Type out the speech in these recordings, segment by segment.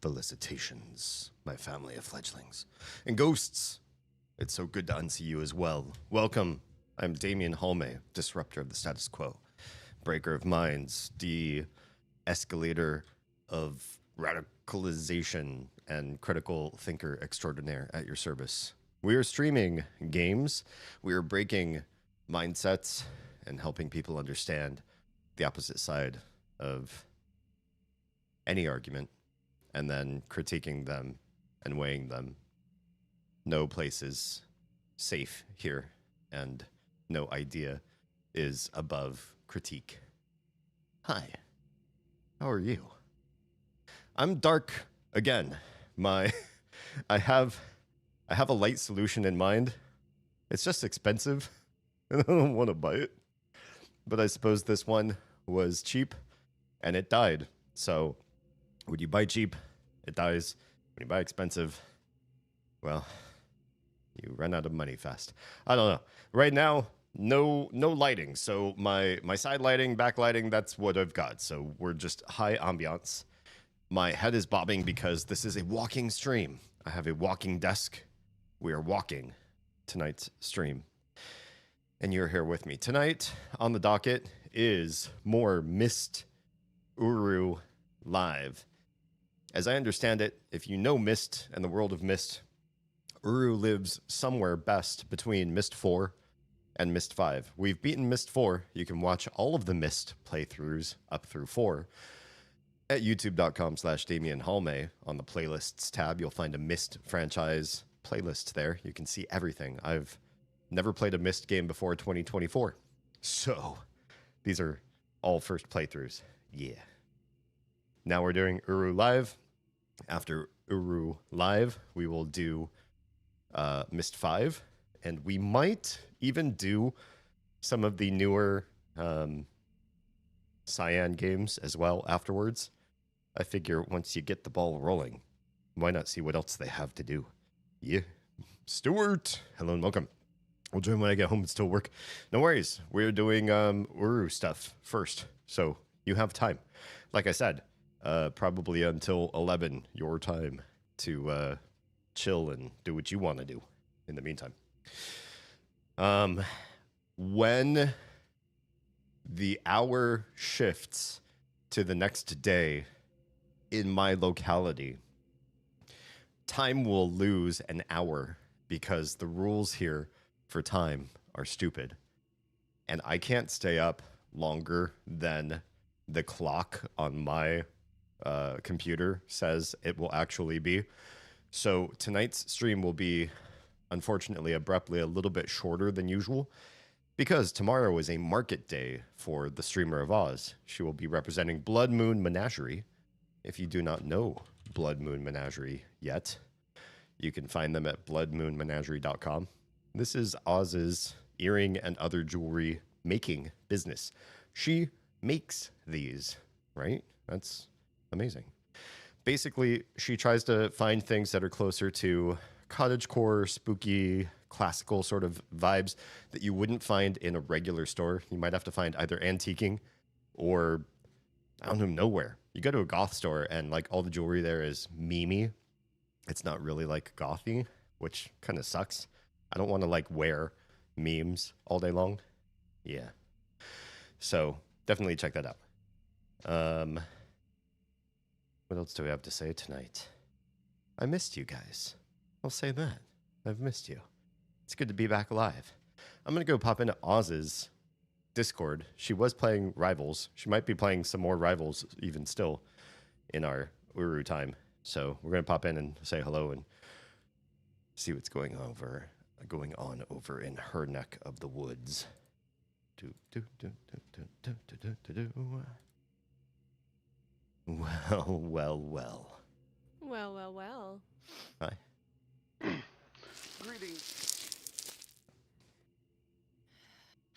Felicitations, my family of fledglings. And ghosts, it's so good to unsee you as well. Welcome, I'm Damien Halme, disruptor of the status quo, breaker of minds, de-escalator of radicalization, and critical thinker extraordinaire at your service. We are streaming games, we are breaking mindsets, and helping people understand the opposite side of any argument, and then critiquing them and weighing them. No place is safe here, and no idea is above critique. Hi, how are you? I'm dark again. I have a light solution in mind. It's just expensive, and I don't want to buy it. But I suppose this one was cheap, and it died. So when you buy cheap, it dies. When you buy expensive, well, you run out of money fast. I don't know. Right now, no lighting. So my side lighting, back lighting, that's what I've got. So we're just high ambiance. My head is bobbing because this is a walking stream. I have a walking desk. We are walking tonight's stream. And you're here with me. Tonight on the docket is more Myst Uru live. As I understand it, if you know Myst and the world of Myst, Uru lives somewhere best between Myst 4 and Myst 5. We've beaten Myst 4. You can watch all of the Myst playthroughs up through 4 at youtube.com/DamienHalme. On the playlists tab, you'll find a Myst franchise playlist there. You can see everything. I've never played a Myst game before 2024. So these are all first playthroughs. Yeah. Now we're doing Uru Live. After Uru Live, we will do Myst 5. And we might even do some of the newer Cyan games as well afterwards. I figure once you get the ball rolling, why not see what else they have to do? Yeah. Stuart, hello and welcome. We'll join when I get home and still work. No worries. We're doing Uru stuff first, so you have time. Like I said, probably until 11 your time to chill and do what you want to do in the meantime. When the hour shifts to the next day in my locality, time will lose an hour because the rules here for time are stupid. And I can't stay up longer than the clock on my computer says it will actually be. So tonight's stream will be, unfortunately, abruptly a little bit shorter than usual because tomorrow is a market day for the Streamer of Oz. She will be representing Blood Moon Menagerie. If you do not know Blood Moon Menagerie yet, you can find them at bloodmoonmenagerie.com. This is Oz's earring and other jewelry making business. She makes these, right? That's amazing. Basically, she tries to find things that are closer to cottagecore, spooky, classical sort of vibes that you wouldn't find in a regular store. You might have to find either antiquing or, I don't know, nowhere. You go to a goth store and like all the jewelry there is memey. It's not really like gothy, which kind of sucks. I don't want to like wear memes all day long. Yeah. So definitely check that out. What else do we have to say tonight? I missed you guys. I'll say that. I've missed you. It's good to be back alive. I'm going to go pop into Oz's Discord. She was playing Rivals. She might be playing some more Rivals even still in our Uru time. So we're going to pop in and say hello and see what's going on over in her neck of the woods. Well. Well. Hi. Greetings.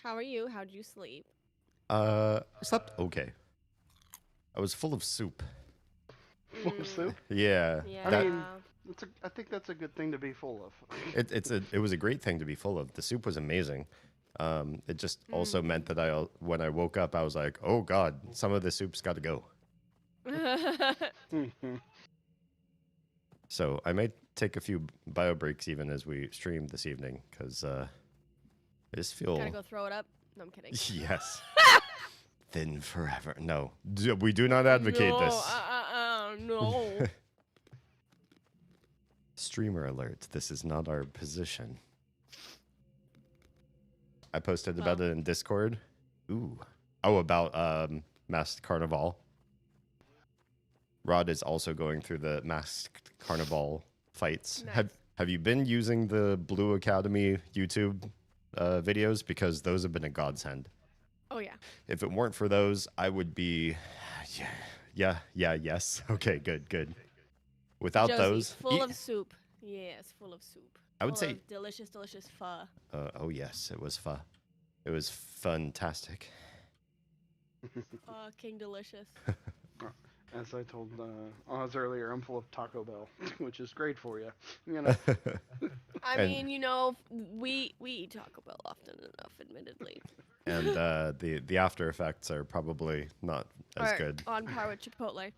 How are you? How'd you sleep? I slept okay. I was full of soup. Full of soup? Yeah. Yeah. I mean, I think that's a good thing to be full of. It was a great thing to be full of. The soup was amazing. It just also meant that when I woke up, I was like, oh God, some of the soup's got to go. So I may take a few bio breaks even as we stream this evening, because I just feel... Gotta go throw it up. No, I'm kidding. Yes. Thin forever. No, we do not advocate no, this. No. Streamer alert. This is not our position. I posted about it in Discord. Ooh. Oh, about Masked Carnival. Rod is also going through the Masked Carnival fights. Nice. Have you been using the Blue Academy YouTube videos? Because those have been a godsend. Oh, yeah. If it weren't for those, I would be... yes. Okay, good. Without Josie, those... full of soup. Yes, full of soup. I would Full say... of delicious pho. oh, yes, it was pho. It was fantastic. Fucking delicious. As I told Oz earlier, I'm full of Taco Bell, which is great for you. You know. I mean, you know, we eat Taco Bell often enough, admittedly. And the after effects are probably not as good. On par with Chipotle.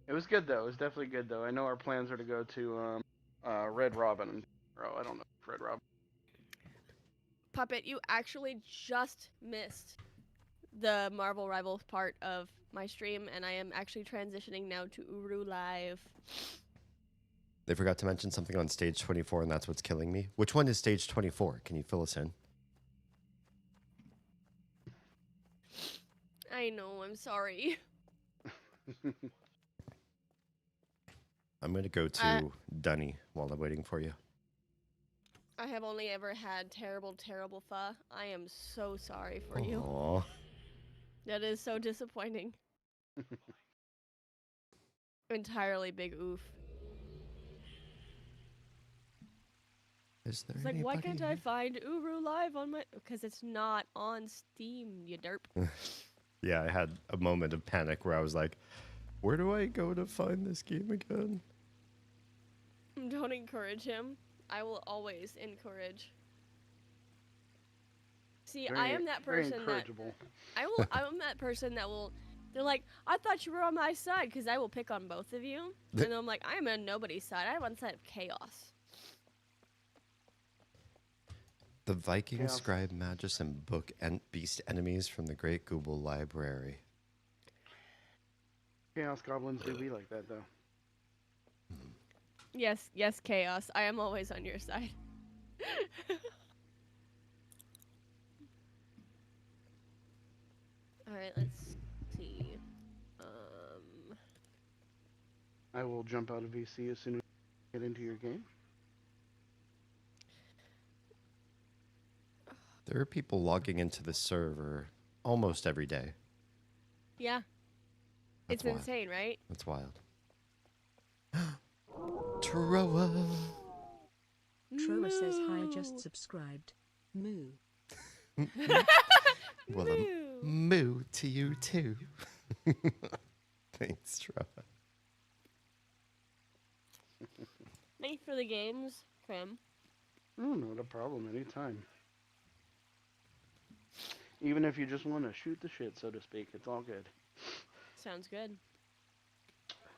It was good though. It was definitely good though. I know our plans are to go to Red Robin. I don't know Red Robin. Puppet, you actually just missed the Marvel Rivals part of my stream, and I am actually transitioning now to Uru Live. They forgot to mention something on stage 24, and that's what's killing me. Which one is stage 24? Can you fill us in? I know, I'm sorry. I'm going to go to Dunny while I'm waiting for you. I have only ever had terrible pho. I am so sorry for you. Aww. That is so disappointing. Entirely big oof. Is there It's like, why can't I find Uru Live on my... Because it's not on Steam, you derp. Yeah, I had a moment of panic where I was like, where do I go to find this game again? Don't encourage him. I will always encourage. See, I am that person that... I'm that person that will... They're like, I thought you were on my side, because I will pick on both of you. And I'm like, I am on nobody's side. I'm on the side of chaos. The Viking Chaos. Scribe Magus and Book and Beast Enemies from the Great Google Library. Chaos Goblins do be like that though. Yes, chaos. I am always on your side. Alright, let's see. I will jump out of VC as soon as you get into your game. There are people logging into the server almost every day. Yeah. That's It's wild. insane, right? That's wild. Troa. Troa says hi, just subscribed. Moo. Well, a moo to you too. Thanks, Troa. Thanks for the games, Krim. Oh, not a problem. Anytime. Even if you just want to shoot the shit, so to speak, it's all good. Sounds good.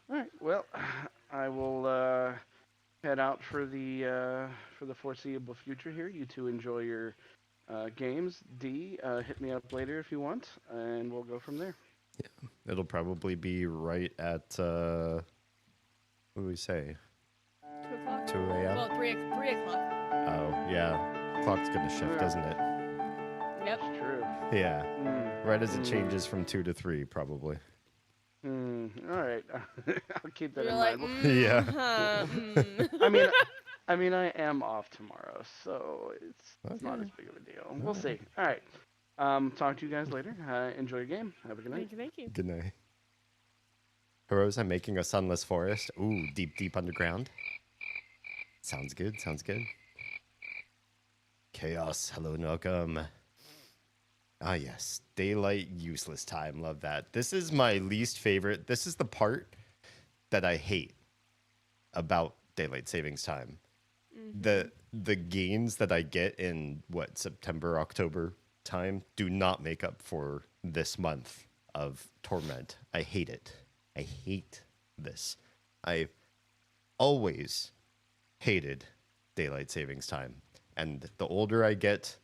All right. Well, I will head out for the foreseeable future here. You two enjoy your games. D, hit me up later if you want, and we'll go from there. Yeah, it'll probably be right at what do we say? 2 o'clock? 2 a.m. Well, 3 o'clock. Oh yeah, clock's gonna shift, doesn't it? Yep. It's true. Yeah, right as it changes from 2 to 3, probably. All right. I'll keep that You're in like, mind. Yeah. I mean, I am off tomorrow, so it's not as big of a deal. We'll see. All right. Talk to you guys later. Enjoy your game. Have a good night. Thank you. Good night. Heroes, I'm making a sunless forest. Ooh, deep underground. Sounds good. Chaos, hello and welcome. Ah, yes. Daylight useless time. Love that. This is my least favorite. This is the part that I hate about daylight savings time. The gains that I get in September, October time do not make up for this month of torment. I hate it. I hate this. I always hated daylight savings time. And the older I get,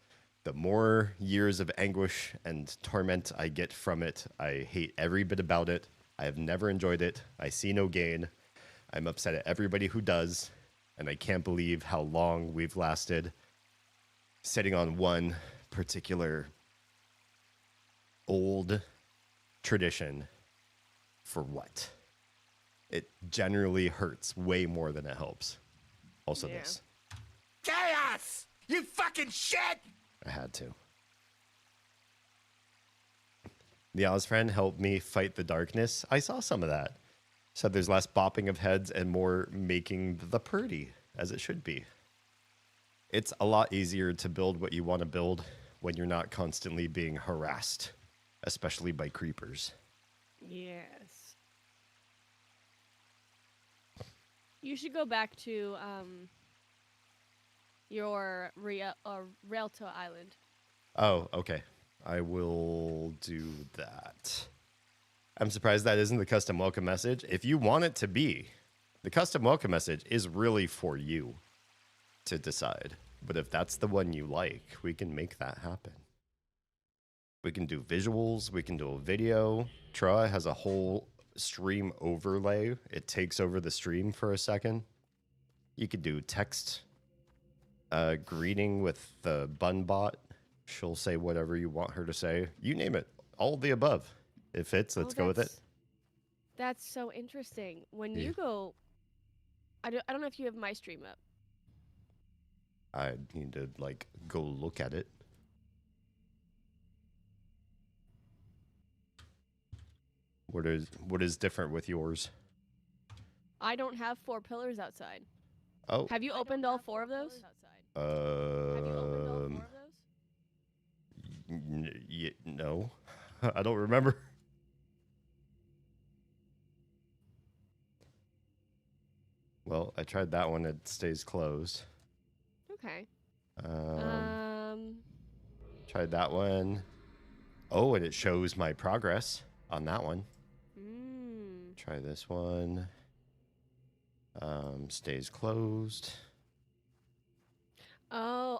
the more years of anguish and torment I get from it. I hate every bit about it. I have never enjoyed it. I see no gain. I'm upset at everybody who does. And I can't believe how long we've lasted sitting on one particular old tradition for what? It generally hurts way more than it helps. Also this. Chaos! You fucking shit! I had to. The Oz friend helped me fight the darkness. I saw some of that. So there's less bopping of heads and more making the purdy, as it should be. It's a lot easier to build what you want to build when you're not constantly being harassed, especially by creepers. Yes. You should go back to your Realto Island. Oh, okay. I will do that. I'm surprised that isn't the custom welcome message. If you want it to be, the custom welcome message is really for you to decide. But if that's the one you like, we can make that happen. We can do visuals. We can do a video. Troy has a whole stream overlay. It takes over the stream for a second. You could do text greeting with the bun bot. She'll say whatever you want her to say. You name it. All of the above. If it fits, let's go with it. That's so interesting. When you go... I don't know if you have my stream up. I need to, like, go look at it. What is different with yours? I don't have 4 pillars outside. Oh. Have you opened all 4 of those? Have you opened all 4 of those? No. I don't remember. Well, I tried that one. It stays closed. Okay. Tried that one. Oh, and it shows my progress on that one. Try this one. Stays closed. Oh.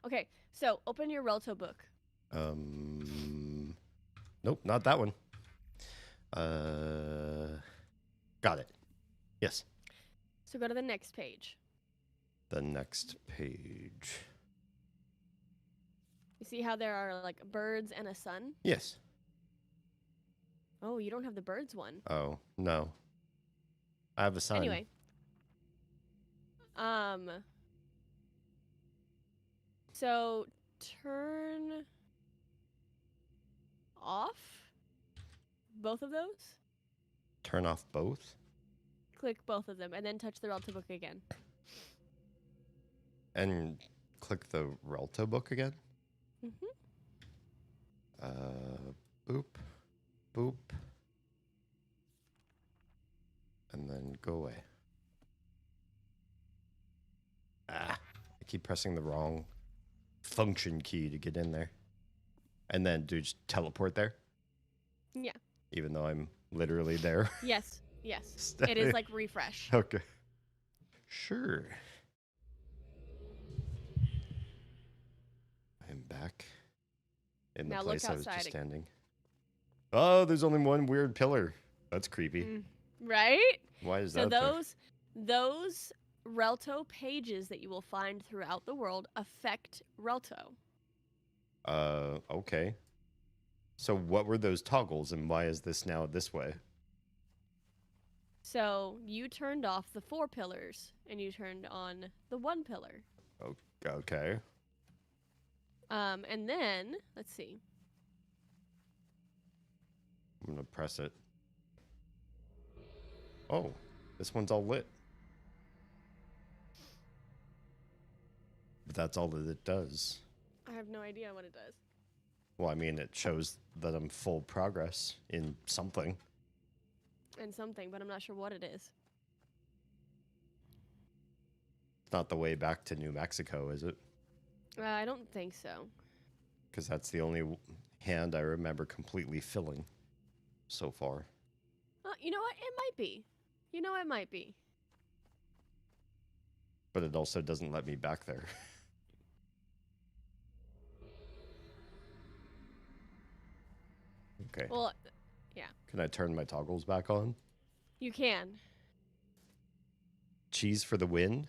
Okay, so open your Relto book. Nope, not that one. Got it. Yes. So go to the next page. The next page. You see how there are like birds and a sun? Yes. Oh, you don't have the birds one. Oh, no. I have a sun. Anyway. So turn off both of those. Turn off both? Click both of them and then touch the Relto book again. And click the Relto book again? Boop. Boop. And then go away. I keep pressing the wrong function key to get in there. And then do just teleport there? Yeah. Even though I'm literally there? Yes. It is like refresh. Okay. Sure. I'm back in the Now place look I was just outside. standing. Oh, there's only one weird pillar. That's creepy. Right? Why is so that? those Relto pages that you will find throughout the world affect Relto. Okay. So what were those toggles and why is this now this way? So you turned off the 4 pillars and you turned on the 1 pillar. Okay. And then, let's see. I'm going to press it. Oh, this one's all lit. But that's all that it does. I have no idea what it does. Well, I mean, it shows that I'm full progress in something. And something, but I'm not sure what it is. It's not the way back to New Mexico, is it? I don't think so. Because that's the only hand I remember completely filling so far. You know what? It might be. You know, it might be. But it also doesn't let me back there. Okay. Well, yeah. Can I turn my toggles back on? You can. Cheese for the win?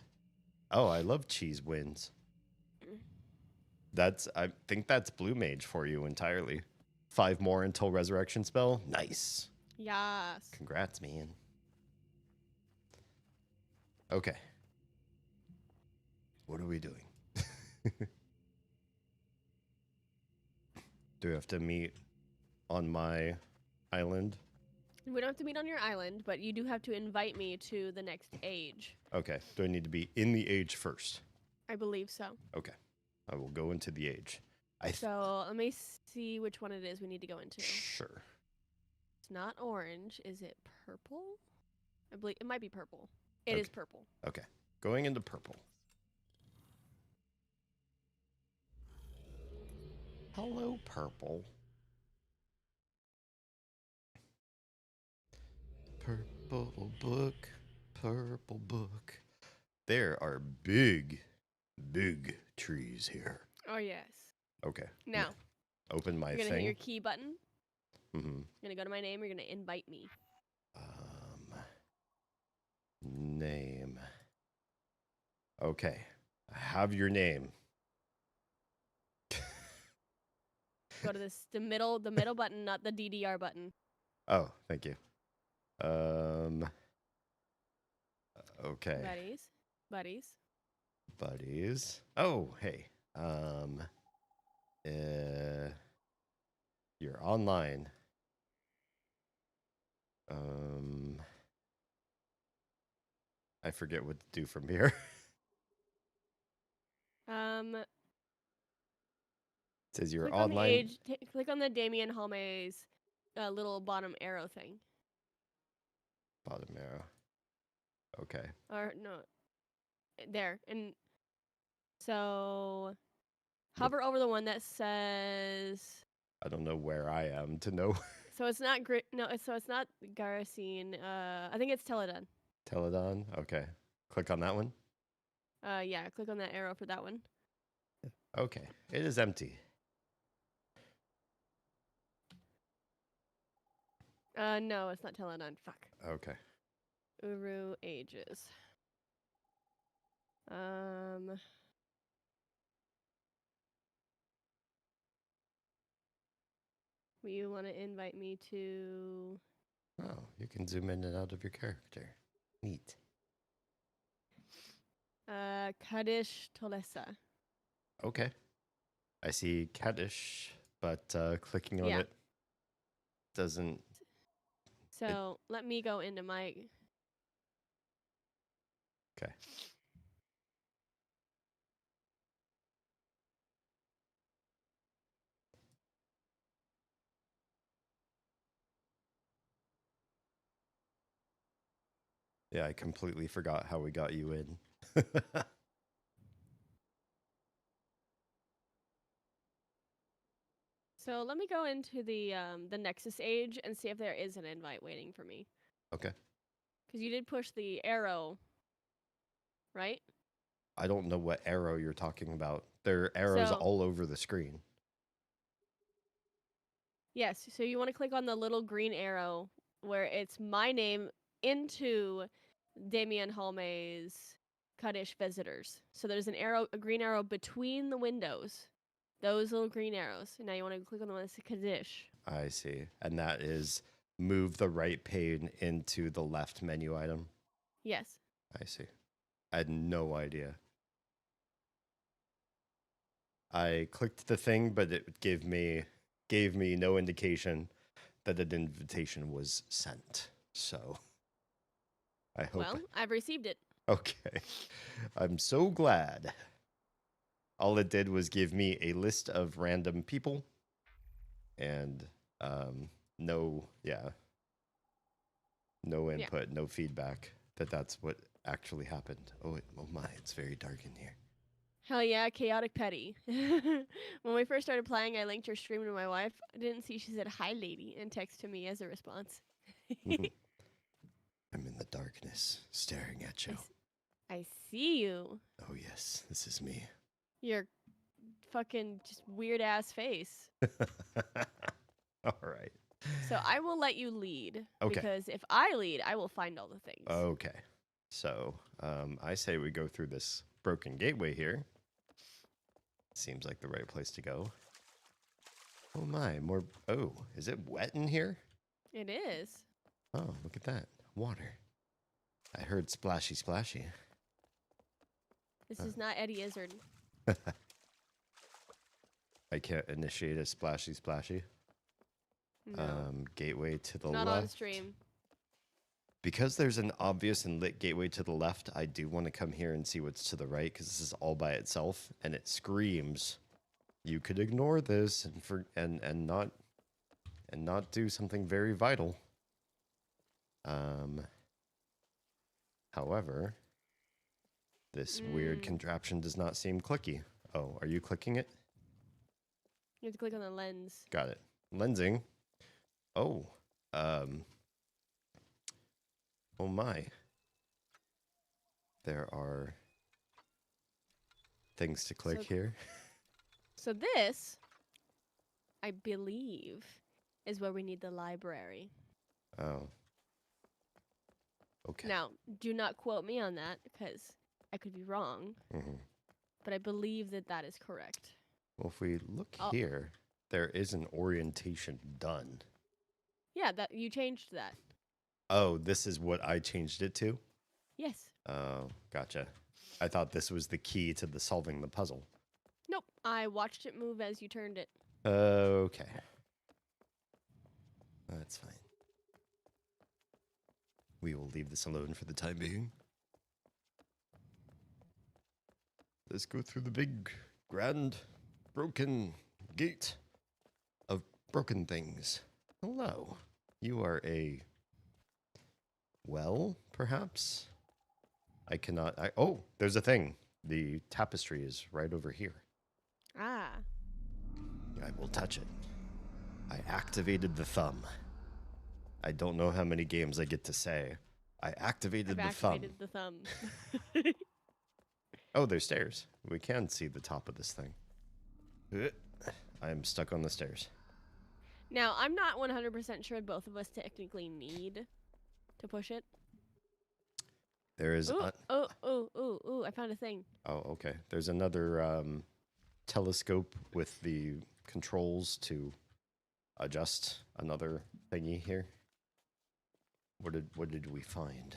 Oh, I love cheese wins. I think that's Blue Mage for you entirely. 5 more until resurrection spell. Nice. Yes. Congrats, man. Okay. What are we doing? Do we have to meet on my island? We don't have to meet on your island, but you do have to invite me to the next age. Okay. Do I need to be in the age first? I believe so. Okay. I will go into the age. So let me see which one it is we need to go into. Sure. It's not orange. Is it purple? I believe it might be purple. It is purple. Okay. Going into purple. Hello, purple. Purple book. Purple book. There are big trees here. Oh, yes. Okay. Now, open my you're going to thing. hit your key button. Mm-hmm. You're going to go to my name. You're going to invite me. Name. Okay. I have your name. Go to the middle button, not the DDR button. Oh, thank you. Okay. Buddies. Oh, hey. You're online. I forget what to do from here. It says you're click online. Click on the Damien Halme's little bottom arrow thing. Bottom arrow. Okay. Or no, there. And so hover over the one that says. I don't know where I am to know. So it's not so it's not Garacine. I think it's Teledon. Teledon. Okay. Click on that one. Yeah. Click on that arrow for that one. Okay. It is empty. No, it's not Teledon. Fuck. Okay. Uru ages. Will you want to invite me to? Oh, you can zoom in and out of your character. Neat. Kaddish Tolesa. Okay. I see Kaddish, but clicking on it doesn't. So let me go into my. Okay. Yeah, I completely forgot how we got you in. So let me go into the Nexus age and see if there is an invite waiting for me. Okay. Because you did push the arrow, right? I don't know what arrow you're talking about. There are arrows all over the screen. Yes. So you want to click on the little green arrow where it's my name into Damien Halme's Kaddish visitors. So there's an arrow, a green arrow between the windows. Those little green arrows. And now you want to click on the one that says Kaddish. I see. And that is move the right pane into the left menu item. Yes. I see. I had no idea. I clicked the thing, but it gave me no indication that an invitation was sent. So I hope. Well, I've received it. Okay. I'm so glad. All it did was give me a list of random people and no input, no feedback that's what actually happened. Oh my, it's very dark in here. Hell yeah, chaotic petty. When we first started playing, I linked your stream to my wife. I didn't see she said, "Hi, lady," and texted me as a response. the darkness, staring at you. I see you. Oh, yes, this is me. Your fucking just weird ass face. All right. So I will let you lead. Okay. Because if I lead, I will find all the things. Okay. So, I say we go through this broken gateway here. Seems like the right place to go. Oh my, more. Oh, is it wet in here? It is. Oh, look at that. Water. I heard splashy, splashy. This is not Eddie Izzard. I can't initiate a splashy, splashy. No. Gateway to the Not left. on stream. Because there's an obvious and lit gateway to the left, I do want to come here and see what's to the right, because this is all by itself, and it screams, you could ignore this and not do something very vital. However, this weird contraption does not seem clicky. Oh, are you clicking it? You have to click on the lens. Got it. Lensing. Oh, oh my. There are things to click here. So this, I believe, is where we need the library. Oh. Okay. Now, do not quote me on that, because I could be wrong. Mhm. But I believe that that is correct. Well, if we look here, there is an orientation done. Yeah, that you changed that. Oh, this is what I changed it to? Yes. Oh, gotcha. I thought this was the key to the solving the puzzle. Nope. I watched it move as you turned it. Okay. That's fine. We will leave this alone for the time being. Let's go through the big, grand, broken gate of broken things. Hello. You are a well, perhaps? Oh, there's a thing. The tapestry is right over here. Ah. I will touch it. I activated the thumb. I don't know how many games I get to say. I activated the Activated the thumb. Oh, there's stairs. We can see the top of this thing. I'm stuck on the stairs. Now, I'm not 100% sure both of us technically need to push it. There is... Ooh, I found a thing. Oh, okay. There's another telescope with the controls to adjust another thingy here. What did we find?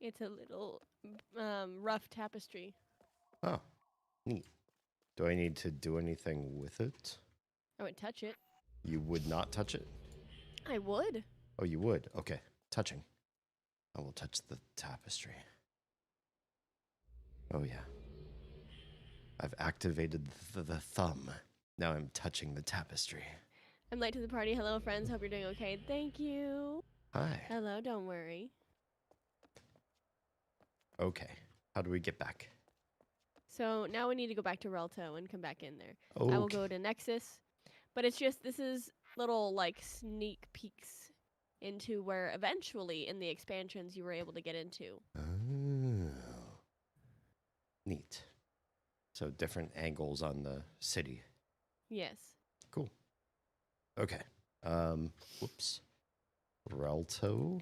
It's a little rough tapestry. Oh, neat. Do I need to do anything with it? I would touch it. You would not touch it? I would. Oh, you would? Okay. Touching. I will touch the tapestry. Oh, yeah. I've activated the thumb. Now I'm touching the tapestry. I'm late to the party. Hello, friends. Hope you're doing okay. Thank you. Hi. Hello, don't worry. Okay. How do we get back? So now we need to go back to Relto and come back in there. Okay. I will go to Nexus. But it's just, this is little, like, sneak peeks into where eventually in the expansions you were able to get into. Oh. Neat. So different angles on the city. Yes. Cool. Okay. Whoops. Relto.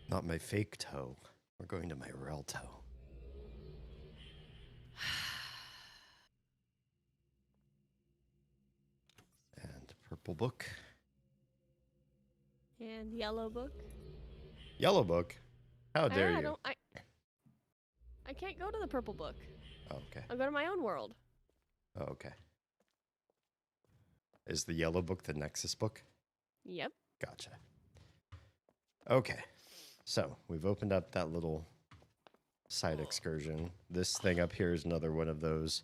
Not my fake toe. We're going to my Relto. And purple book. And yellow book. Yellow book. How dare you? I can't go to the purple book. Oh, okay. I'll go to my own world. Oh, okay. Is the yellow book the Nexus book? Yep. Gotcha. Okay. So we've opened up that little side excursion. This thing up here is another one of those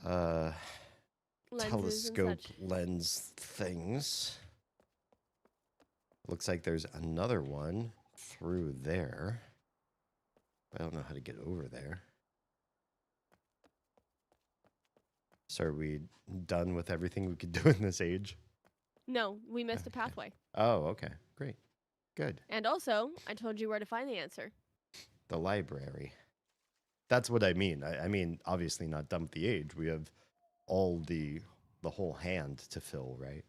Lenses telescope and such. lens things. Looks like there's another one through there. I don't know how to get over there. So are we done with everything we could do in this age? No, we missed a Okay. pathway. Oh, okay. Great. Good. And also, I told you where to find the answer. The library. That's what I mean. I mean, obviously not done with the age. We have all the whole hand to fill, right?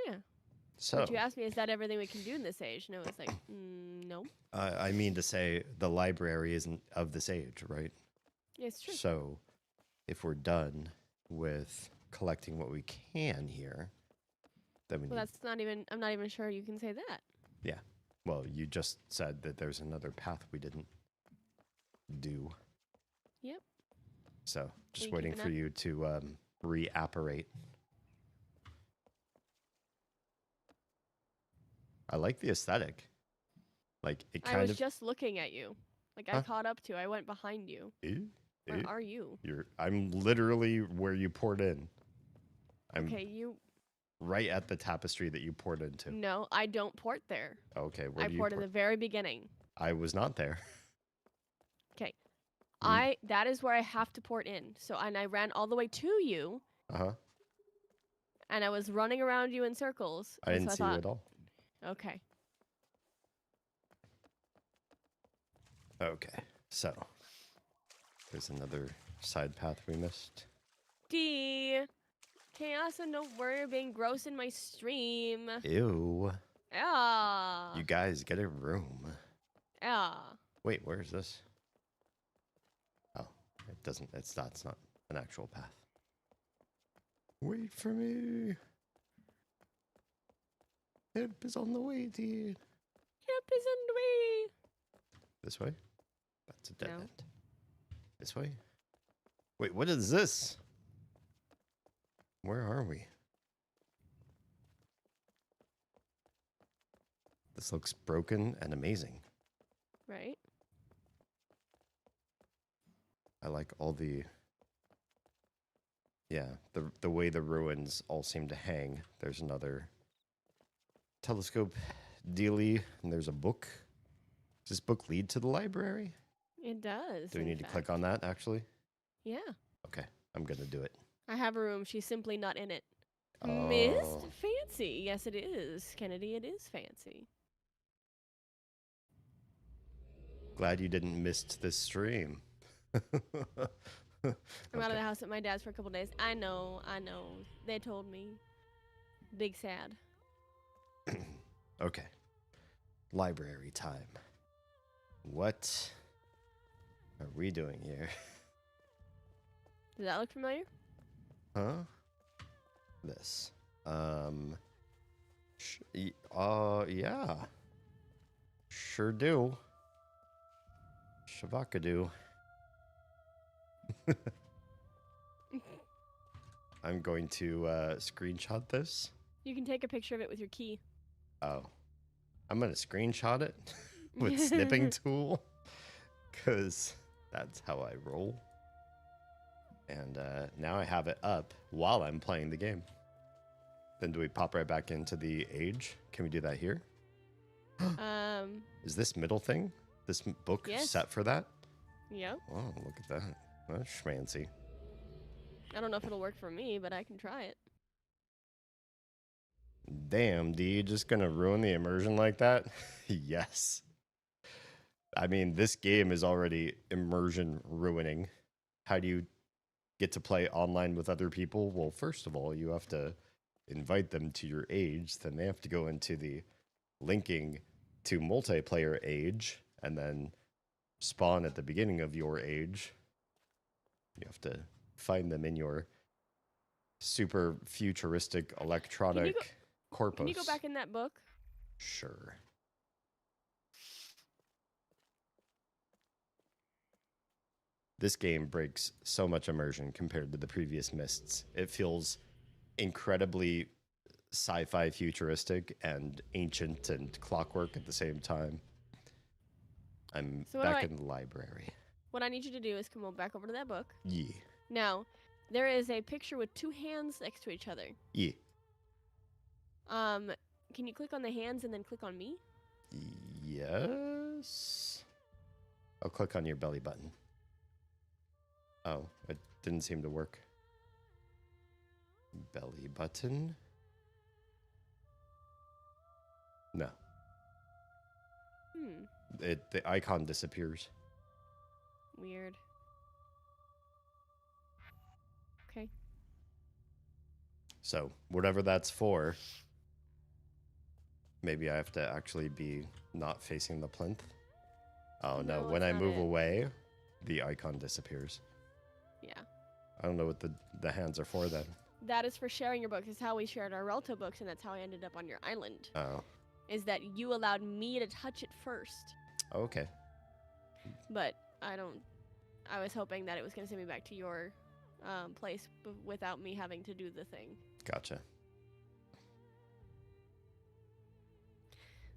Yeah. So But you asked me, is that everything we can do in this age? And it was like, no. I mean to say the library isn't of this age, right? Yeah, it's true. So if we're done with collecting what we can here, then we Well, need... that's not even, I'm not even sure you can say that. Yeah. Well, you just said that there's another path we didn't do. Yep. So just you waiting keeping for up? you to reapparate. I like the aesthetic. Like it I kind was of... just looking at you. Like, I Huh? caught up to. I went behind you. Where are you? I'm literally where you poured in. I'm Okay, you... right at the tapestry that you poured into. No, I don't port there. Okay, where I do you poured at pour? the very beginning. I was not there. Okay. Mm. That is where I have to port in. So, and I ran all the way to you, Uh-huh. and I was running around you in circles. I and didn't so see I you thought, at all. okay. Okay, so there's another side path we missed. D. Chaos and don't worry you're being gross in my stream. Ew. Yeah. You guys get a room. Yeah. Wait, where is this? Oh, it doesn't, it's not an actual path. Wait for me. Help is on the way, dude. Help is on the way. This way? That's a dead No. end. This way? Wait, what is this? Where are we? This looks broken and amazing. Right? I like all the... Yeah, the way the ruins all seem to hang. There's another telescope dealy, and there's a book. Does this book lead to the library? It does. Do we in need to click fact. on that, actually? Yeah. Okay, I'm gonna do it. I have a room. She's simply not in it. Oh. Myst? Fancy. Yes, it is. Kennedy, it is fancy. Glad you didn't miss this stream. I'm out of the house at my dad's for a couple days. I know. They told me. Big sad. Okay. Library time. What are we doing here? Does that look familiar? Huh? This. Yeah. Sure do. Shavakadu. I'm going to screenshot this. You can take a picture of it with your key. Oh. I'm going to screenshot it with snipping tool because that's how I roll. And now I have it up while I'm playing the game. Then do we pop right back into the age? Can we do that here? Is this middle thing? This book Yes. set for that? Yep. Oh, look at that. That's schmancy. I don't know if it'll work for me, but I can try it. Damn, D, you just gonna ruin the immersion like that? Yes. I mean, this game is already immersion ruining. How do you get to play online with other people? Well, first of all, you have to invite them to your age. Then they have to go into the linking to multiplayer age and then spawn at the beginning of your age. You have to find them in your super futuristic electronic corpus. Can you go back in that book? Sure. This game breaks so much immersion compared to the previous Mysts. It feels incredibly sci-fi futuristic and ancient and clockwork at the same time. I'm So what back do in the library. What I need you to do is come back over to that book. Yeah. Now, there is a picture with two hands next to each other. Yeah. Can you click on the hands and then click on me? Yes. I'll click on your belly button. Oh, it didn't seem to work. Belly button. No. The icon disappears. Weird. Okay. So whatever that's for, maybe I have to actually be not facing the plinth. Oh no, No, when it's I not move it. away, the icon disappears. Yeah. I don't know what the hands are for then. That is for sharing your books. It's how we shared our Relto books, and that's how I ended up on your island. Oh, Is that you allowed me to touch it first. okay. But I was hoping that it was going to send me back to your place without me having to do the thing. Gotcha.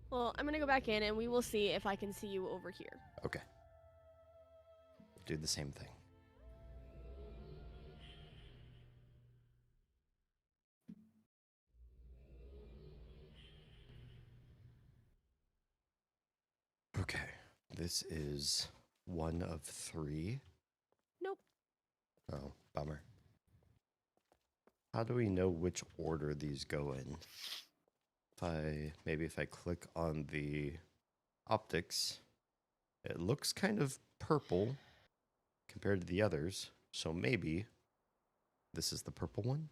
Well, I'm going to go back in and we will see if I can see you over here. Okay. Do the same thing. Okay. This is one of 3. Nope. Oh, bummer. How do we know which order these go in? Maybe if I click on the optics, it looks kind of purple compared to the others. So maybe this is the purple one?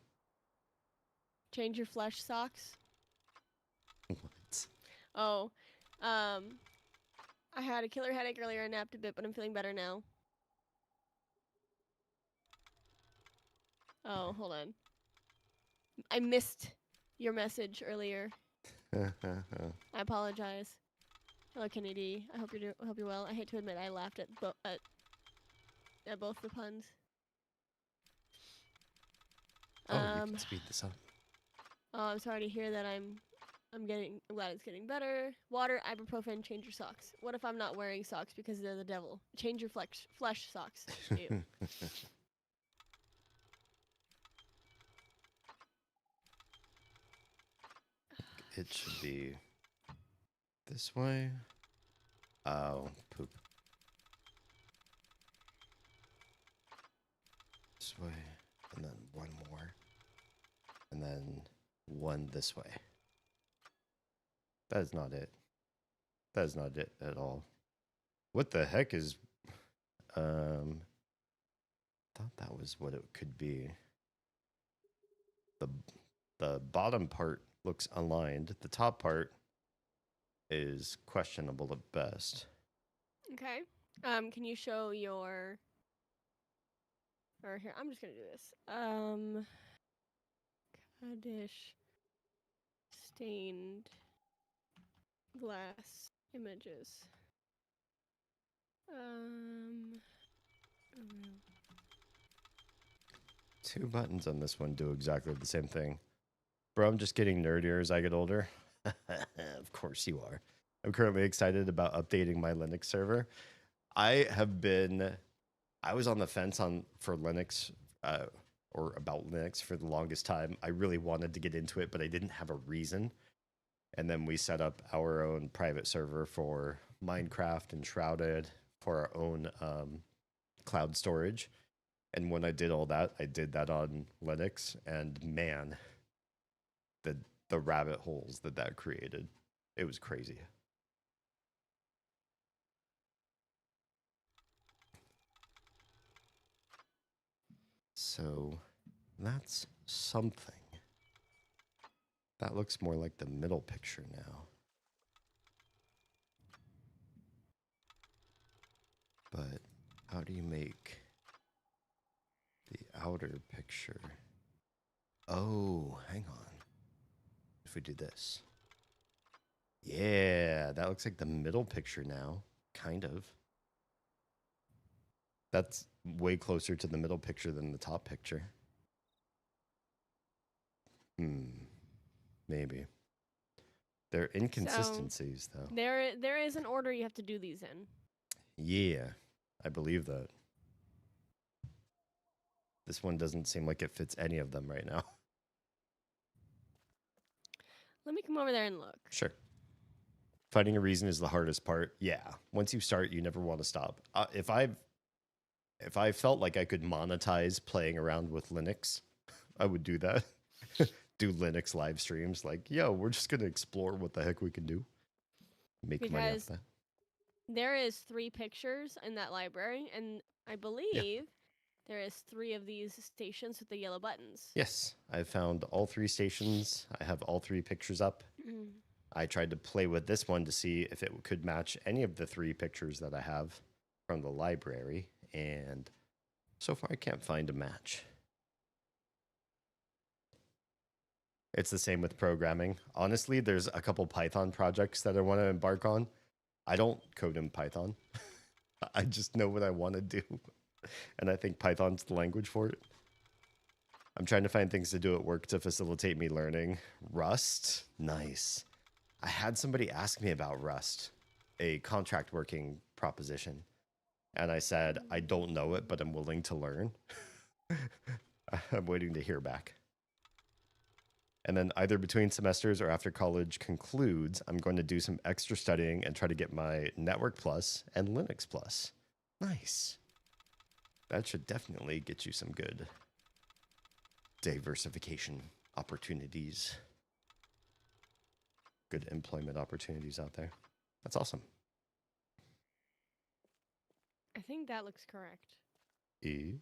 Change your flesh socks. What? Oh, I had a killer headache earlier. I napped a bit, but I'm feeling better now. Oh, hold on. I missed your message earlier. I apologize. Hello, Kennedy. I hope you're well. I hate to admit I laughed at both the puns. Oh, you can speed this up. Oh, I'm sorry to hear that. I'm glad it's getting better. Water, ibuprofen, change your socks. What if I'm not wearing socks because they're the devil? Change your flesh socks. Ew. It should be this way. Oh, poop. This way, and then one more, and then one this way. That is not it. That is not it at all. What the heck is... thought that was what it could be. The bottom part looks aligned. The top part is questionable at best. Okay. Can you show your... Or here, I'm just gonna do this. Kaddish stained glass images. Two buttons on this one do exactly the same thing. Bro, I'm just getting nerdier as I get older. Of course you are. I'm currently excited about updating my Linux server. I was on the fence for Linux, or about Linux for the longest time. I really wanted to get into it, but I didn't have a reason. And then we set up our own private server for Minecraft and Shrouded for our own cloud storage. And when I did all that, I did that on Linux, and man, the rabbit holes that created, it was crazy. So that's something. That looks more like the middle picture now. But how do you make the outer picture? Oh, hang on. If we do this. Yeah, that looks like the middle picture now. Kind of. That's way closer to the middle picture than the top picture. Maybe. There are inconsistencies, though. There is an order you have to do these in. Yeah, I believe that. This one doesn't seem like it fits any of them right now. Let me come over there and look. Sure. Finding a reason is the hardest part. Yeah. Once you start, you never want to stop. If I felt like I could monetize playing around with Linux, I would do that. Do Linux live streams like, yo, we're just gonna explore what the heck we can do. Make money off Because that. there is 3 pictures in that library, and I believe there is 3 of these stations with the yellow buttons. Yes, I found all 3 stations. I have all 3 pictures up. I tried to play with this one to see if it could match any of the 3 pictures that I have from the library, and so far I can't find a match. It's the same with programming. Honestly, there's a couple Python projects that I want to embark on. I don't code in Python. I just know what I want to do, and I think Python's the language for it. I'm trying to find things to do at work to facilitate me learning. Rust? Nice. I had somebody ask me about Rust, a contract working proposition. And I said, I don't know it, but I'm willing to learn. I'm waiting to hear back. And then either between semesters or after college concludes, I'm going to do some extra studying and try to get my Network Plus and Linux Plus. Nice. That should definitely get you some good diversification opportunities. Good employment opportunities out there. That's awesome. I think that looks correct. I'm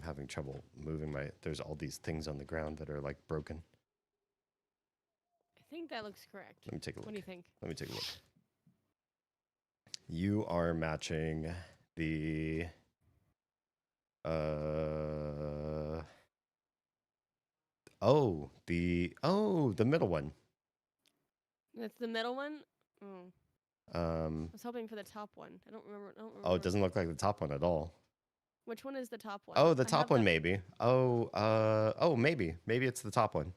having trouble moving my... There's all these things on the ground that are like broken. I think that looks correct. Let me take a look. What do you think? Let me take a look. You are matching the... the middle one. That's the middle one? Oh. I was hoping for the top one. I don't remember. Oh, it doesn't look like the top one at all. Which one is the top one? Oh, the I top have one, the- maybe. Maybe. Maybe it's the top one.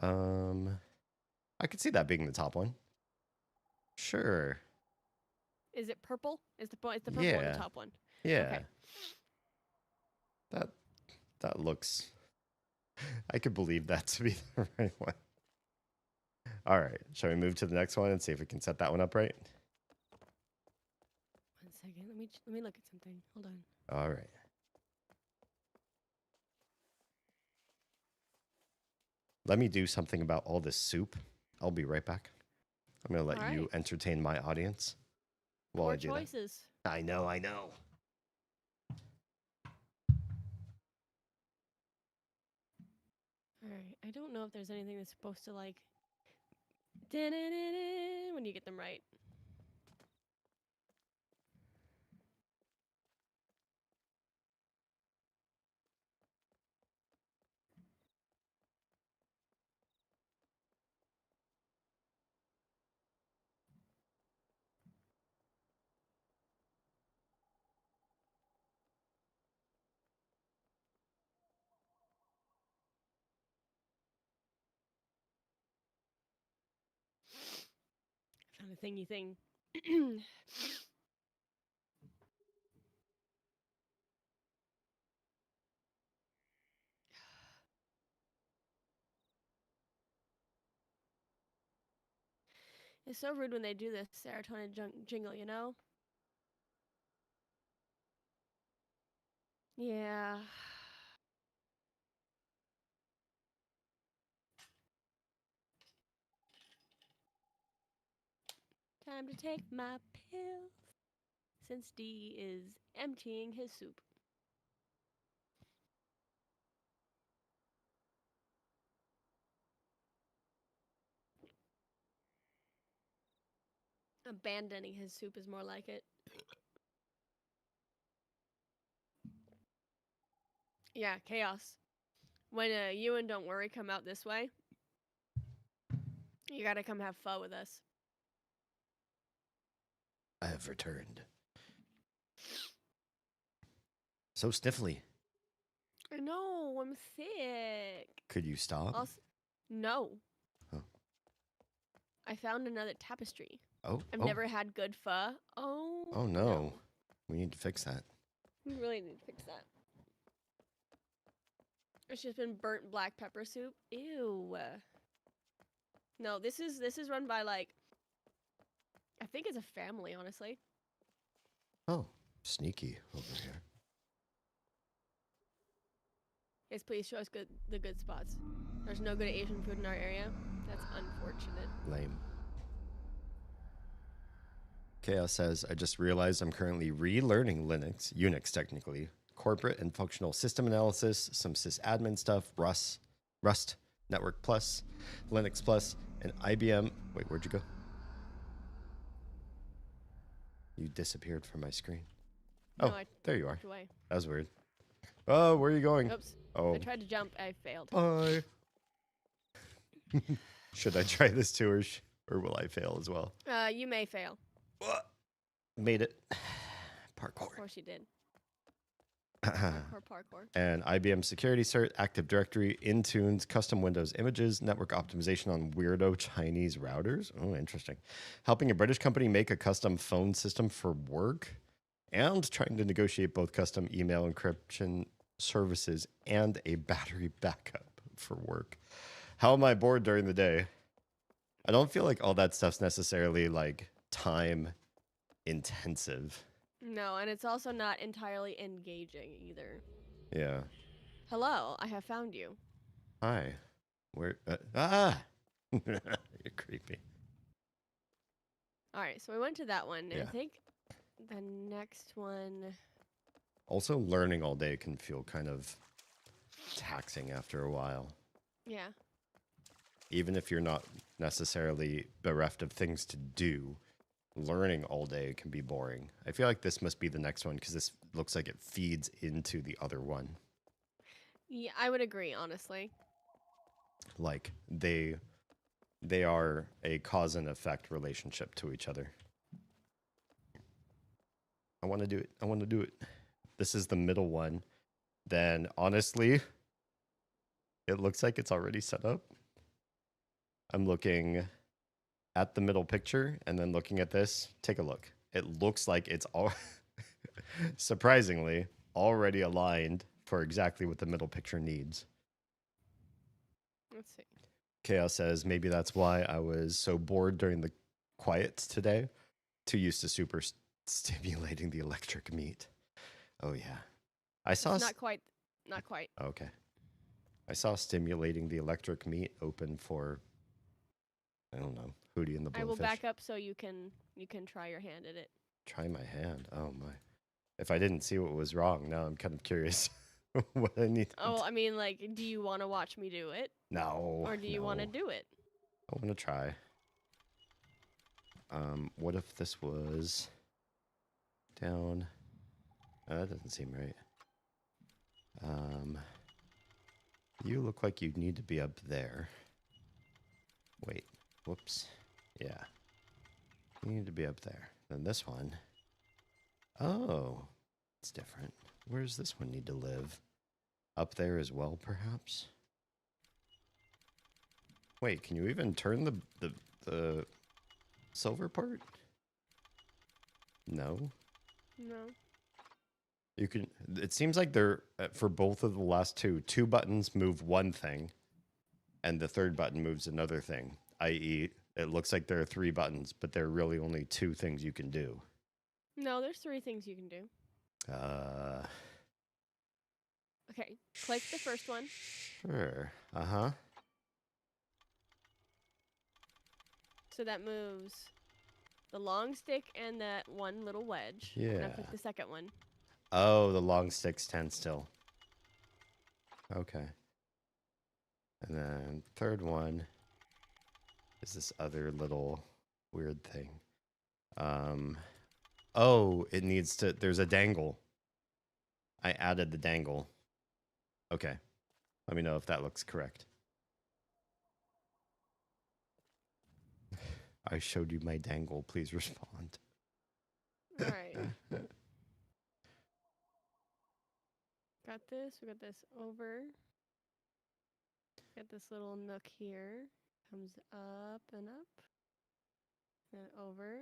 I could see that being the top one. Sure. Is it purple? Is the purple one Yeah. the top one? Yeah. Okay. That looks... I could believe that to be the right one. All right. Shall we move to the next one and see if we can set that one up right? 1 second. Let me look at something. Hold on. All right. Let me do something about all this soup. I'll be right back. I'm going to let you Alright. entertain my audience while Poor I do choices. that. I know. Alright. I don't know if there's anything that's supposed to like when you get them right. I found a thingy thing. It's so rude when they do this serotonin jingle, you know? Yeah. Time to take my pills. Since D is emptying his soup. Abandoning his soup is more like it. Yeah, chaos. When you and Don't Worry come out this way, you gotta come have pho with us. I have returned. So stiffly. I know, I'm sick. Could you stop? No. Oh. I found another tapestry. Oh. I've never had good pho. Oh. Oh no. We need to fix that. We really need to fix that. It's just been burnt black pepper soup. Ew. No, this is run by like I think it's a family, honestly. Oh, sneaky over here. Yes, please show us the good spots. There's no good Asian food in our area. That's unfortunate. Lame. Chaos says, I just realized I'm currently relearning Unix technically, corporate and functional system analysis, some sysadmin stuff, Rust, Network Plus, Linux Plus, and IBM. Wait, where'd you go? You disappeared from my screen. No, Oh, there you are. walked away. That was weird. Oh, where are you going? Oops. Oh, I tried to jump. I failed. bye. Should I try this too, or will I fail as well? You may fail. Made it. Of Parkour. course you did. Parkour. And IBM Security Cert, Active Directory, Intunes, Custom Windows Images, Network Optimization on Weirdo Chinese Routers. Oh, interesting. Helping a British company make a custom phone system for work, and trying to negotiate both custom email encryption services and a battery backup for work. How am I bored during the day? I don't feel like all that stuff's necessarily like time intensive. No, and it's also not entirely engaging either. Yeah. Hello, I have found you. Hi. Where? You're creepy. All right, so we went to that one. And Yeah. I think the next one. Also, learning all day can feel kind of taxing after a while. Yeah. Even if you're not necessarily bereft of things to do, learning all day can be boring. I feel like this must be the next one because this looks like it feeds into the other one. Yeah, I would agree, honestly. Like they are a cause and effect relationship to each other. I want to do it. This is the middle one. Then honestly, it looks like it's already set up. I'm looking at the middle picture and then looking at this. Take a look. It looks like it's all surprisingly already aligned for exactly what the middle picture needs. Let's see. Chaos says maybe that's why I was so bored during the quiets today. Too used to super stimulating the electric meat. Oh yeah, I saw. Not quite. Okay, I saw stimulating the electric meat open for. I don't know, Hootie and the Blowfish. I will back up so you can try your hand at it. Try my hand. Oh my! If I didn't see what was wrong, now I'm kind of curious what I need. Oh, I mean, like, do you want to watch me do it? No. Or do you want to do it? I want to try. What if this was down? Oh, that doesn't seem right. You look like you need to be up there. Wait. Whoops. Yeah. You need to be up there. Then this one. Oh, it's different. Where does this one need to live? Up there as well, perhaps? Wait, can you even turn the silver part? No. No. You can. It seems like they're for both of the last two buttons move one thing, and the third button moves another thing. I.e., it looks like there are 3 buttons, but there are really only 2 things you can do. No, there's 3 things you can do. Okay, click the first one. Sure. Uh-huh. So that moves the long stick and that one little wedge. Now Yeah. click the second one. Oh, the long stick stand still. Okay. And then third one is this other little weird thing. Oh, it needs to, there's a dangle. I added the dangle. Okay. Let me know if that looks correct. I showed you my dangle. Please respond. All right. Got this. We got this over. Got this little nook here. Comes up and up. And over.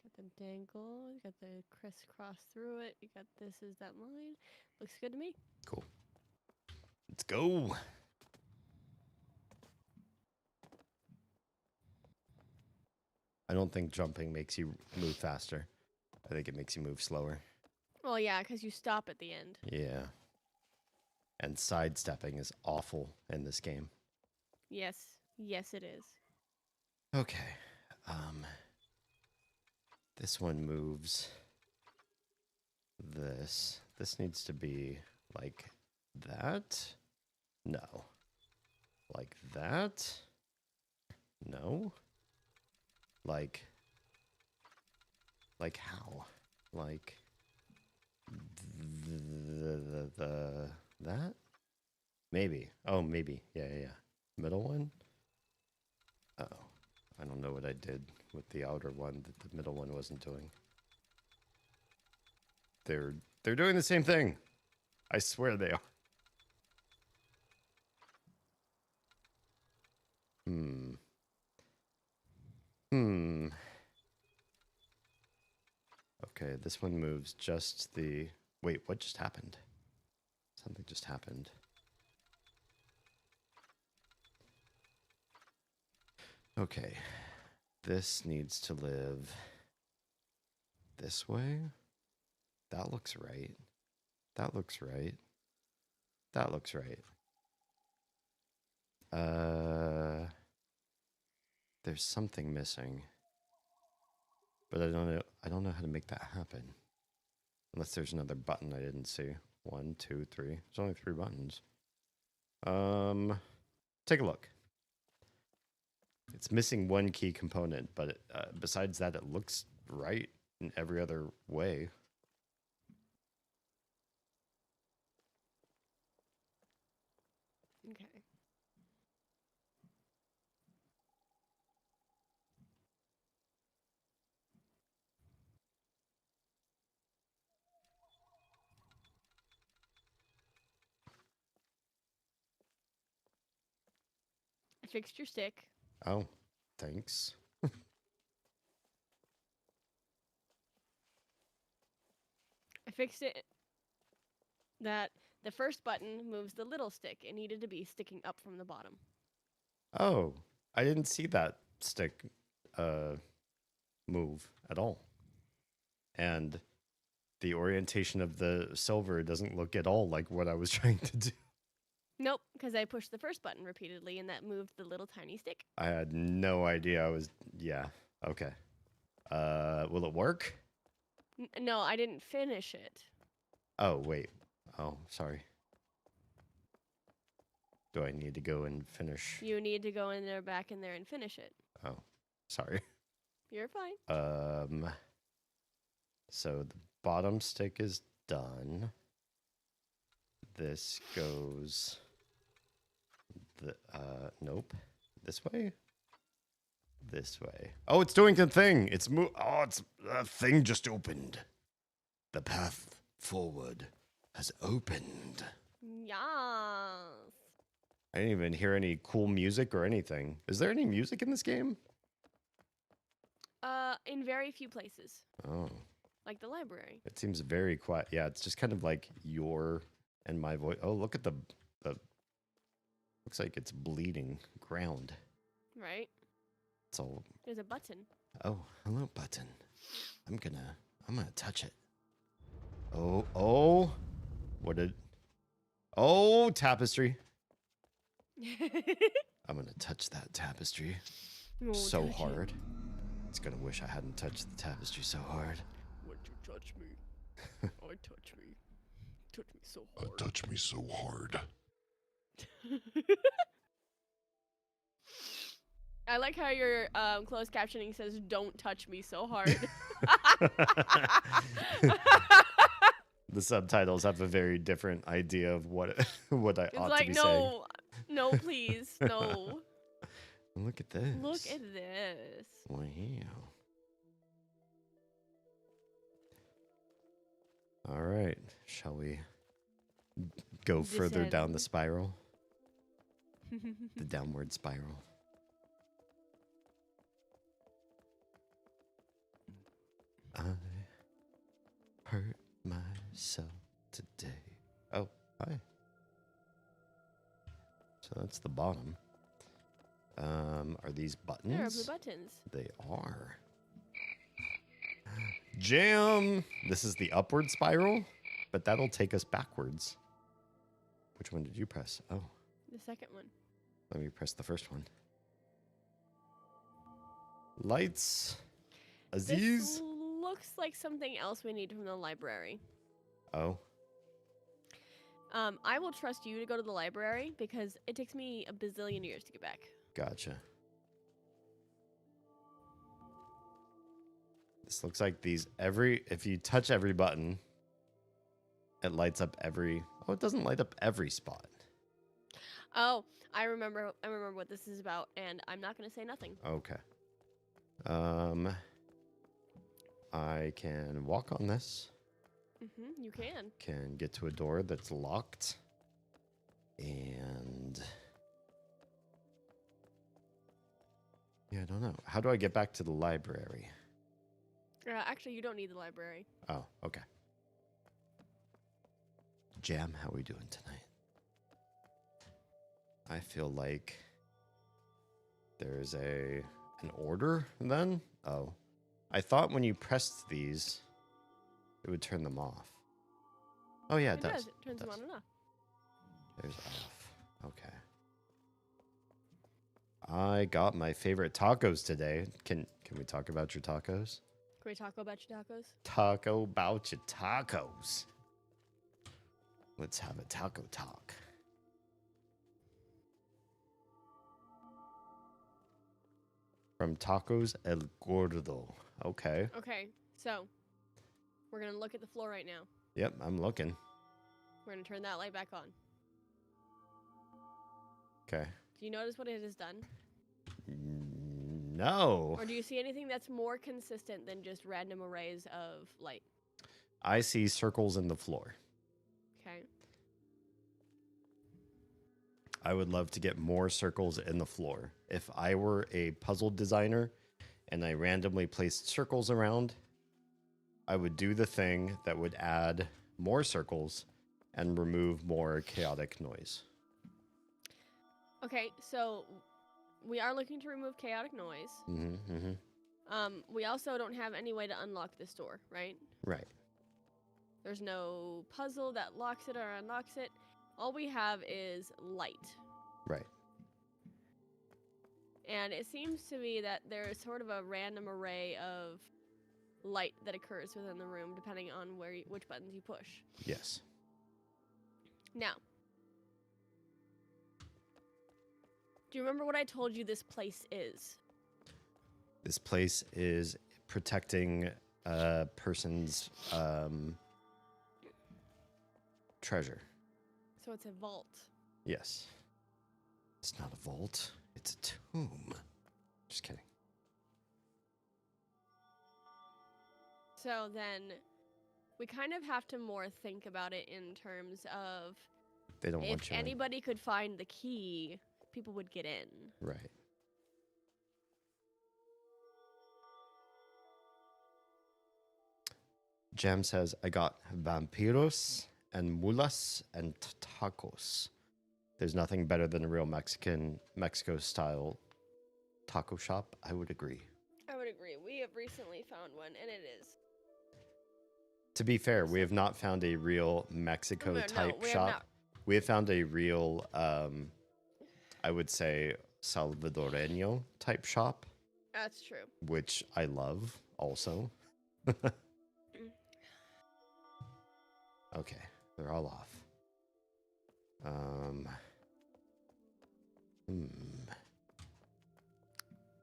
Got the dangle. You got the crisscross through it. You got this is that line. Looks good to me. Cool. Let's go. I don't think jumping makes you move faster. I think it makes you move slower. Well, yeah, because you stop at the end. Yeah. And sidestepping is awful in this game. Yes. Yes, it is. Okay. This one moves this. This needs to be like that. No. Like that. No. Like how? Like that? Maybe. Oh, maybe. Yeah. Middle one? Uh-oh. I don't know what I did with the outer one that the middle one wasn't doing. They're doing the same thing. I swear they are. Okay, this one moves just the... Wait, what just happened? Something just happened. Okay. This needs to live this way. That looks right. That looks right. That looks right. There's something missing. But I don't know how to make that happen. Unless there's another button I didn't see. 1, 2, 3. There's only 3 buttons. Take a look. It's missing one key component, but besides that, it looks right in every other way. Okay. I fixed your stick. Oh, thanks. I fixed it that the first button moves the little stick. It needed to be sticking up from the bottom. Oh, I didn't see that stick move at all. And the orientation of the silver doesn't look at all like what I was trying to do. Nope, because I pushed the first button repeatedly and that moved the little tiny stick. I had no idea I was... Yeah, okay. Will it work? No, I didn't finish it. Oh, wait. Oh, sorry. Do I need to go and finish? You need to go in there, back in there, and finish it. Oh, sorry. You're fine. So the bottom stick is done. This goes... nope. This way? This way. Oh, it's doing the thing. It's the thing just opened. The path forward has opened. Yes. I didn't even hear any cool music or anything. Is there any music in this game? In very few places. Oh. Like the library. It seems very quiet. Yeah, it's just kind of like your and my voice. Oh, look at the looks like it's bleeding ground. Right? It's all... There's a button. Oh, hello, button. I'm gonna touch it. Oh. What did... Oh, tapestry. I'm gonna touch that tapestry Oh, so touch it. hard. It's gonna wish I hadn't touched the tapestry so hard. Would you touch me? Oh, touch me. Touch me so hard. Touch me so hard. I like how your closed captioning says, "Don't touch me so hard." The subtitles have a very different idea of what I It's ought like, to be saying. no, please, no. Look at this. Look at this. Wow. All right. Shall we go further down the Descend. spiral? The downward spiral. I hurt myself today. Oh, hi. So that's the bottom. Are these buttons? There are blue buttons. They are. Jam! This is the upward spiral, but that'll take us backwards. Which one did you press? Oh, The second one. let me press the first one. Lights. Aziz. This looks like something else we need from the library. Oh, I will trust you to go to the library because it takes me a bazillion years to get back. gotcha. This looks like if you touch every button, it lights up every, oh, it doesn't light up every spot. Oh, I remember what this is about, and I'm not going to say nothing. Okay. I can walk on this. You can. Can get to a door that's locked. And yeah, I don't know. How do I get back to the library? Actually, you don't need the library. Oh, okay. Jam, how we doing tonight? I feel like there's an order then? Oh. I thought when you pressed these, it would turn them off. Oh yeah, it does. It turns them on and off. There's off. Okay. I got my favorite tacos today. Can we talk about your tacos? Can we talk about your tacos? Taco about your tacos. Let's have a taco talk. From Tacos El Gordo. Okay. Okay, so we're going to look at the floor right now. Yep, I'm looking. We're going to turn that light back on. Okay. Do you notice what it has done? No. Or do you see anything that's more consistent than just random arrays of light? I see circles in the floor. Okay. I would love to get more circles in the floor. If I were a puzzle designer and I randomly placed circles around, I would do the thing that would add more circles and remove more chaotic noise. Okay, so we are looking to remove chaotic noise. We also don't have any way to unlock this door, right? Right. There's no puzzle that locks it or unlocks it. All we have is light. Right. And it seems to me that there is sort of a random array of light that occurs within the room depending on which buttons you push. Yes. Now, do you remember what I told you this place is? This place is protecting a person's treasure. So it's a vault. Yes. It's not a vault. It's a tomb. Just kidding. So then we kind of have to more think about it in terms of They don't want if you in. anybody could find the key, people would get in. Right. Jam says, I got vampiros and mulas and tacos. There's nothing better than a real Mexico-style taco shop. I would agree. I would agree. We have recently found one, and it is. To be fair, we have not found a real Mexico-type we have shop. not. We have found a real, I would say, Salvadoreño type shop, That's true. which I love also. Okay, they're all off.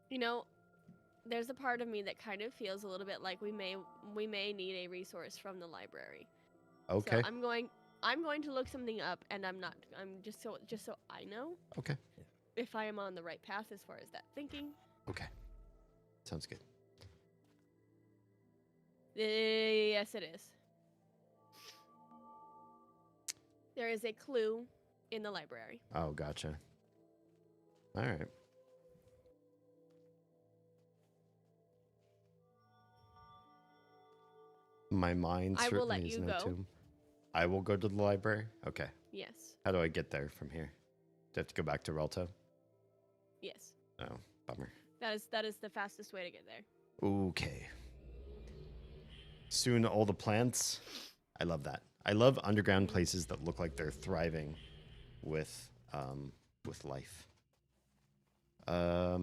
You know, there's a part of me that kind of feels a little bit like we may need a resource from the library. Okay. So I'm going to look something up, and I'm just so I know Okay. if I am on the right path as far as that thinking. Okay. Sounds good. Yes, it is. There is a clue in the library. Oh, gotcha. All right. My mind I will certainly let is you no go. tomb. I will go to the library. Okay. Yes. How do I get there from here? Do I have to go back to Relto? Yes. Oh, bummer. That is the fastest way to get there. Okay. Soon all the plants. I love that. I love underground places that look like they're thriving with life. I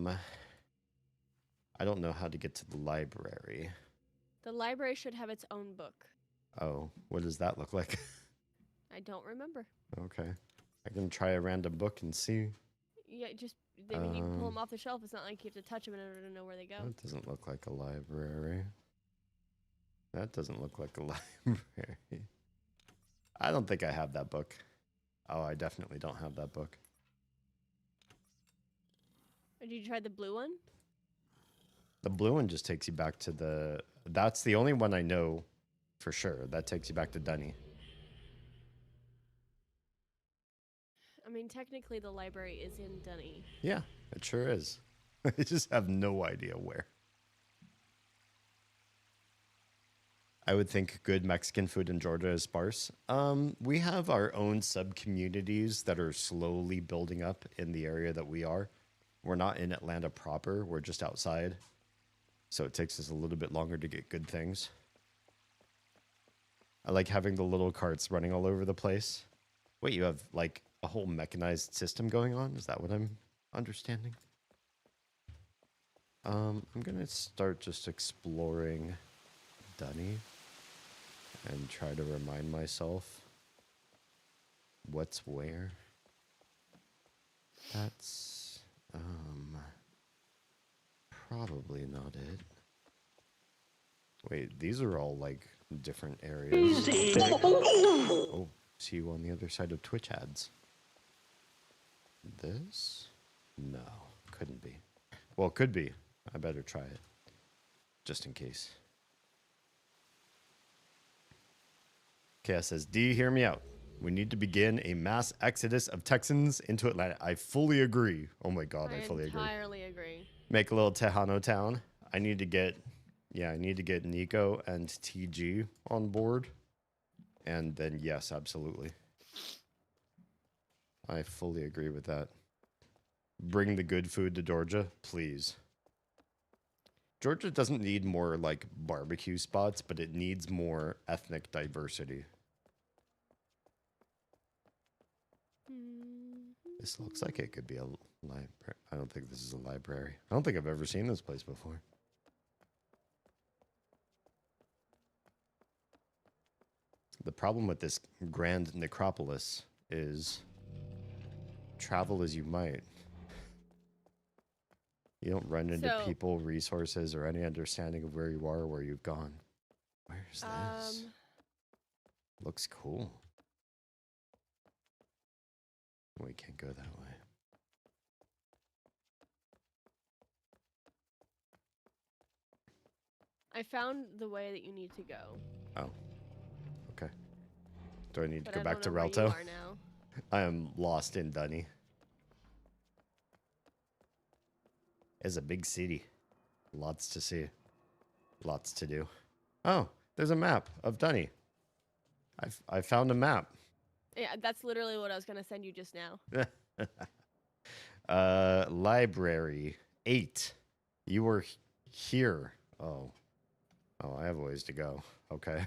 don't know how to get to the library. The library should have its own book. Oh, what does that look like? I don't remember. Okay. I can try a random book and see. Yeah, just you can pull them off the shelf. It's not like you have to touch them in order to know where they go. That doesn't look like a library. That doesn't look like a library. I don't think I have that book. Oh, I definitely don't have that book. Or did you try the blue one? The blue one just takes you back to the... That's the only one I know for sure. That takes you back to Dunny. I mean, technically the library is in Dunny. Yeah, it sure is. I just have no idea where. I would think good Mexican food in Georgia is sparse. We have our own sub-communities that are slowly building up in the area that we are. We're not in Atlanta proper. We're just outside. So it takes us a little bit longer to get good things. I like having the little carts running all over the place. Wait, you have like a whole mechanized system going on? Is that what I'm understanding? I'm going to start just exploring Dunny and try to remind myself what's where. That's probably not it. Wait, these are all like different areas. Oh, see you on the other side of Twitch ads. This? No, couldn't be. Well, it could be. I better try it. Just in case. Chaos says, D, hear me out. We need to begin a mass exodus of Texans into Atlanta. I fully agree. Oh my god, I fully agree. I entirely agree. Make a little Tejano town. I need to get Nico and TG on board. And then yes, absolutely. I fully agree with that. Bring the good food to Georgia, please. Georgia doesn't need more like barbecue spots, but it needs more ethnic diversity. This looks like it could be a library. I don't think this is a library. I don't think I've ever seen this place before. The problem with this grand necropolis is travel as you might. You don't run into people, resources, or any understanding of where you are or where you've gone. Where's this? Looks cool. We can't go that way. I found the way that you need to go. Oh. Okay. Do I need to But go I back to don't know where Relto? you are now. I am lost in Dunny. It's a big city. Lots to see. Lots to do. Oh, there's a map of Dunny. I found a map. Yeah, that's literally what I was going to send you just now. Library 8. You were here. Oh, I have a ways to go. Okay.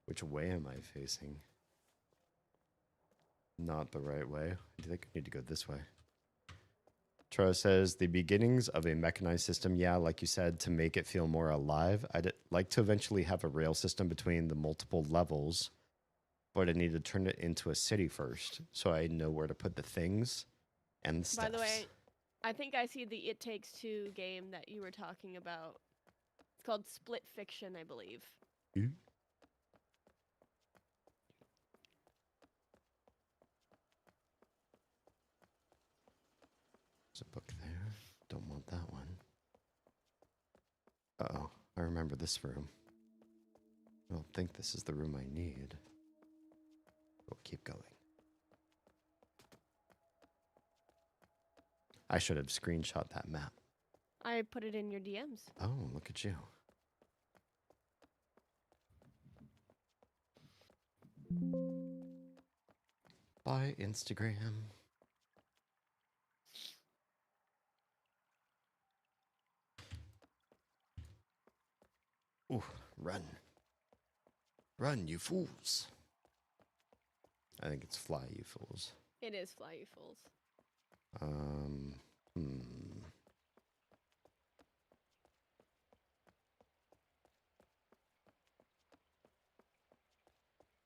Which way am I facing? Not the right way. I think I need to go this way. Tro says, the beginnings of a mechanized system, yeah, like you said, to make it feel more alive. I'd like to eventually have a rail system between the multiple levels, but I need to turn it into a city first, so I know where to put the things and the stuff. By the way, I think I see the It Takes Two game that you were talking about. It's called Split Fiction, I believe. There's a book there. Don't want that one. Uh-oh. I remember this room. I don't think this is the room I need. We'll keep going. I should have screenshot that map. I put it in your DMs. Oh, look at you. Bye, Instagram. Ooh, run. Run, you fools. I think it's fly, you fools. It is fly, you fools.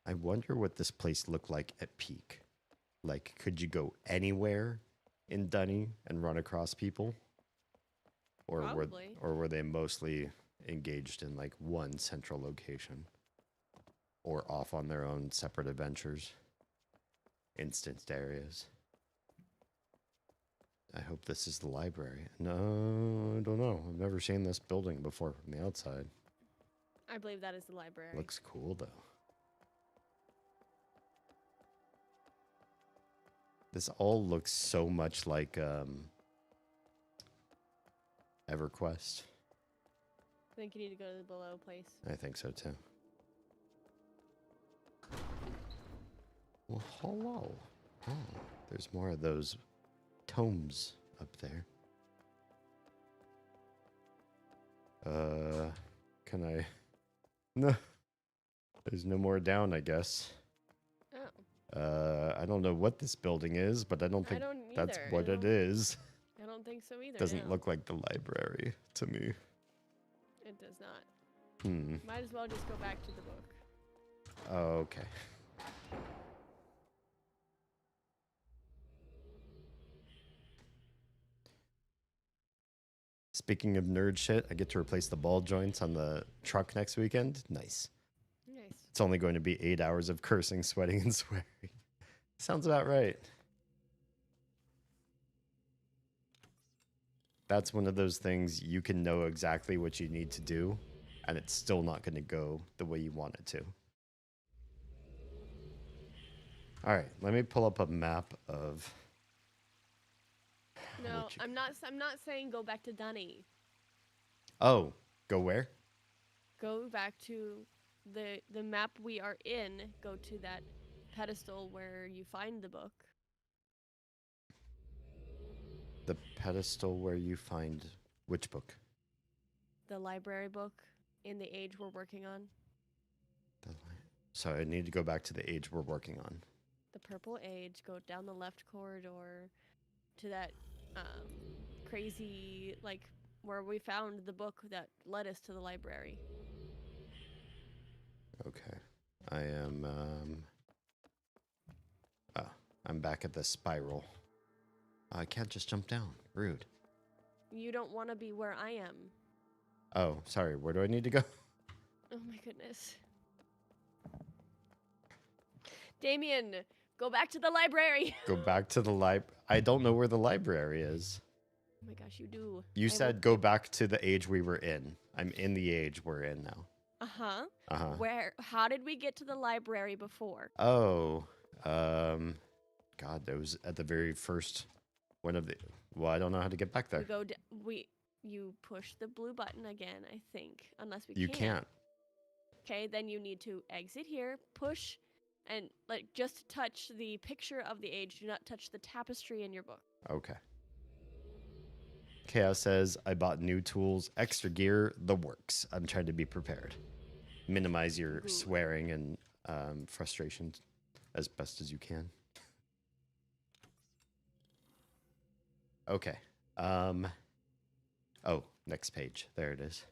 I wonder what this place looked like at peak. Like, could you go anywhere in Dunny and run across people? Probably. Or were they mostly engaged in like one central location? Or off on their own separate adventures? Instanced areas. I hope this is the library. No, I don't know. I've never seen this building before from the outside. I believe that is the library. Looks cool though. This all looks so much like EverQuest. I think you need to go to the below place. I think so too. Well, hello. Oh, there's more of those tomes up there. Can I? No. There's no more down, I guess. Oh. I don't know what this building is, but I don't think that's what it is. I don't think so either. Doesn't look like the library to me. It does not. Hmm. Might as well just go back to the book. Oh, okay. Speaking of nerd shit, I get to replace the ball joints on the truck next weekend. Nice. Nice. It's only going to be 8 hours of cursing, sweating, and swearing. Sounds about right. That's one of those things you can know exactly what you need to do, and it's still not going to go the way you want it to. All right, let me pull up a map of... No, I'm not saying go back to Dunny. Oh, go where? Go back to the map we are in. Go to that pedestal where you find the book. The pedestal where you find which book? The library book in the age we're working on. So I need to go back to the age we're working on. The purple age. Go down the left corridor to that crazy, like, where we found the book that led us to the library. Okay. I am, I'm back at the spiral. I can't just jump down. Rude. You don't want to be where I am. Oh, sorry. Where do I need to go? Oh my goodness. Damien, go back to the library. Go back to the I don't know where the library is. Oh my gosh, you do. You said go back to the age we were in. I'm in the age we're in now. Uh-huh. Uh-huh. How did we get to the library before? Oh, God, that was at the very first one of the... Well, I don't know how to get back there. You push the blue button again, I think. Unless we You can't. Okay, then you need to exit here, push, and like just touch the picture of the age. Do not touch the tapestry in your book. Okay. Chaos says, I bought new tools, extra gear, the works. I'm trying to be prepared. Minimize your swearing and frustration as best as you can. Okay. Oh, next page. There it is.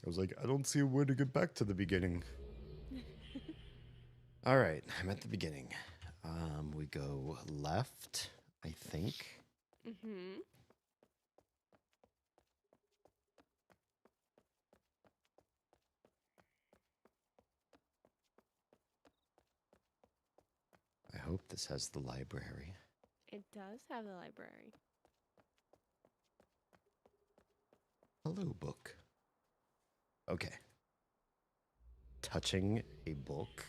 I was like, I don't see a way to get back to the beginning. All right, I'm at the beginning. We go left, I think. Mm-hmm. I hope this has the library. It does have the library. Hello, book. Okay. Touching a book.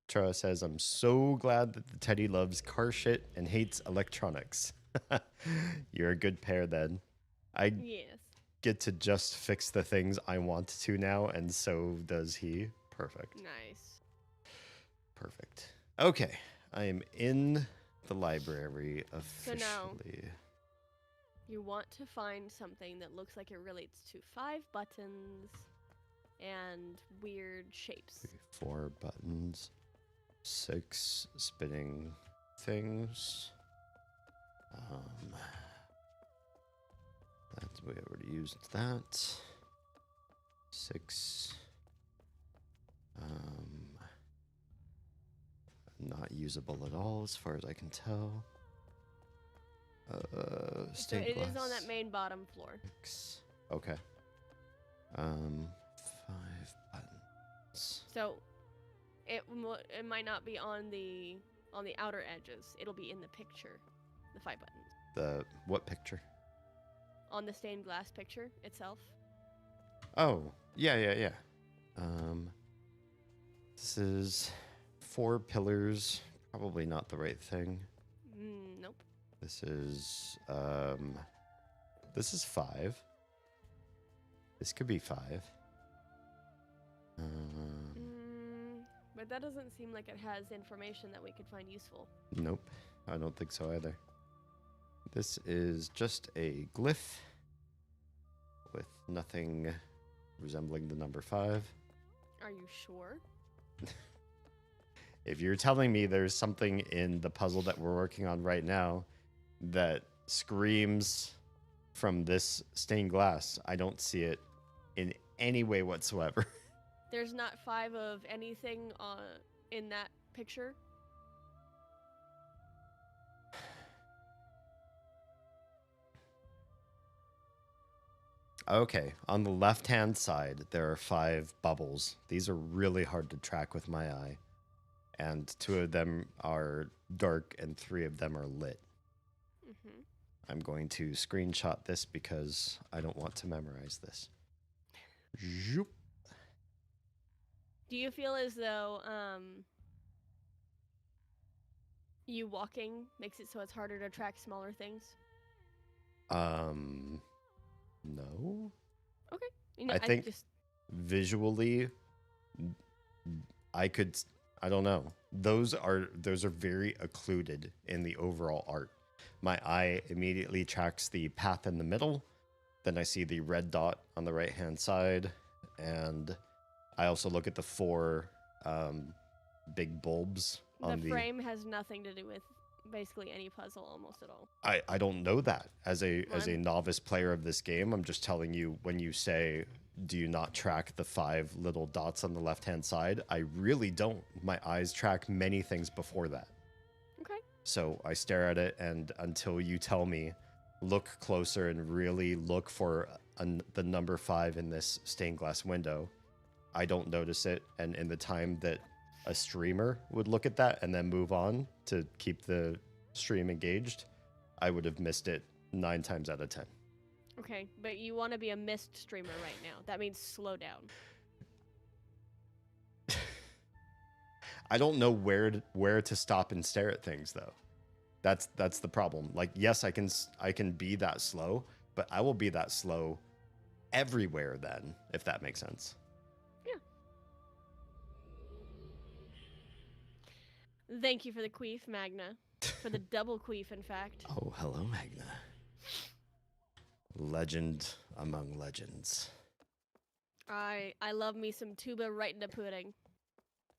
Chara says, I'm so glad that the teddy loves car shit and hates electronics. You're a good pair then. I Yes. get to just fix the things I want to now, and so does he. Perfect. Nice. Perfect. Okay. I am in the library officially. So now, You want to find something that looks like it relates to 5 buttons and weird shapes. 4 buttons, 6 spinning things. We already used that. 6. Not usable at all as far as I can tell. So Stained it glass. is on that main bottom floor. 6. Okay. 5 buttons. So it might not be on the outer edges. It'll be in the picture, the 5 buttons. The what picture? On the stained glass picture itself. Oh, yeah. This is 4 pillars. Probably not the right thing. Nope. This is 5. This could be 5. But that doesn't seem like it has information that we could find useful. Nope, I don't think so either. This is just a glyph with nothing resembling the number 5. Are you sure? If you're telling me there's something in the puzzle that we're working on right now that screams from this stained glass, I don't see it in any way whatsoever. There's not 5 of anything in that picture? Okay, on the left-hand side, there are 5 bubbles. These are really hard to track with my eye. And 2 of them are dark and 3 of them are lit. Mm-hmm. I'm going to screenshot this because I don't want to memorize this. Zoop. Do you feel as though you walking makes it so it's harder to track smaller things? No. Okay. You know, I think visually, I don't know. Those are very occluded in the overall art. My eye immediately tracks the path in the middle. Then I see the red dot on the right-hand side. And I also look at the 4 big bulbs on the frame has nothing to do with basically any puzzle almost at all. I don't know that. As a novice player of this game, I'm just telling you, when you say, do you not track the 5 little dots on the left-hand side? I really don't. My eyes track many things before that. Okay. So I stare at it, and until you tell me, look closer and really look for the number 5 in this stained glass window, I don't notice it. And in the time that a streamer would look at that and then move on to keep the stream engaged, I would have missed it 9 times out of 10. Okay, but you want to be a Myst streamer right now. That means slow down. I don't know where to stop and stare at things, though. That's the problem. Like, yes, I can be that slow, but I will be that slow everywhere then, if that makes sense. Yeah. Thank you for the queef, Magna. For the double queef, in fact. Oh, hello, Magna. Legend among legends. I love me some tuba right into pudding.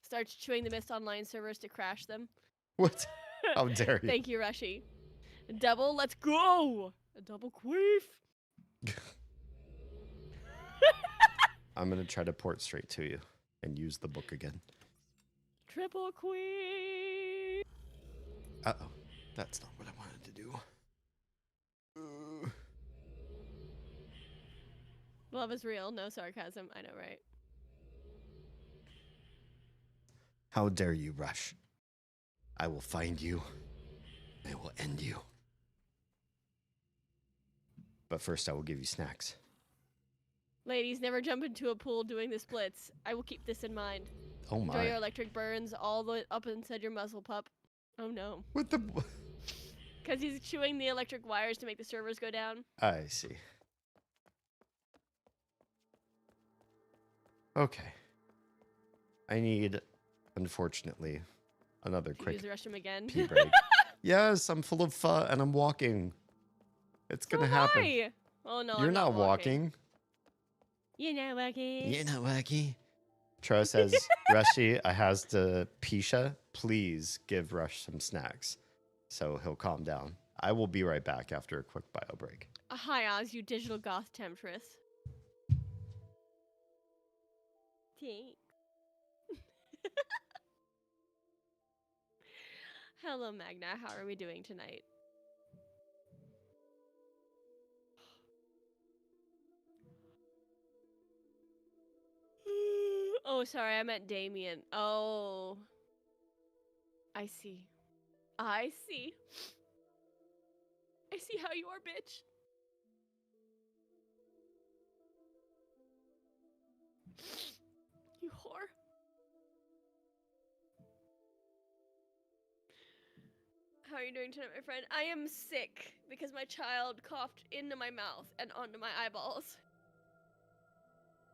Starts chewing the Myst online servers to crash them. What? How dare you? Thank you, Rushy. Double, let's go! A double queef! I'm going to try to port straight to you and use the book again. Triple queef! Uh-oh. That's not what I wanted to do. Love is real, no sarcasm. I know, right? How dare you rush? I will find you. I will end you. But first, I will give you snacks. Ladies, never jump into a pool doing the splits. I will keep this in mind. Oh Enjoy my. your electric burns all the way up inside your muzzle, pup. Oh no. What the? Because he's chewing the electric wires to make the servers go down. I see. Okay. I need, unfortunately, another To quick use the restroom again. pee break. Yes, I'm full of pho and I'm walking. It's So gonna am happen. I. Oh no, You're I'm not walking. You're not walking. You're not walking. Tro says, Rushy, I has to Pisha. Please give Rush some snacks so he'll calm down. I will be right back after a quick bio break. Hi, Oz, you digital goth temptress. Thanks. Hello, Magna. How are we doing tonight? Oh, sorry, I meant Damien. Oh. I see. I see. I see how you are, bitch. You whore. How are you doing tonight, my friend? I am sick because my child coughed into my mouth and onto my eyeballs.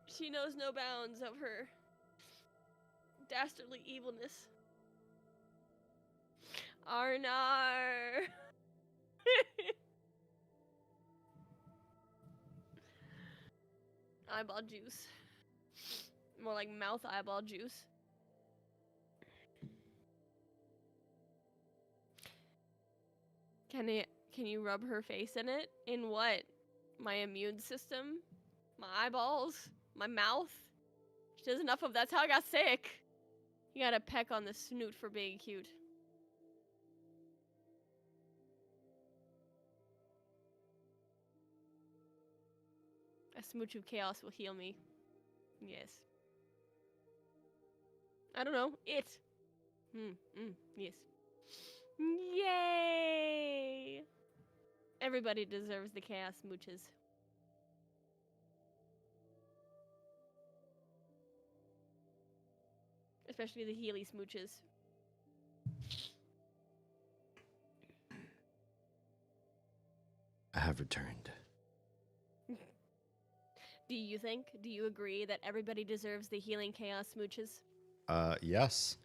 She knows no bounds of her dastardly evilness. Arnar. Eyeball juice. More like mouth eyeball juice. Can you rub her face in it? In what? My immune system? My eyeballs? My mouth? She does enough of that's how I got sick. You gotta peck on the snoot for being cute. A smooch of chaos will heal me. Yes. I don't know. It. Yes. Yay! Everybody deserves the chaos smooches. Especially the Healy smooches. I have returned. Do you agree that everybody deserves the healing chaos smooches? Yes.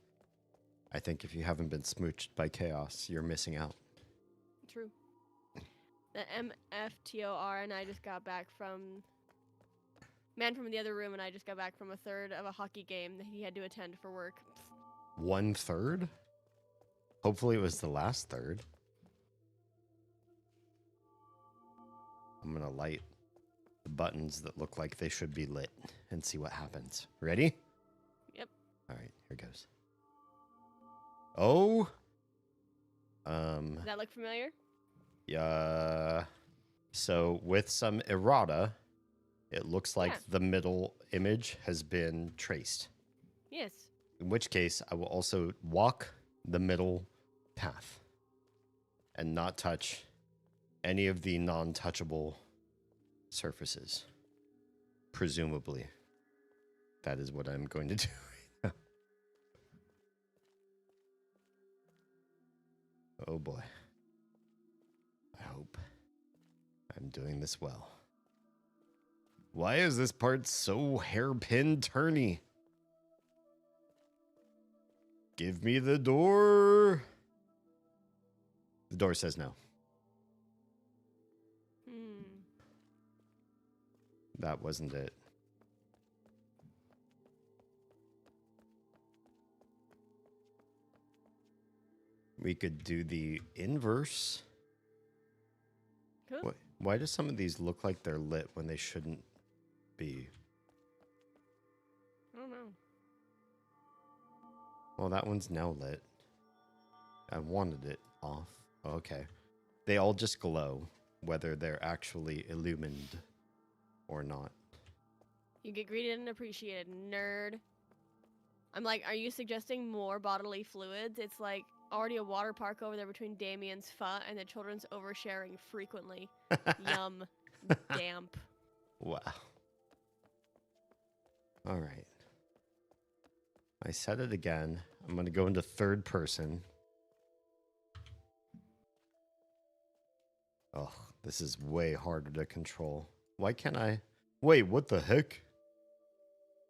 I think if you haven't been smooched by chaos, you're missing out. True. The MFTOR and I just got back from... Man from the other room and I just got back from a third of a hockey game that he had to attend for work. 1/3? Hopefully it was the last third. I'm gonna light the buttons that look like they should be lit and see what happens. Ready? Yep. All right, here goes. Oh. Does that look familiar? Yeah. So with some errata, it looks like the middle image has been traced. Yes. In which case, I will also walk the middle path and not touch any of the non-touchable surfaces. Presumably. That is what I'm going to do right now. Oh boy. I hope I'm doing this well. Why is this part so hairpin turny? Give me the door. The door says no. That wasn't it. We could do the inverse. Cool. Why do some of these look like they're lit when they shouldn't be? I don't know. Well, that one's now lit. I wanted it off. Okay. They all just glow, whether they're actually illumined or not. You get greeted and appreciated, nerd. I'm like, are you suggesting more bodily fluids? It's like already a water park over there between Damien's pho and the children's oversharing frequently. Yum. Damp. Wow. All right. I said it again. I'm going to go into third person. Oh, this is way harder to control. Why can't I? Wait, what the heck?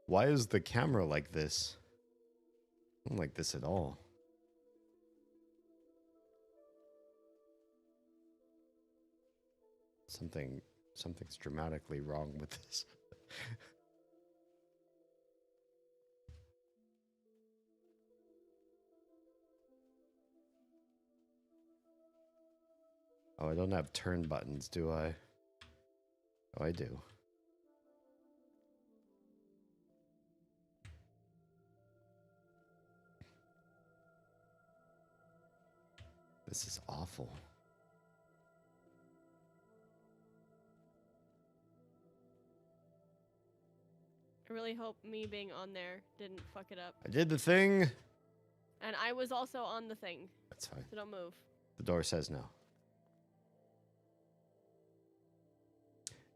Why is the camera like this? I don't like this at all. Something's dramatically wrong with this. Oh, I don't have turn buttons, do I? Oh, I do. This is awful. I really hope me being on there didn't fuck it up. I did the thing. And I was also on the thing. That's fine. So don't move. The door says no.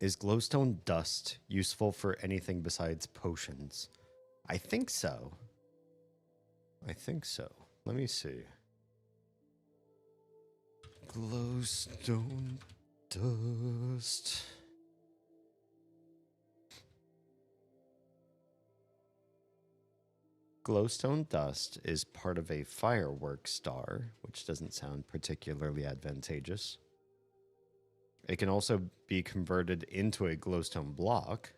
Is glowstone dust useful for anything besides potions? I think so. I think so. Let me see. Glowstone dust. Glowstone dust is part of a fireworks star, which doesn't sound particularly advantageous. It can also be converted into a glowstone block.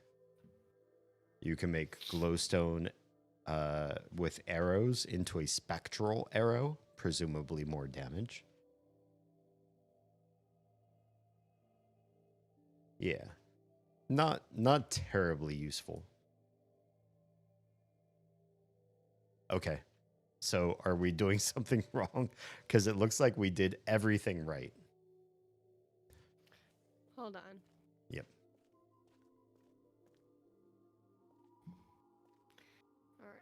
You can make glowstone with arrows into a spectral arrow, presumably more damage. Yeah. Not terribly useful. Okay. So are we doing something wrong? Because it looks like we did everything right. Hold on. Yep. All right.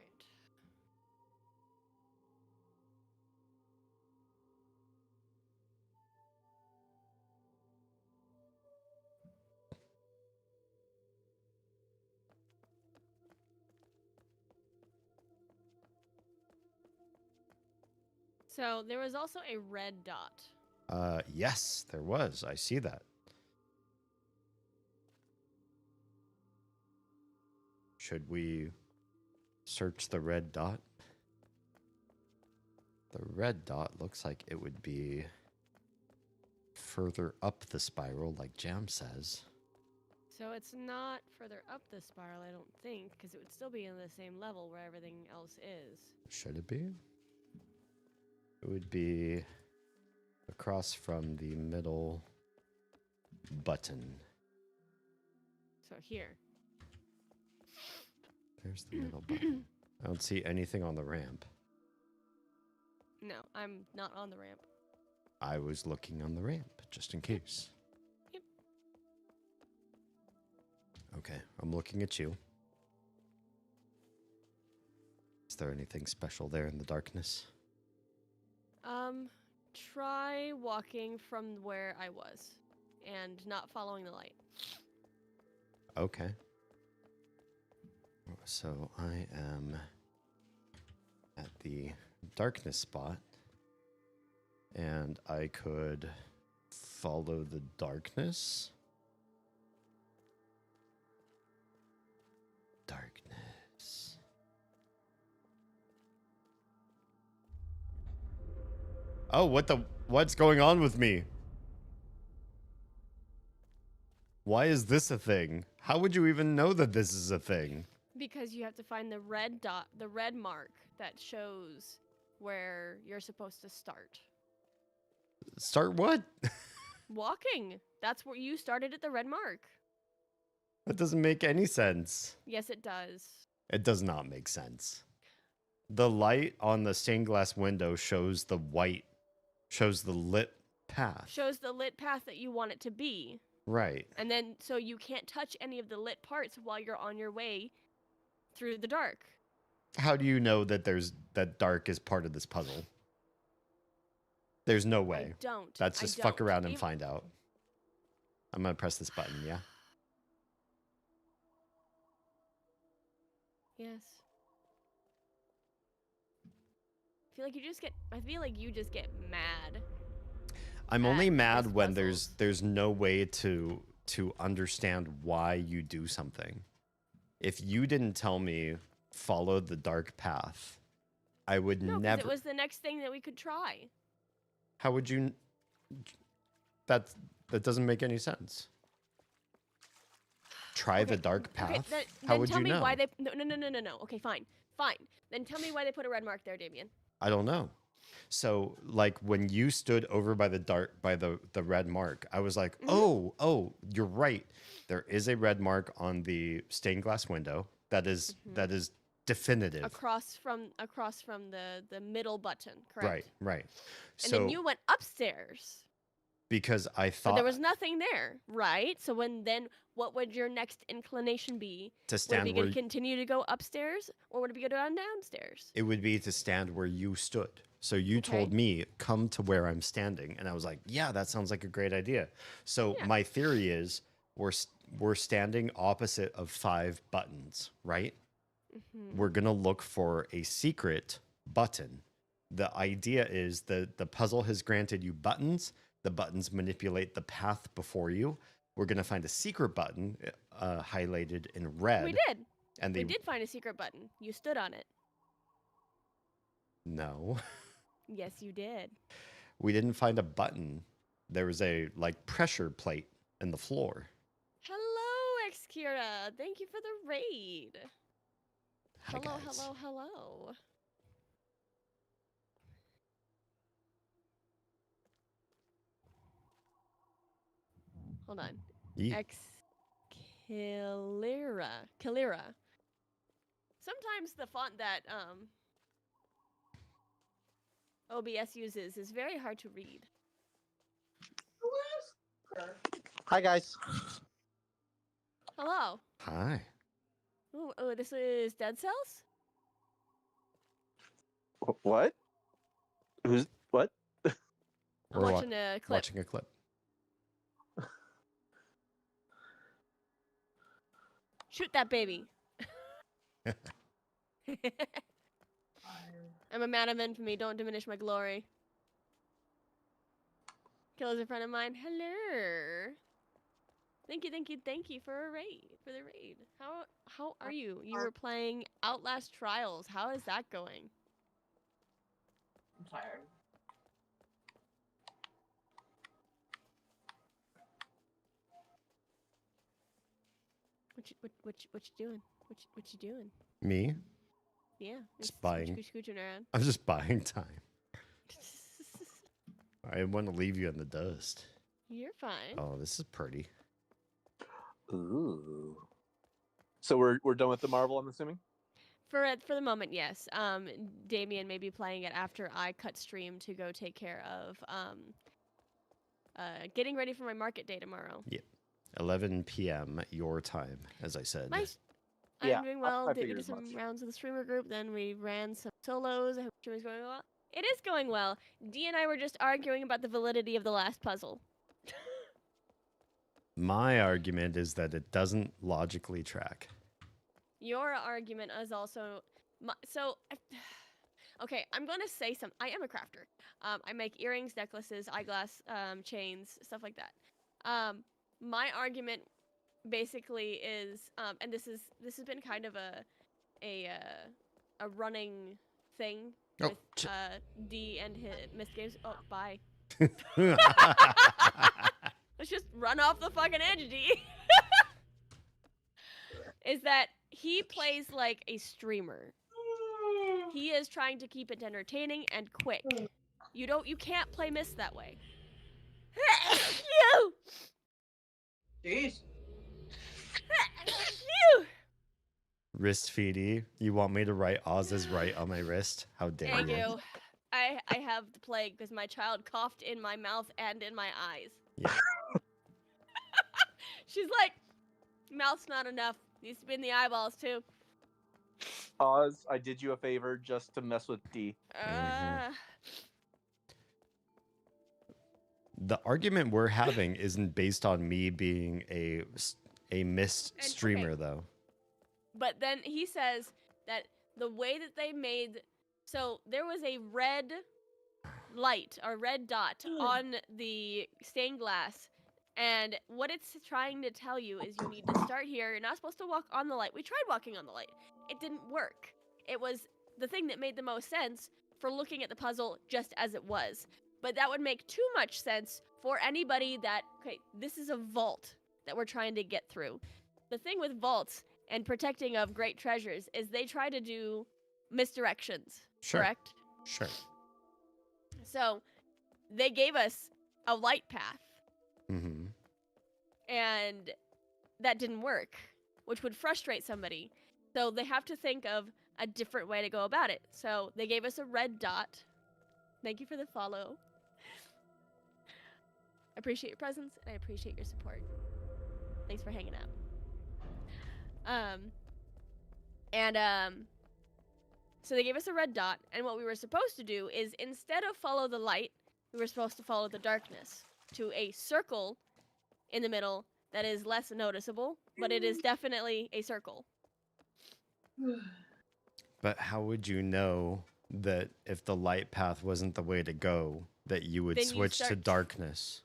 So there was also a red dot. Yes, there was. I see that. Should we search the red dot? The red dot looks like it would be further up the spiral, like Jam says. So it's not further up the spiral, I don't think, because it would still be in the same level where everything else is. Should it be? It would be across from the middle button. So here. There's the middle button. I don't see anything on the ramp. No, I'm not on the ramp. I was looking on the ramp, just in case. Yep. Okay, I'm looking at you. Is there anything special there in the darkness? Try walking from where I was and not following the light. Okay. So I am at the darkness spot, and I could follow the darkness. Darkness. Oh, what's going on with me? Why is this a thing? How would you even know that this is a thing? Because you have to find the red dot, the red mark that shows where you're supposed to start. Start what? Walking. That's where you started at the red mark. That doesn't make any sense. Yes, it does. It does not make sense. The light on the stained glass window shows the lit path. Shows the lit path that you want it to be. Right. And then, so you can't touch any of the lit parts while you're on your way through the dark. How do you know that that dark is part of this puzzle? There's no way. I don't. Let's just fuck around and find out. I'm gonna press this button, yeah? Yes. I feel like you just get mad. I'm only at mad these when puzzles. there's no way to understand why you do something. If you didn't tell me follow the dark path, I would No, 'cause never. it was the next thing that we could try. How would you? That's That doesn't make any sense. Try the dark path? Okay, How then would tell you me know? why they no. Okay, fine. Then tell me why they put a red mark there, Damien. I don't know. So like when you stood over by the red mark, I was like, oh, you're right. There is a red mark on the stained glass window. That is definitive. Across from the middle button, correct? Right. And So then you went upstairs. because I So thought there was nothing there, right? So what would your next inclination be? to Would it stand be where to continue to go upstairs, or would it be go downstairs? it would be to stand where you stood. So you told me, come to where I'm standing. And I was like, yeah, that sounds like a great idea. So my theory is we're standing opposite of 5 buttons, right? We're going to look for a secret button. The idea is the puzzle has granted you buttons. The buttons manipulate the path before you. We're going to find a secret button highlighted in red. We did. And We did find a secret button. You stood on it. No. Yes, you did. We didn't find a button. There was a pressure plate in the floor. Hello, Xkira. Thank you for the raid. Hi, guys. Hello. Hold on. Ye- Kalira. Sometimes the font that OBS uses is very hard to read. Hi, guys. Hello. Hi. Oh, this is Dead Cells? What? Who's what? I'm We're watching a clip. watching a clip. Shoot that baby. I'm a man of infamy. Don't diminish my glory. Killer's a friend of mine. Hello. Thank you for the raid. How are you? You were playing Outlast Trials. How is that going? I'm tired. What you doing? What you doing? Me? Yeah. Just buying. Scooching around. I'm just buying time. I want to leave you in the dust. You're fine. Oh, this is pretty. Ooh. So we're done with the Marvel, I'm assuming? For the moment, yes. Damien may be playing it after I cut stream to go take care of getting ready for my market day tomorrow. Yeah. 11 p.m. your time, as I said. Nice. Yeah, I'm doing well. I We figured did as some much. rounds of the streamer group. Then we ran some solos. I hope streaming's going well. It is going well. Dee and I were just arguing about the validity of the last puzzle. My argument is that it doesn't logically track. Your argument is also okay, I'm going to say something. I am a crafter. I make earrings, necklaces, eyeglass, chains, stuff like that. My argument basically is, and this has been kind of a running thing Oh, with D and his Myst games. Oh, bye. Let's just run off the fucking edge, D. Is that he plays like a streamer. He is trying to keep it entertaining and quick. You can't play Myst that way. You. Jeez. You. Wrist feedy. You want me to write Oz is right on my wrist? How dare Thank you? you. I have the plague because my child coughed in my mouth and in my eyes. Yeah. She's like, mouth's not enough. Needs to be in the eyeballs too. Oz, I did you a favor just to mess with D. The argument we're having isn't based on me being a Myst And- streamer, okay. though. But then he says that the way that they made, so there was a red light or red dot on the stained glass, and what it's trying to tell you is you need to start here. You're not supposed to walk on the light. We tried walking on the light. It didn't work. It was the thing that made the most sense for looking at the puzzle just as it was. But that would make too much sense for anybody that, okay, this is a vault that we're trying to get through. The thing with vaults and protecting of great treasures is they try to do misdirections, Sure. correct? Sure. So they gave us a light path, Mm-hmm. and that didn't work, which would frustrate somebody. So they have to think of a different way to go about it. So they gave us a red dot. Thank you for the follow. I appreciate your presence, and I appreciate your support. Thanks for hanging out. So they gave us a red dot, and what we were supposed to do is, instead of follow the light, we were supposed to follow the darkness to a circle in the middle that is less noticeable, but it is definitely a circle. But how would you know that if the light path wasn't the way to go, that you would Then you switch to start- darkness?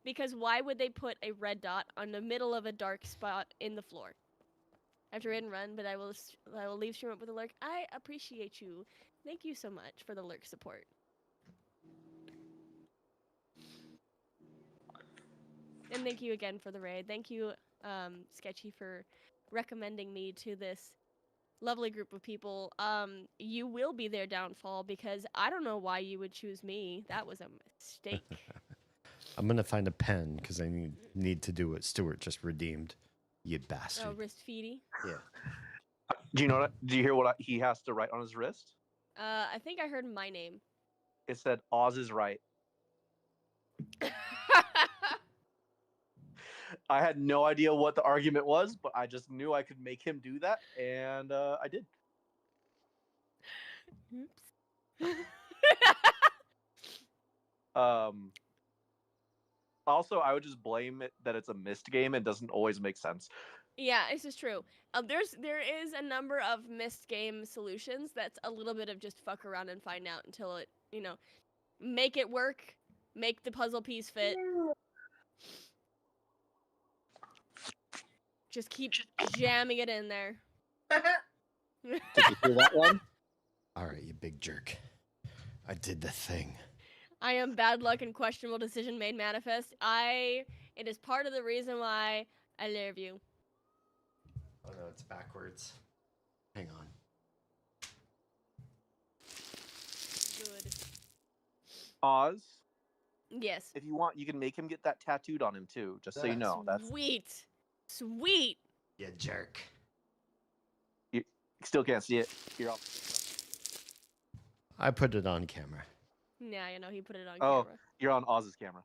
Because why would they put a red dot on the middle of a dark spot in the floor? I have to read and run, but I will leave stream up with a lurk. I appreciate you. Thank you so much for the lurk support. And thank you again for the raid. Thank you, Sketchy, for recommending me to this lovely group of people. You will be their downfall, because I don't know why you would choose me. That was a mistake. I'm gonna find a pen because I need to do what Stuart just redeemed. You bastard. Oh, wrist feedy. Yeah. Do you know what? Do you hear what he has to write on his wrist? I think I heard my name. It said Oz is right. I had no idea what the argument was, but I just knew I could make him do that, and I did. Oops. Also, I would just blame it that it's a Myst game and doesn't always make sense. Yeah, this is true. There is a number of Myst game solutions that's a little bit of just fuck around and find out until it, make it work, make the puzzle piece fit. Just keep jamming it in there. Did you hear that one? All right, you big jerk. I did the thing. I am bad luck and questionable decision made manifest. It is part of the reason why I love you. Oh no, it's backwards. Hang on. Good. Oz, Yes. if you want, you can make him get that tattooed on him too. Just so you know, that's Sweet. Sweet. You jerk. you still can't see it. You're off. I put it on camera. Yeah, he put it on Oh. camera. You're on Oz's camera.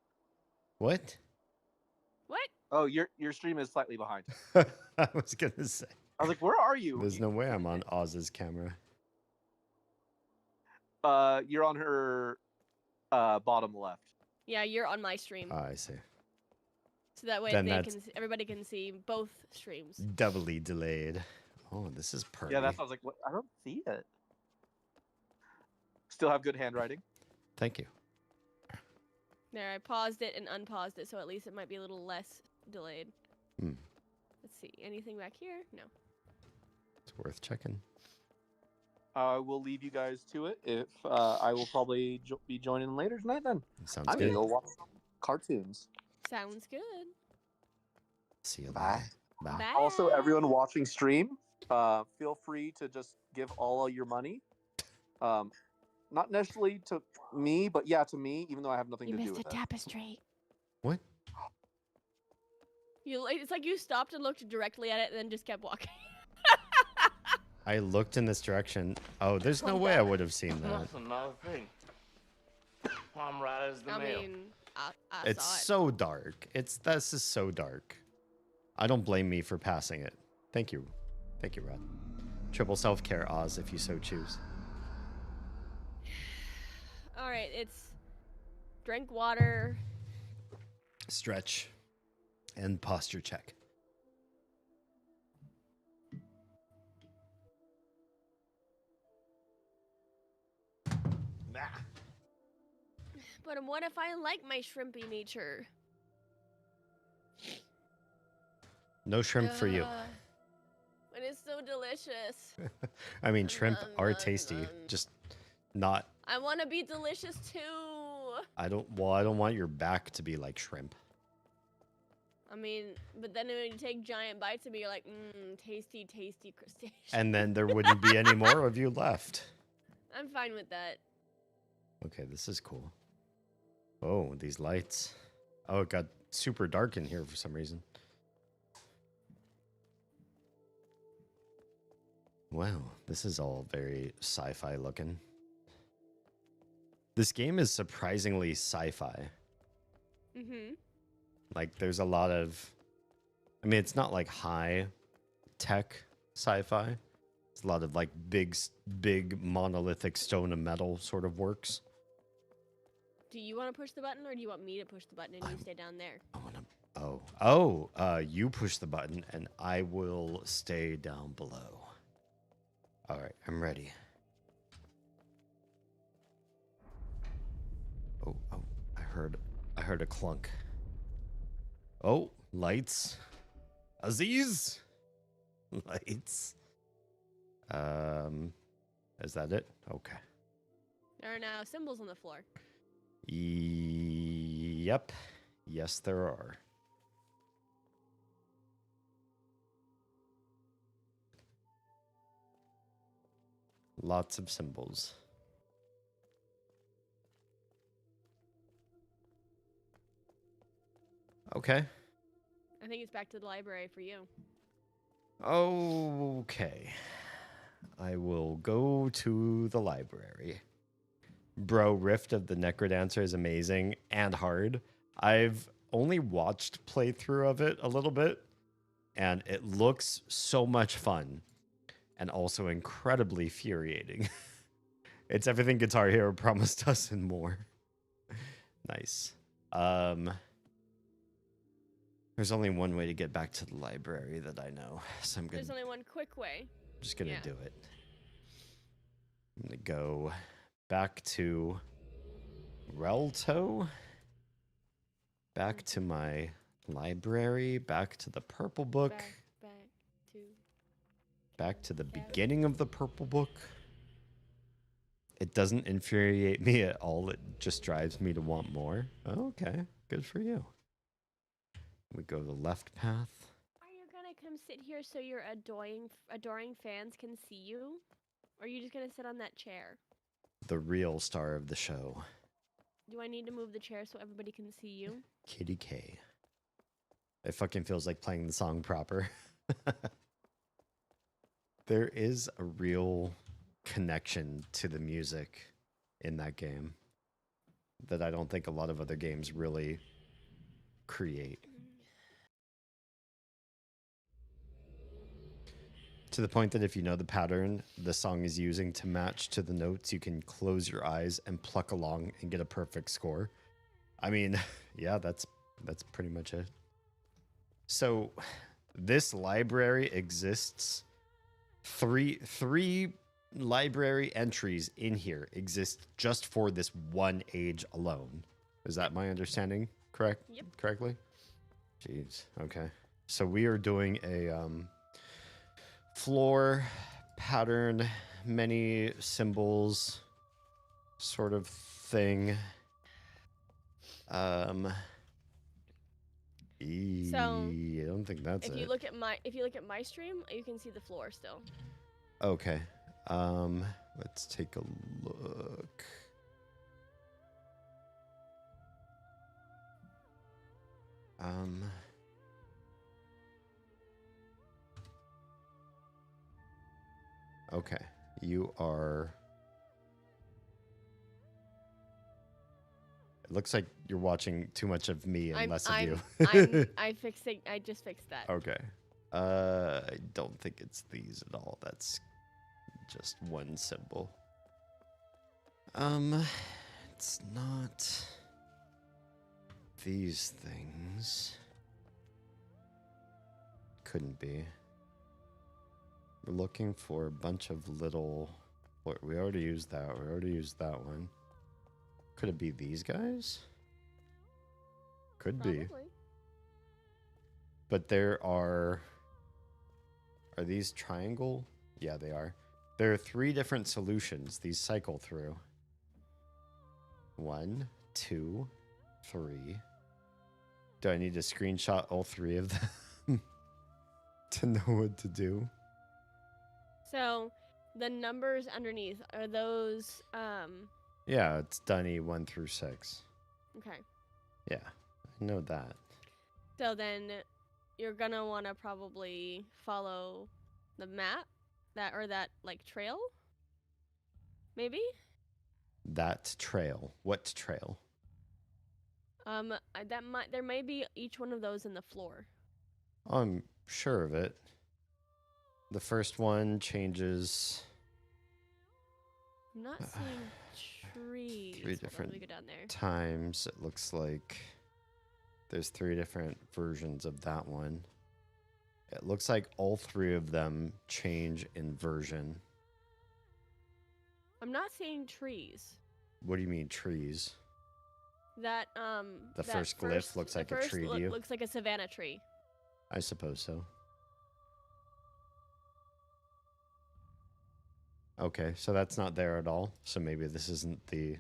What? What? Oh, your stream is slightly behind. I was gonna say. I was like, where are you? There's no way I'm on Oz's camera. You're on her bottom left. Yeah, you're on my stream. Oh, I see. So that way then that's- everybody can see both streams. Doubly delayed. Oh, this is perfect. Yeah, that's. I was like, what? I don't see it. Still have good handwriting. Thank you. There, I paused it and unpaused it, so at least it might be a little less delayed. Hmm. Let's see. Anything back here? No. It's worth checking. We'll leave you guys to it. If I will probably be joining later tonight. Then Sounds I'm good. gonna go watch some cartoons. Sounds good. See you Bye. later. Bye. Bye. Also, everyone watching stream, feel free to just give all your money. Not necessarily to me, but yeah, to me, even though I have nothing You to do missed with a it. tapestry. What? It's like you stopped and looked directly at it and then just kept walking. I looked in this direction. Oh, there's no Well, way I that- would have seen that. That's another thing. I'm right as the I mail. mean, I It's saw it. so dark. This is so dark. I don't blame me for passing it. Thank you. Thank you, Rod. Triple self-care, Oz, if you so choose. All right, it's drink water. Stretch. And posture check. Nah. But what if I like my shrimpy nature? No shrimp for you. But it's so delicious. I mean, shrimp Nom, are nom, tasty. nom. Just not. I want to be delicious too. I don't want your back to be like shrimp. I mean, but then when you take giant bites of me, you're like, tasty, tasty crustacean. And then there wouldn't be any more of you left. I'm fine with that. Okay, this is cool. Oh, these lights. Oh, it got super dark in here for some reason. Wow, this is all very sci-fi looking. This game is surprisingly sci-fi. Mm-hmm. Like, there's a lot of... I mean, it's not like high-tech sci-fi. It's a lot of, like, big monolithic stone and metal sort of works. Do you want to push the button, or do you want me to push the button and you stay down there? I want to... you push the button, and I will stay down below. All right, I'm ready. Oh, I heard a clunk. Oh, lights. Aziz. Lights. Is that it? Okay. There are now symbols on the floor. Yep. Yes, there are. Lots of symbols. Okay. I think it's back to the library for you. Okay. I will go to the library. Bro, Rift of the Necrodancer is amazing and hard. I've only watched playthrough of it a little bit, and it looks so much fun and also incredibly infuriating. It's everything Guitar Hero promised us and more. Nice. There's only one way to get back to the library that I know, so I'm There's only one quick way. just gonna do it. I'm gonna go back to Relto, back to my library, back to the purple book, back to the beginning of the purple book. It doesn't infuriate me at all. It just drives me to want more. Okay, good for you. We go the left path. Are you gonna come sit here so your adoring fans can see you? Or are you just gonna sit on that chair? The real star of the show. Do I need to move the chair so everybody can see you? Kitty K. It fucking feels like playing the song proper. There is a real connection to the music in that game that I don't think a lot of other games really create. To the point that if you know the pattern the song is using to match to the notes, you can close your eyes and pluck along and get a perfect score. I mean, yeah, that's pretty much it. So this library exists. Three library entries in here exist just for this one age alone. Is that my understanding correctly? Jeez. Okay. So we are doing a floor pattern, many symbols sort of thing. I don't think that's if you look at my stream, you can see the floor still. Okay. Let's take a look. Okay. You are... It looks like you're watching too much of me and less of you. I just fixed that. Okay. I don't think it's these at all. That's just one symbol. It's not these things. Couldn't be. We're looking for a bunch of little... We already used that. We already used that one. Could it be these guys? Could be. But there are... Are these triangle? Yeah, they are. There are 3 different solutions these cycle through. 1, 2, 3. Do I need to screenshot all 3 of them to know what to do? So the numbers underneath are those Yeah, it's Dunny 1 through 6. okay. Yeah, I know that. So then you're gonna wanna probably follow the map that like trail? Maybe? That trail. What trail? There may be each one of those in the floor. I'm sure of it. The first one changes I'm not seeing trees. 3 Hold on, different let me go down there. times. It looks like there's 3 different versions of that one. It looks like all 3 of them change in version. I'm not seeing trees. What do you mean trees? That The that first glyph looks the like a first tree to you? looks like a savanna tree. I suppose so. Okay, so that's not there at all. So maybe this isn't the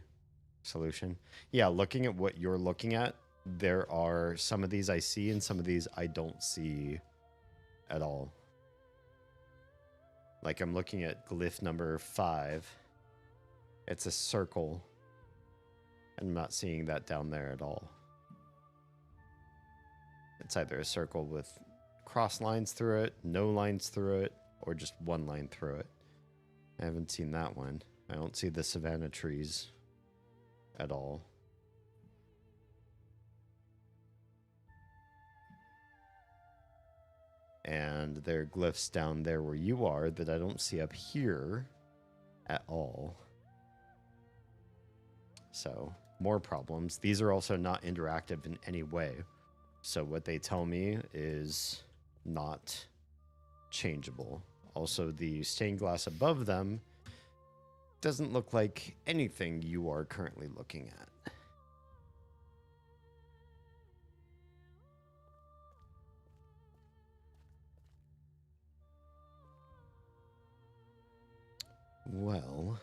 solution. Yeah, looking at what you're looking at, there are some of these I see and some of these I don't see at all. Like I'm looking at glyph number 5. It's a circle. And I'm not seeing that down there at all. It's either a circle with cross lines through it, no lines through it, or just one line through it. I haven't seen that one. I don't see the savanna trees at all. And there are glyphs down there where you are that I don't see up here at all. So, more problems. These are also not interactive in any way. So what they tell me is not changeable. Also, the stained glass above them doesn't look like anything you are currently looking at. Well,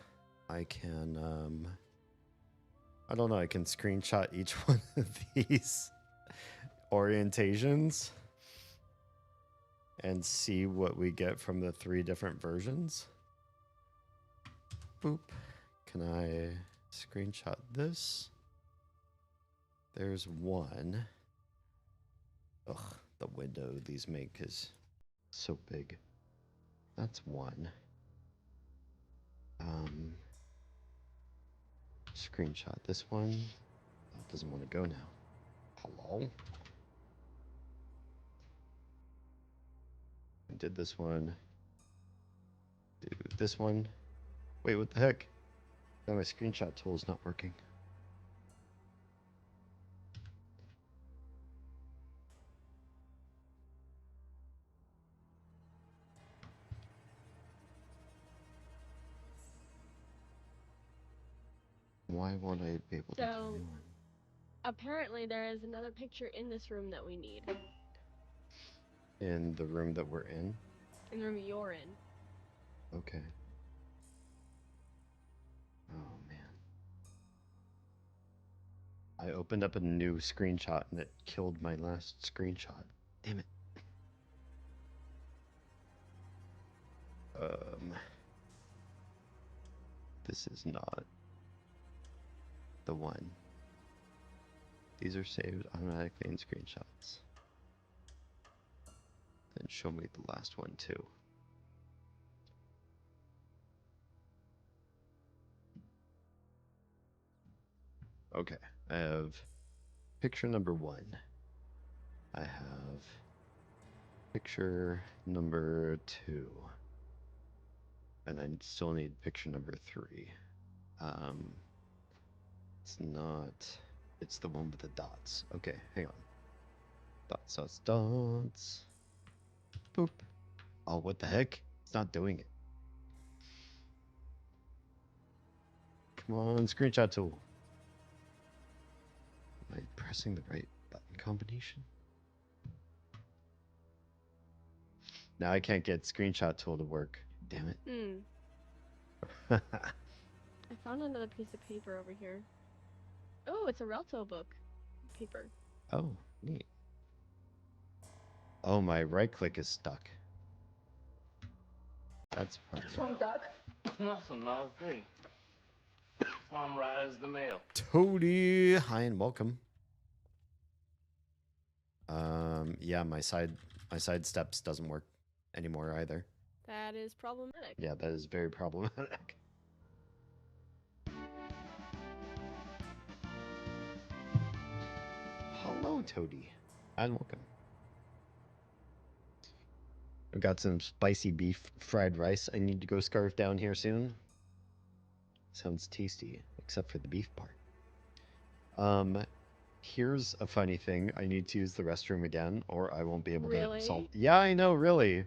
I can, I don't know, I can screenshot each one of these orientations and see what we get from the 3 different versions. Boop. Can I screenshot this? There's one. Ugh, the window these make is so big. That's one. Screenshot this one. Oh, it doesn't want to go now. Hello? I did this one. Do this one. Wait, what the heck? Now my screenshot tool is not working. Why won't I be able to do So- one? Apparently, there is another picture in this room that we need. In the room that we're in? In the room you're in. Okay. Oh, man. I opened up a new screenshot and it killed my last screenshot. Damn it. This is not the one. These are saved automatically in screenshots. Then show me the last one too. Okay, I have picture number 1. I have picture number 2. And I still need picture number 3. It's not, it's the one with the dots. Okay, hang on. Dots, dots, dots. Boop. Oh, what the heck? It's not doing it. Come on, screenshot tool. Am I pressing the right button combination? Now I can't get screenshot tool to work. Damn it. I found another piece of paper over here. Oh, it's a Relto book. Paper. Oh, neat. Oh, my right click is stuck. That's part of it. That's a nice thing. I'm right as the mail. Toady, hi and welcome. Yeah, my side steps doesn't work anymore either. That is problematic. Yeah, that is very problematic. Hello, Toady, and welcome. I've got some spicy beef fried rice I need to go scarf down here soon. Sounds tasty, except for the beef part. Here's a funny thing. I need to use the restroom again, or I won't be able to solve. Yeah, I know, really.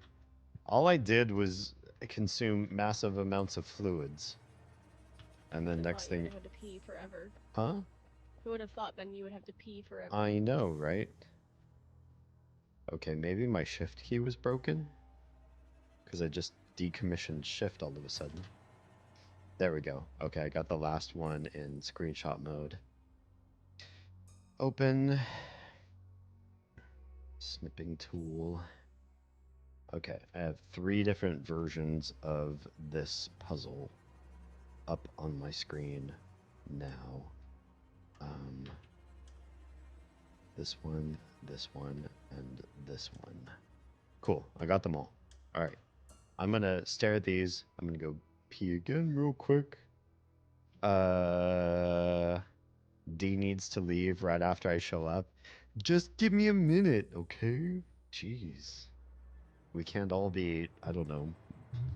All I did was consume massive amounts of fluids. And then next thing... You had to pee forever. Huh? Who would have thought then you would have to pee forever? I know, right? Okay, maybe my shift key was broken? Because I just decommissioned shift all of a sudden. There we go. Okay, I got the last one in screenshot mode. Open. Snipping tool. Okay, I have 3 different versions of this puzzle up on my screen now. This one, and this one. Cool, I got them all. Alright, I'm gonna stare at these. I'm gonna go pee again real quick. D needs to leave right after I show up. Just give me a minute, okay? Jeez. We can't all be, I don't know,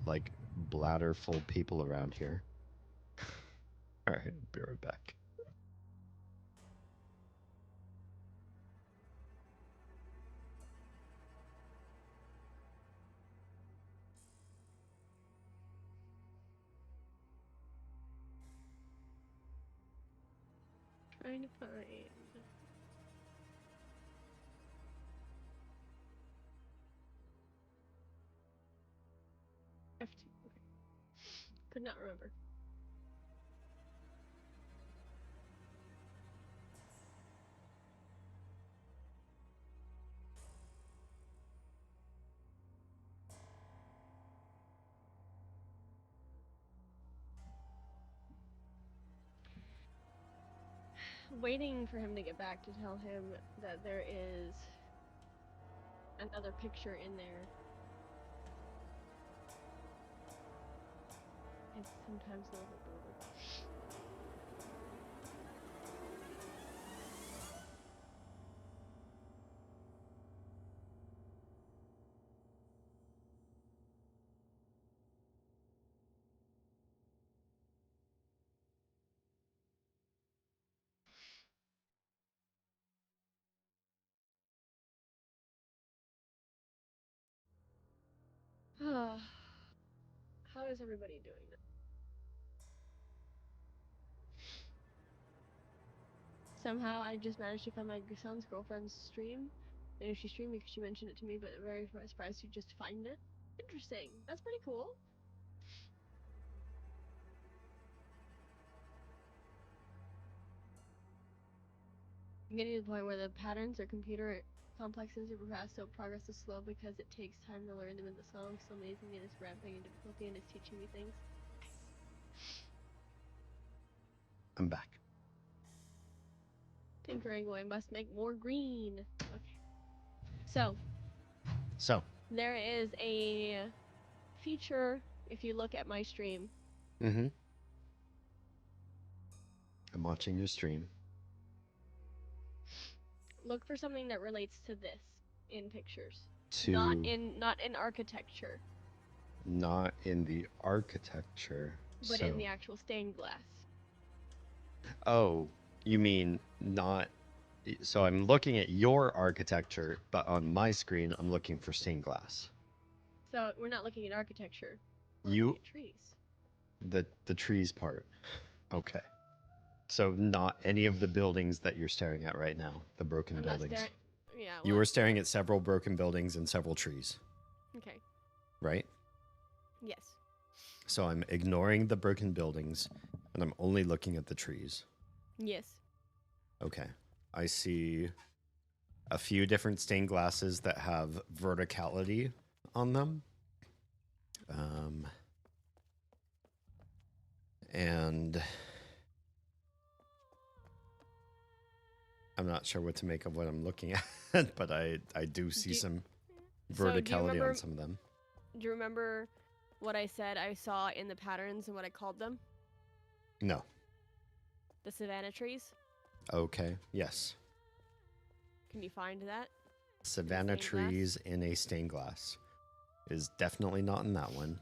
like bladder full people around here. Alright, be right back. Trying to find. F2. Okay. Could not remember. Waiting for him to get back to tell him that there is another picture in there. It's sometimes a little bit brutal. How is everybody doing? Somehow I just managed to find my son's girlfriend's stream. I knew she streamed because she mentioned it to me, but very surprised to just find it. Interesting. That's pretty cool. I'm getting to the point where the patterns are computer complex and super fast, so progress is slow because it takes time to learn them in the song. So amazing, and it's ramping in difficulty and it's teaching me things. I'm back. Tinkering away must make more green. Okay. So. There is a feature if you look at my stream. Mm-hmm. I'm watching your stream. Look for something that relates to this in pictures. To not in architecture. Not in the architecture. But in the actual stained glass. Oh, you mean not... So I'm looking at your architecture, but on my screen, I'm looking for stained glass. So we're not looking at architecture. We're You... looking at trees. The trees part. Okay. So not any of the buildings that you're staring at right now. The broken buildings. Yeah. You were staring at several broken buildings and several trees. Okay. Right? Yes. So I'm ignoring the broken buildings, and I'm only looking at the trees. Yes. Okay. I see a few different stained glasses that have verticality on them. And I'm not sure what to make of what I'm looking at, but I do see some So do you verticality remember- on some of them. Do you remember what I said I saw in the patterns and what I called them? No. The savanna trees? Okay. Yes. Can you find that? Savannah stained glass? trees in a stained glass is definitely not in that one.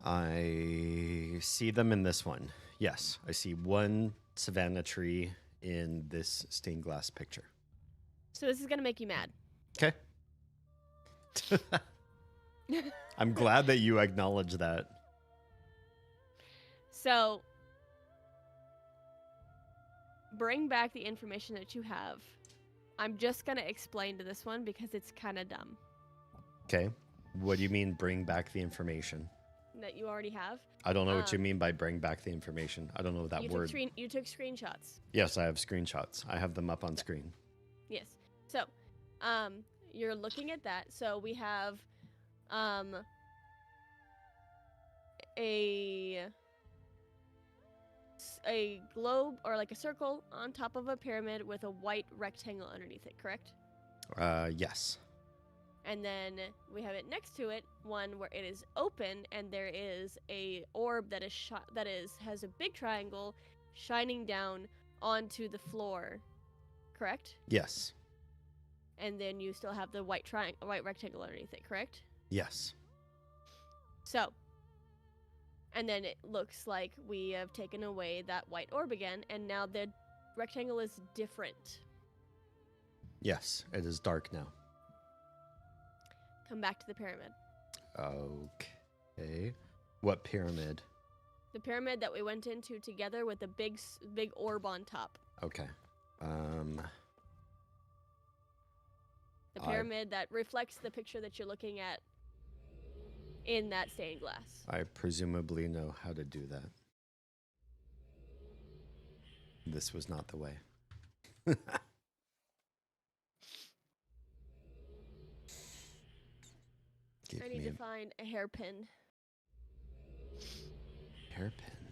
I see them in this one. Yes, I see one savannah tree in this stained glass picture. So this is gonna make you mad. Okay. I'm glad that you acknowledge that. So bring back the information that you have. I'm just gonna explain to this one because it's kind of dumb Okay. What do you mean bring back the information? that you already have. I don't know what you mean by bring back the information. I don't know that you word. you took screenshots. Yes, I have screenshots. I have them up on screen. Yes. So, you're looking at that. So we have, a globe or like a circle on top of a pyramid with a white rectangle underneath it. Correct? Yes. And then we have it next to it, one where it is open and there is a orb that is has a big triangle shining down onto the floor. Correct? Yes. And then you still have the white rectangle underneath it, correct? Yes. So, and then it looks like we have taken away that white orb again, and now the rectangle is different. Yes, it is dark now. Come back to the pyramid. Okay. What pyramid? The pyramid that we went into together with the big orb on top. Okay. The pyramid that reflects the picture that you're looking at in that stained glass. I presumably know how to do that. This was not the way. I need to find a hairpin. Hairpin.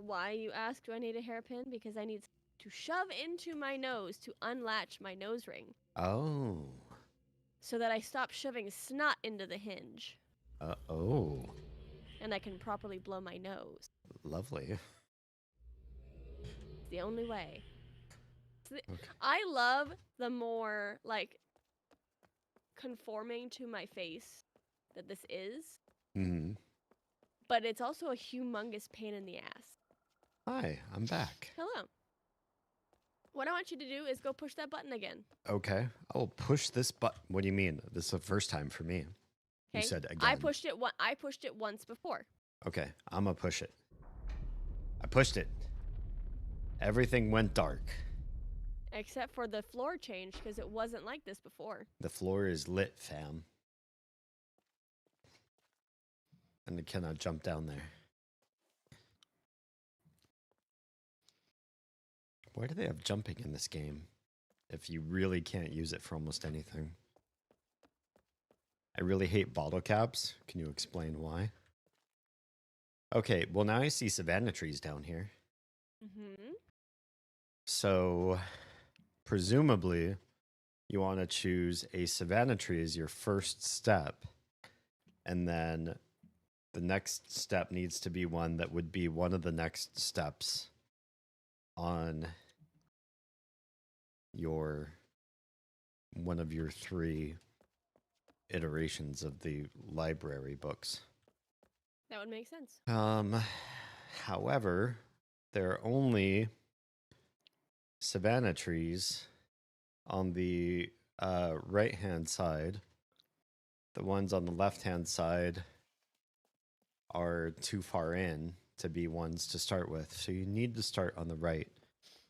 Why, you ask, do I need a hairpin? Because I need to shove into my nose to unlatch my nose ring. Oh. So that I stop shoving snot into the hinge. Oh. And I can properly blow my nose. Lovely. It's the only way. Okay. I love the more, like, conforming to my face that this is. Mm-hmm. But it's also a humongous pain in the ass. Hi, I'm back. Hello. What I want you to do is go push that button again. Okay. I will push this button. What do you mean? This is the first time for me. You Okay? said again. I pushed it once before. Okay, I'm gonna push it. I pushed it. Everything went dark. Except for the floor change, because it wasn't like this before. The floor is lit, fam. And I cannot jump down there. Why do they have jumping in this game if you really can't use it for almost anything? I really hate bottle caps. Can you explain why? Okay, well now I see savannah trees down here. Mm-hmm. So, presumably, you want to choose a savannah tree as your first step. And then the next step needs to be one that would be one of the next steps on one of your 3 iterations of the library books. That would make sense. However, there are only savannah trees on the right-hand side. The ones on the left-hand side are too far in to be ones to start with, so you need to start on the right.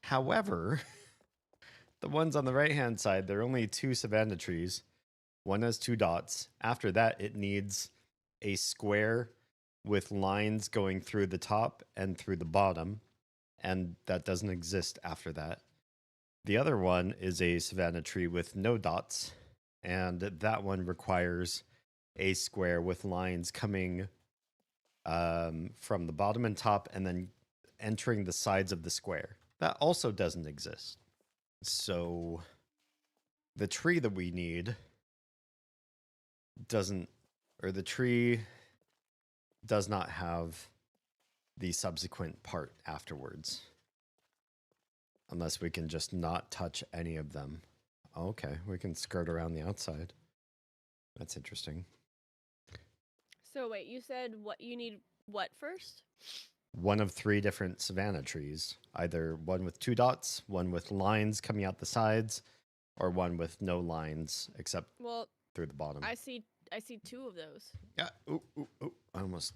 However, the ones on the right-hand side, there are only 2 savannah trees. One has 2 dots. After that, it needs a square with lines going through the top and through the bottom. and that doesn't exist after that. The other one is a savanna tree with no dots, and that one requires a square with lines coming from the bottom and top and then entering the sides of the square. That also doesn't exist. So the tree that we need doesn't, or the tree does not have the subsequent part afterwards. Unless we can just not touch any of them. Okay, we can skirt around the outside. That's interesting. So wait, you said what you need what first? One of 3 different savanna trees. Either one with 2 dots, one with lines coming out the sides, or one with no lines except through the bottom. I see 2 of those. Yeah. Ooh, I almost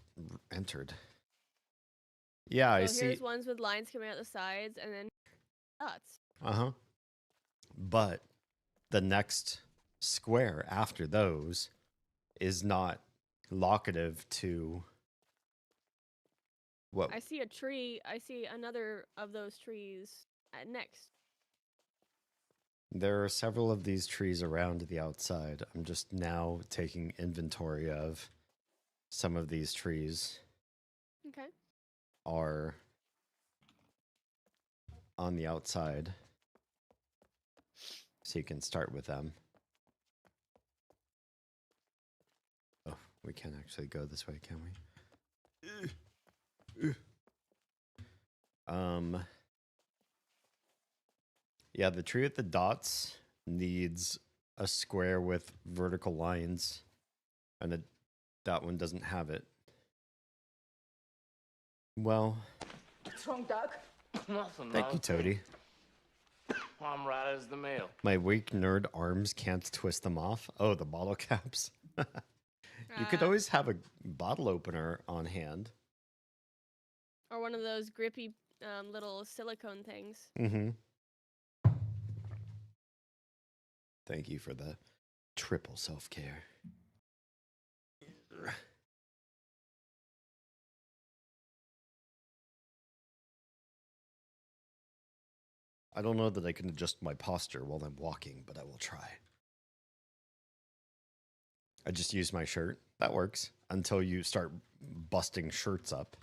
entered. Yeah, I see. Here's ones with lines coming out the sides and then dots. Uh-huh. But the next square after those is not locative to what? I see a tree. I see another of those trees next. There are several of these trees around the outside. I'm just now taking inventory of some of these trees. Okay. Are on the outside. So you can start with them. Oh, we can't actually go this way, can we? Yeah, the tree with the dots needs a square with vertical lines, and that one doesn't have it. Well, What's wrong, Doug? Nothing. thank you, Toady. I'm right as the mail. My weak nerd arms can't twist them off. Oh, the bottle caps. You could always have a bottle opener on hand. Or one of those grippy little silicone things. Mm-hmm. Thank you for the triple self-care. I don't know that I can adjust my posture while I'm walking, but I will try. I just use my shirt. That works until you start busting shirts up.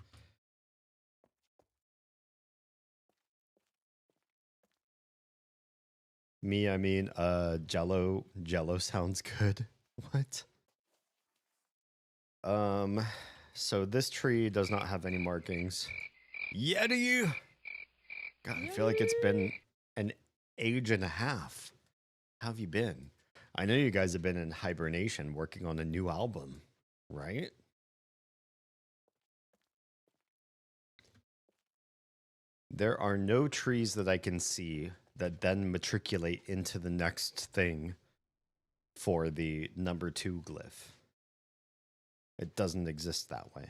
Me, I mean, Jello sounds good. What? So this tree does not have any markings. Yeti! God, I feel like it's been an age and a half. How have you been? I know you guys have been in hibernation working on a new album, right? There are no trees that I can see that then matriculate into the next thing for the number 2 glyph. It doesn't exist that way.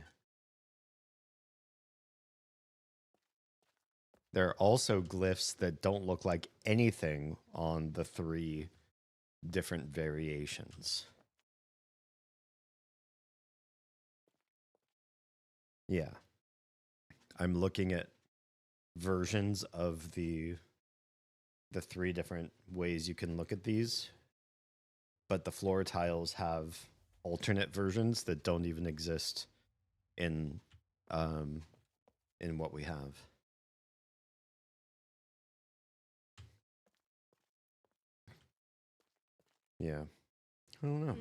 There are also glyphs that don't look like anything on the 3 different variations. Yeah. I'm looking at versions of the 3 different ways you can look at these, but the floor tiles have alternate versions that don't even exist in what we have. Yeah. I don't know.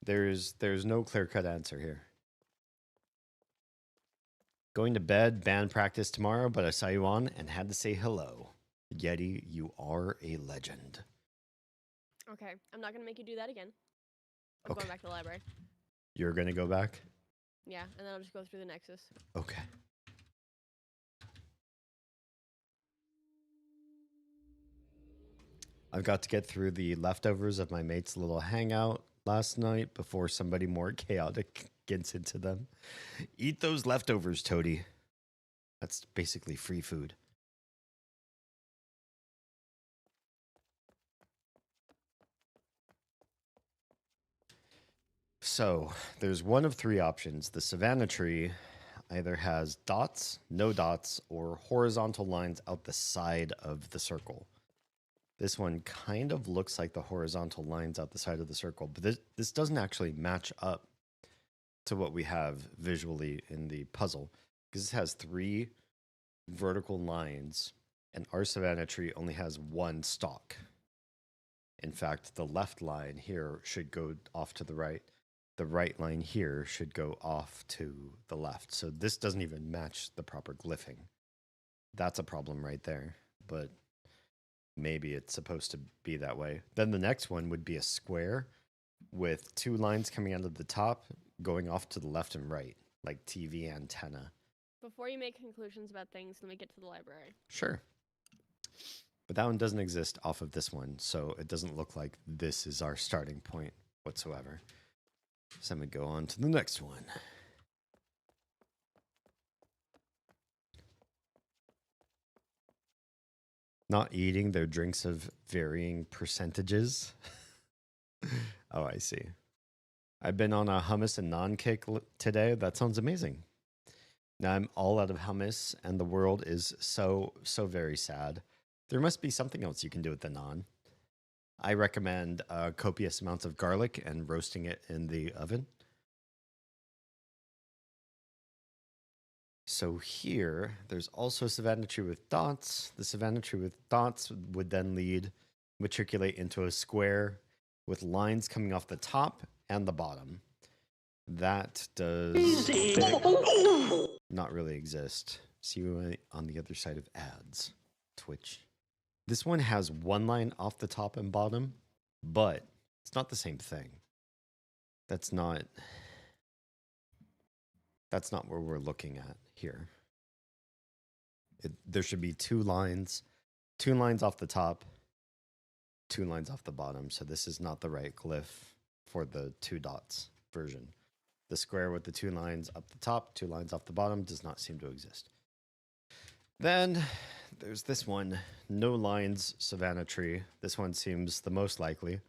There's no clear-cut answer here. Going to bed, band practice tomorrow, but I saw you on and had to say hello. Yeti, you are a legend. Okay, I'm not gonna make you do that again. I'm Okay. going back to the library. You're gonna go back? Yeah, and then I'll just go through the Nexus. Okay. I've got to get through the leftovers of my mate's little hangout last night before somebody more chaotic gets into them. Eat those leftovers, Toady. That's basically free food. So, there's one of 3 options. The Savannah tree, either has dots, no dots, or horizontal lines out the side of the circle. This one kind of looks like the horizontal lines out the side of the circle, but this doesn't actually match up to what we have visually in the puzzle, because this has 3 vertical lines, and our Savannah tree only has 1 stalk. In fact, the left line here should go off to the right. The right line here should go off to the left. So this doesn't even match the proper glyphing. That's a problem right there, but maybe it's supposed to be that way. Then the next one would be a square with 2 lines coming out of the top going off to the left and right, like TV antenna. Before you make conclusions about things, let me get to the library. Sure. But that one doesn't exist off of this one, so it doesn't look like this is our starting point whatsoever. So I'm going to go on to the next one. Not eating their drinks of varying percentages. Oh, I see. I've been on a hummus and naan kick today. That sounds amazing. Now I'm all out of hummus, and the world is so very sad. There must be something else you can do with the naan. I recommend copious amounts of garlic and roasting it in the oven. So here, there's also a Savannah tree with dots. The Savannah tree with dots would then matriculate into a square with lines coming off the top and the bottom. That does not really exist. See you on the other side of ads. Twitch. This one has 1 line off the top and bottom, but it's not the same thing. That's not where we're looking at here. There should be 2 lines off the top, 2 lines off the bottom. So this is not the right glyph for the 2 dots version. The square with the 2 lines up the top, 2 lines off the bottom does not seem to exist. Then there's this one, no lines Savannah tree. This one seems the most likely.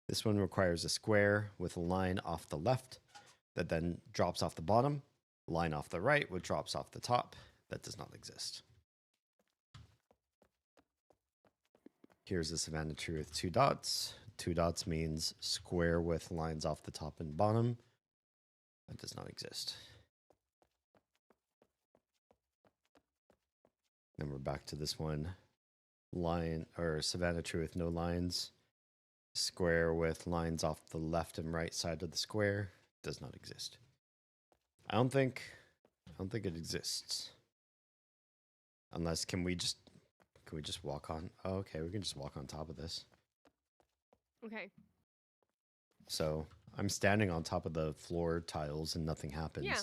This one requires a square with a line off the left that then drops off the bottom, line off the right, which drops off the top. That does not exist. Here's a Savannah tree with 2 dots. 2 dots means square with lines off the top and bottom. That does not exist. Then we're back to this one. Line or Savannah tree with no lines. Square with lines off the left and right side of the square. Does not exist. I don't think it exists. Unless can we just walk on? Oh, okay, we can just walk on top of this. Okay. So I'm standing on top of the floor tiles and nothing happens. Yeah.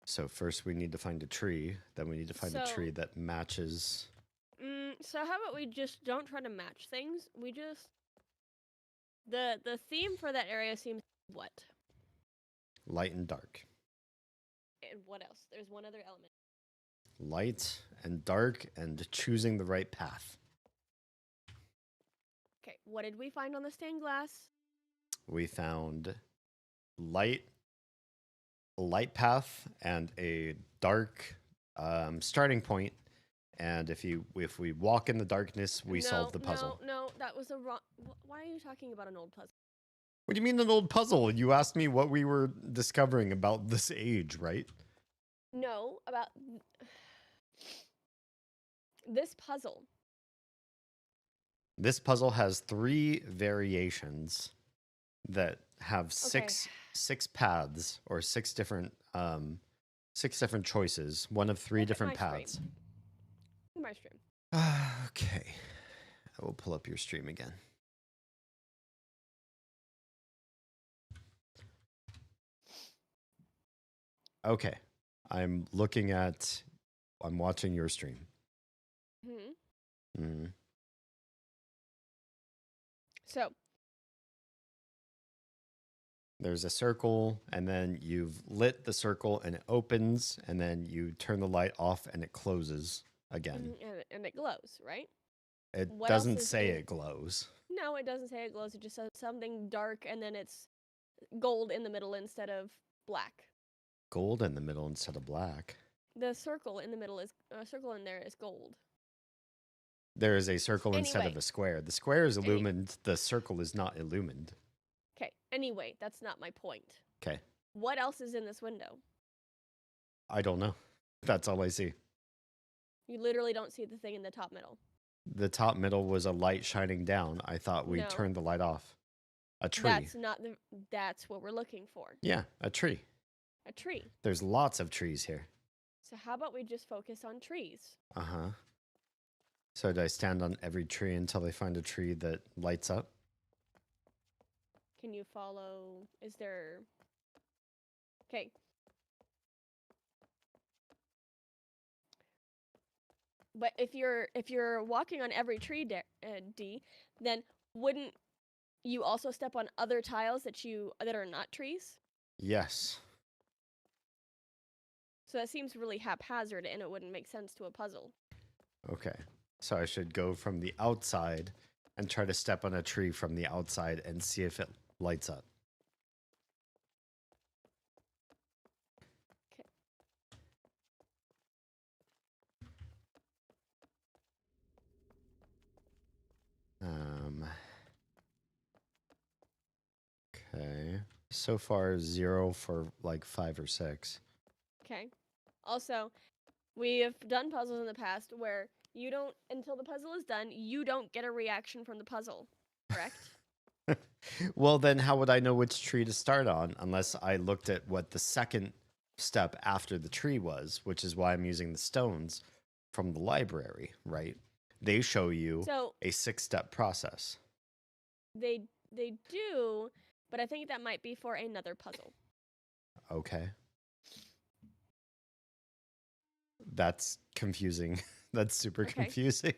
So first we need to find a tree. Then we need to find a tree that matches. So how about we just don't try to match things? We just the theme for that area seems what? Light and dark. And what else? There's one other element. Light and dark and choosing the right path. Okay, what did we find on the stained glass? We found light path and a dark starting point. And if we walk in the darkness, we solve the puzzle. No, that was a wrong. Why are you talking about an old puzzle? What do you mean an old puzzle? You asked me what we were discovering about this age, right? No, about this puzzle. This puzzle has 3 variations that have six paths or 6 different choices. One of 3 different paths. My stream. Okay, I will pull up your stream again. Okay, I'm watching your stream. So there's a circle, and then you've lit the circle, and it opens, and then you turn the light off, and it closes again. and it glows, right? It What doesn't else is say in- it glows. No, it doesn't say it glows. It just says something dark, and then it's gold in the middle instead of black. Gold in the middle instead of black. The circle in the middle is circle in there is gold. There is a circle instead of Anyway. a square. The square is illumined. The circle is not illumined. Okay. Anyway, that's not my point. Okay. What else is in this window? I don't know. That's all I see. You literally don't see the thing in the top middle. The top middle was a light shining down. I thought we No. turned the light off. A tree. That's not the. That's what we're looking for. Yeah, a tree. A tree. There's lots of trees here. So how about we just focus on trees? Uh-huh. So do I stand on every tree until I find a tree that lights up? Can you follow? Is there? Okay. But if you're walking on every tree, D, then wouldn't you also step on other tiles that are not trees? Yes. So that seems really haphazard, and it wouldn't make sense to a puzzle. Okay. So I should go from the outside and try to step on a tree from the outside and see if it lights up. Okay. Okay. So far 0 for like 5 or 6. Okay. Also, we have done puzzles in the past where you don't, until the puzzle is done, you don't get a reaction from the puzzle. Correct? Well, then how would I know which tree to start on unless I looked at what the second step after the tree was, which is why I'm using the stones from the library, right? They show you So a 6-step process. they do, but I think that might be for another puzzle. Okay. That's confusing. That's super Okay. confusing.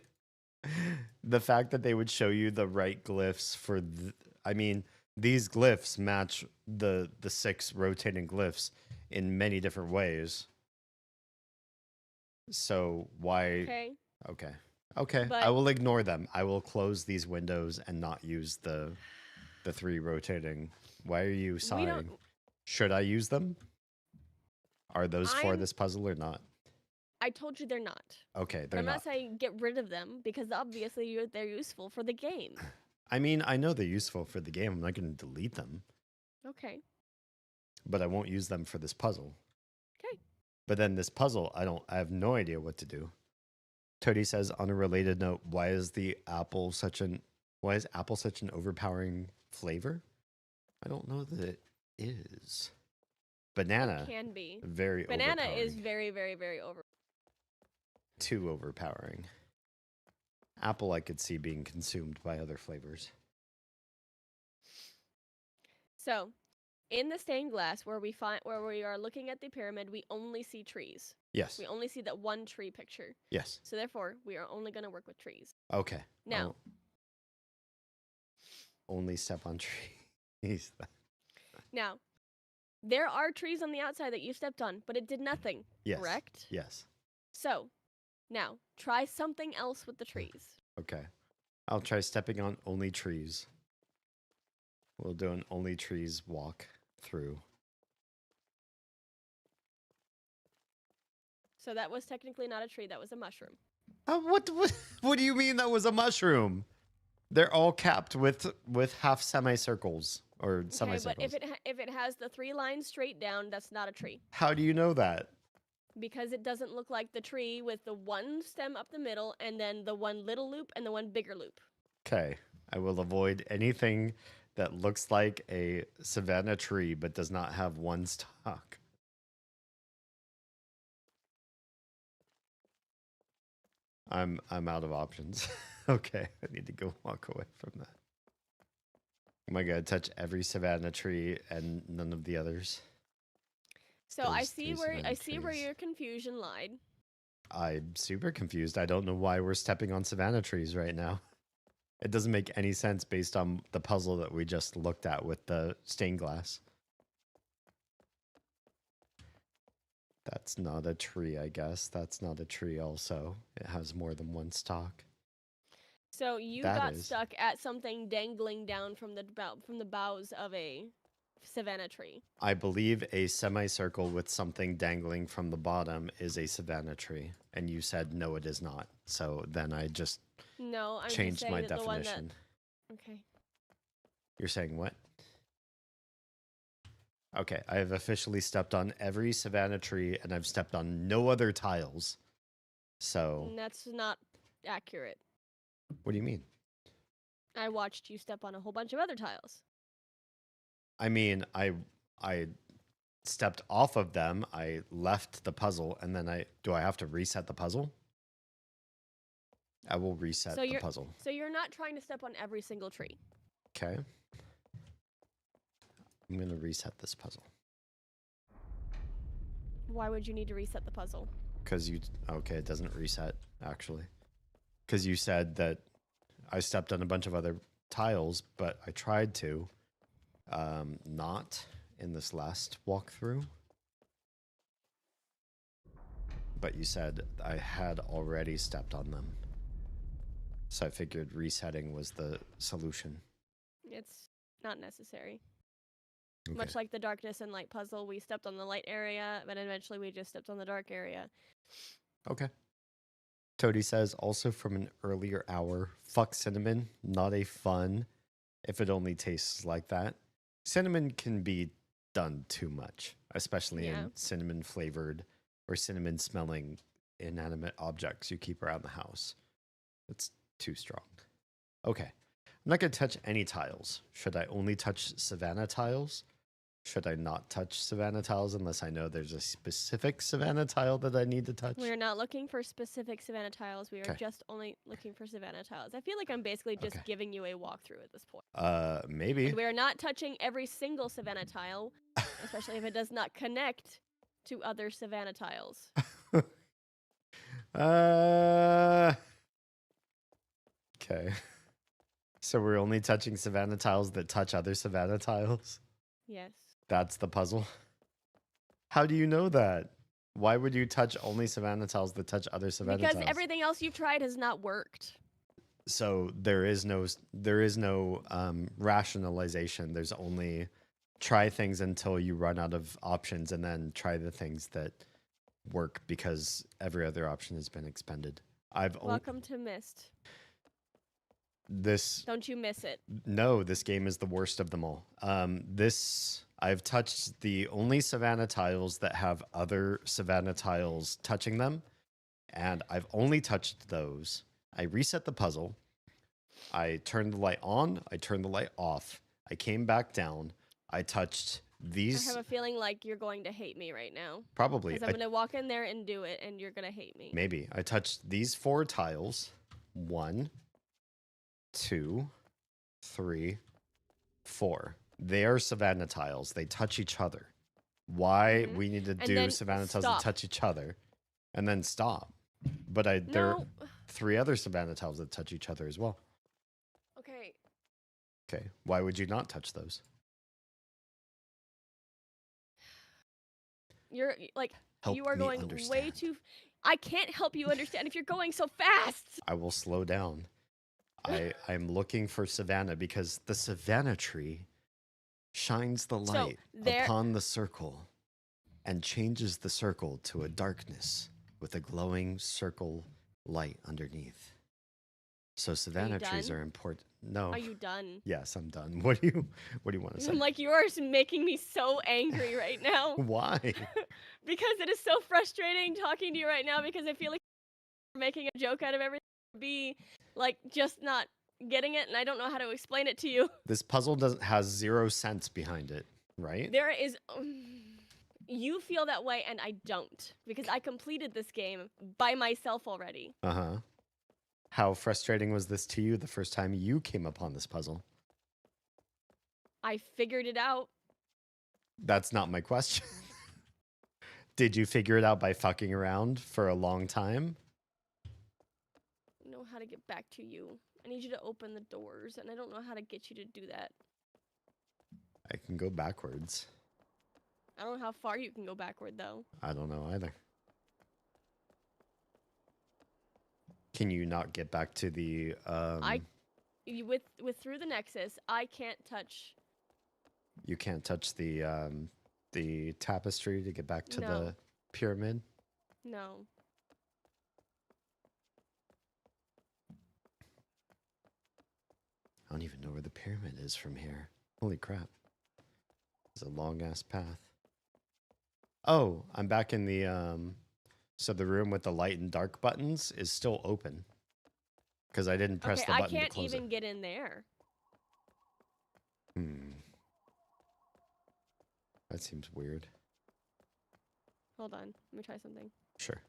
The fact that they would show you the right glyphs for I mean, these glyphs match the 6 rotating glyphs in many different ways. So why Okay. Okay. But- I will ignore them. I will close these windows and not use the 3 rotating. Why are you sighing? Should I use them? Are those for I'm- this puzzle or not? I told you they're not. Okay, But they're I'm not. not saying get rid of them because obviously they're useful for the game. I mean, I know they're useful for the game. I'm not going to delete them, Okay. but I won't use them for this puzzle. Okay. But then this puzzle, I have no idea what to do. Toady says, on a related note, why is apple such an overpowering flavor? I don't know that it is. Banana, It can be. very Banana overpowering. is very, very, very over. Too overpowering. Apple, I could see being consumed by other flavors. So, in the stained glass where we are looking at the pyramid, we only see trees. Yes. We only see that one tree picture. Yes. So therefore, we are only going to work with trees. Okay. Now, only step on trees. now, there are trees on the outside that you stepped on, but it did nothing. Yes. Correct? Yes. So, now try something else with the trees. Okay. I'll try stepping on only trees. We'll do an only trees walk through. So that was technically not a tree, that was a mushroom. What do you mean that was a mushroom? They're all capped with half semicircles or Okay, semicircles. but if it has the 3 lines straight down, that's not a tree. How do you know that? Because it doesn't look like the tree with the one stem up the middle and then the one little loop and the one bigger loop. Okay. I will avoid anything that looks like a savanna tree but does not have one stalk. I'm out of options. Okay, I need to go walk away from that. Am I gonna touch every savanna tree and none of the others? So I Those see 3 where savanna trees. your confusion lied. I'm super confused. I don't know why we're stepping on savanna trees right now. It doesn't make any sense based on the puzzle that we just looked at with the stained glass. That's not a tree, I guess. That's not a tree also. It has more than one stalk. So you That got is. stuck at something dangling down from the boughs of a savanna tree. I believe a semicircle with something dangling from the bottom is a savanna tree, and you said no, it is not. So then I just No, I'm just changed saying my that the one that. definition. Okay. You're saying what? Okay, I have officially stepped on every savanna tree, and I've stepped on no other tiles. So, That's not accurate. what do you mean? I watched you step on a whole bunch of other tiles. I mean, I stepped off of them. I left the puzzle, and then do I have to reset the puzzle? I will reset the puzzle. So you're not trying to step on every single tree. Okay. I'm gonna reset this puzzle Why would you need to reset the puzzle? because okay, it doesn't reset actually. Because you said that I stepped on a bunch of other tiles, but I tried to, not in this last walkthrough. But you said I had already stepped on them. So I figured resetting was the solution. It's not necessary. Okay. Much like the darkness and light puzzle, we stepped on the light area, but eventually we just stepped on the dark area. Okay. Toady says, also from an earlier hour, fuck cinnamon, not a fun, if it only tastes like that. Cinnamon can be done too much, especially in cinnamon flavored or cinnamon smelling inanimate objects you keep around the house. It's too strong. Okay. I'm not going to touch any tiles. Should I only touch savanna tiles? Should I not touch savanna tiles unless I know there's a specific savanna tile that I need to touch? We're not looking for specific savanna tiles. We are just only looking for savanna tiles. I feel like I'm basically just giving you a walkthrough at this point. Maybe. And we are not touching every single savanna tile, especially if it does not connect to other savanna tiles. Okay. So we're only touching savanna tiles that touch other savanna tiles? Yes. That's the puzzle? How do you know that? Why would you touch only savanna tiles that touch other savanna tiles? Because everything else you've tried has not worked. So there is no rationalization. There's only try things until you run out of options and then try the things that work because every other option has been expended. Welcome to Myst. Don't you miss it? No, this game is the worst of them all. I've touched the only savanna tiles that have other savanna tiles touching them, and I've only touched those. I reset the puzzle. I turned the light on. I turned the light off. I came back down. I touched these. I have a feeling like you're going to hate me right now. Probably. Because I'm going to walk in there and do it, and you're going to hate me. Maybe. I touched these 4 tiles. 1, 2, 3, 4. They are savanna tiles. They touch each other. Why we need to do savanna tiles that touch each other and then stop. But there are 3 other savanna tiles that touch each other as well. Okay. Okay. Why would you not touch those? You're like, Help you are me going understand. way too. I can't help you understand if you're going so fast. I will slow down. I'm looking for savanna because the savanna tree shines the light upon the circle and changes the circle to a darkness with a glowing circle light underneath. So savanna trees are important. No. Are you done? Yes, I'm done. What do you want to say? I'm like, you are making me so angry right now. Why? Because it is so frustrating talking to you right now because I feel like you're making a joke out of everything. Be like just not getting it, and I don't know how to explain it to you. This puzzle has 0 sense behind it, right? There is. You feel that way, and I don't because I completed this game by myself already. How frustrating was this to you the first time you came upon this puzzle? I figured it out. That's not my question. Did you figure it out by fucking around for a long time? I know how to get back to you. I need you to open the doors, and I don't know how to get you to do that. I can go backwards. I don't know how far you can go backward, though. I don't know either. Can you not get back to the With through the nexus, I can't touch. You can't touch the tapestry to get back to No. the pyramid? No. I don't even know where the pyramid is from here. Holy crap. It's a long ass path. Oh, I'm back in the so the room with the light and dark buttons is still open. Because I didn't press Okay, the I button to can't close even it. get in there. That seems weird. Hold on. Let me try something. Sure.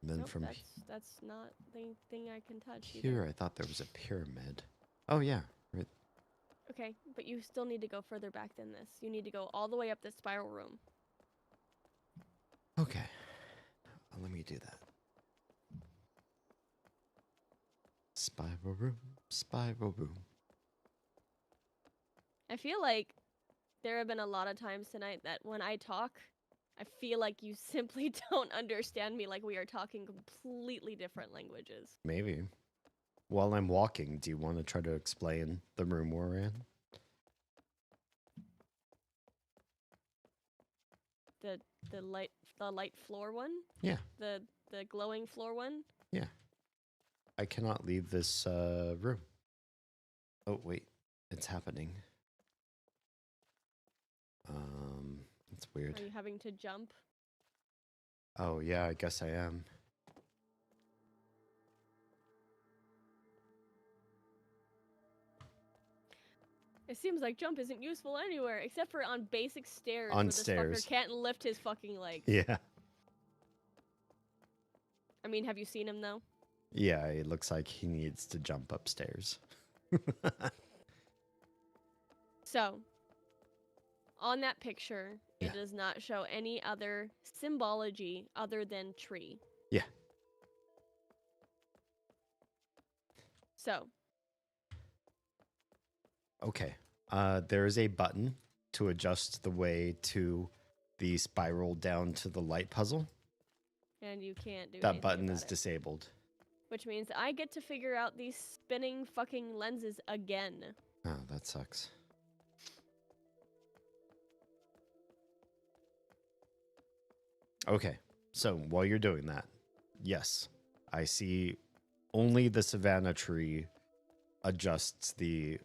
And then Nope, from that's not the thing I can touch here, either. I thought there was a pyramid. Oh, yeah. Right. Okay, but you still need to go further back than this. You need to go all the way up the spiral room. Okay. Let me do that. Spiral room, spiral room. I feel like there have been a lot of times tonight that when I talk, I feel like you simply don't understand me, like we are talking completely different languages. Maybe. While I'm walking, do you want to try to explain the room we're in? The light floor one? Yeah. The glowing floor one? Yeah. I cannot leave this room. Oh, wait. It's happening. That's weird. Are you having to jump? Oh, yeah, I guess I am. It seems like jump isn't useful anywhere, except for on basic stairs On where stairs. this fucker can't lift his fucking legs. Yeah. I mean, have you seen him, though? Yeah, it looks like he needs to jump upstairs. So, on that picture, Yeah. it does not show any other symbology other than tree. Yeah. So, Okay. There is a button to adjust the way to the spiral down to the light puzzle. and you can't do That anything button about is it. disabled. Which means I get to figure out these spinning fucking lenses again. Oh, that sucks. Okay, so while you're doing that, yes, I see only the savannah tree adjusts the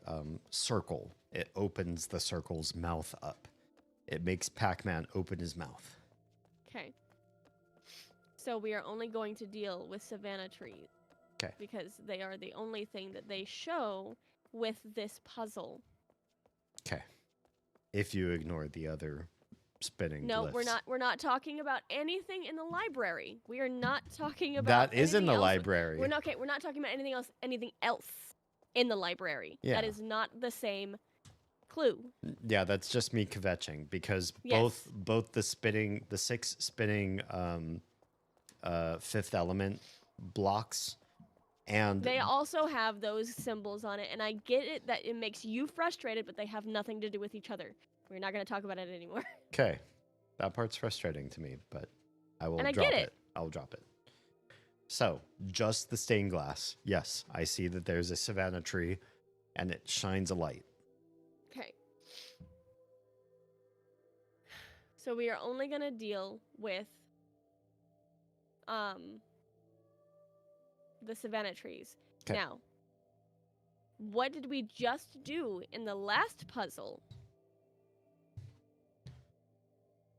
circle. It opens the circle's mouth up. It makes Pac-Man open his mouth. Okay. So we are only going to deal with savannah trees. 'Kay. Because they are the only thing that they show with this puzzle. Okay. If you ignore the other spinning No, glyphs. we're not talking about anything in the library. We are not talking about That is in anything the else. library. We're not talking about anything else in the library. Yeah. That is not the same clue. Yeah, that's just me kvetching because Yes. both the six spinning fifth element blocks and They also have those symbols on it, and I get it that it makes you frustrated, but they have nothing to do with each other. We're not going to talk about it anymore. okay. That part's frustrating to me, but I will And I drop get it. I'll drop it. So, just the stained glass. Yes, I see that there's a savannah tree and it shines a light. Okay. So we are only going to deal with the savannah trees. 'Kay. Now, what did we just do in the last puzzle?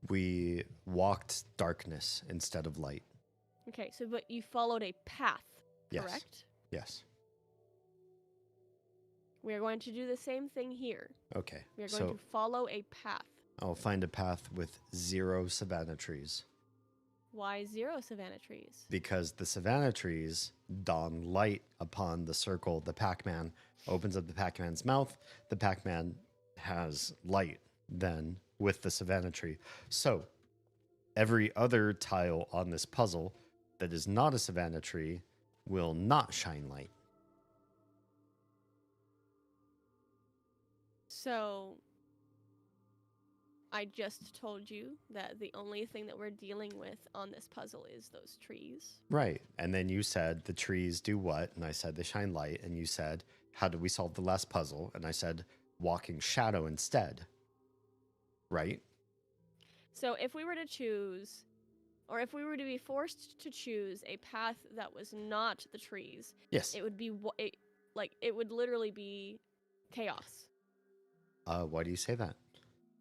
We walked darkness instead of light. Okay, so but you followed a path, Yes. correct? Yes. We are going to do the same thing here. Okay. We are So going to follow a path. I'll find a path with 0 savannah trees. Why 0 savannah trees? Because the savannah trees dawn light upon the circle. The Pac-Man opens up the Pac-Man's mouth. The Pac-Man has light then with the savannah tree. So every other tile on this puzzle that is not a savannah tree will not shine light. So I just told you that the only thing that we're dealing with on this puzzle is those trees. Right. And then you said the trees do what? And I said they shine light. And you said, how did we solve the last puzzle? And I said, walking shadow instead. Right? So if we were to choose, or if we were to be forced to choose a path that was not the trees, Yes. it would be it would literally be chaos. Why do you say that?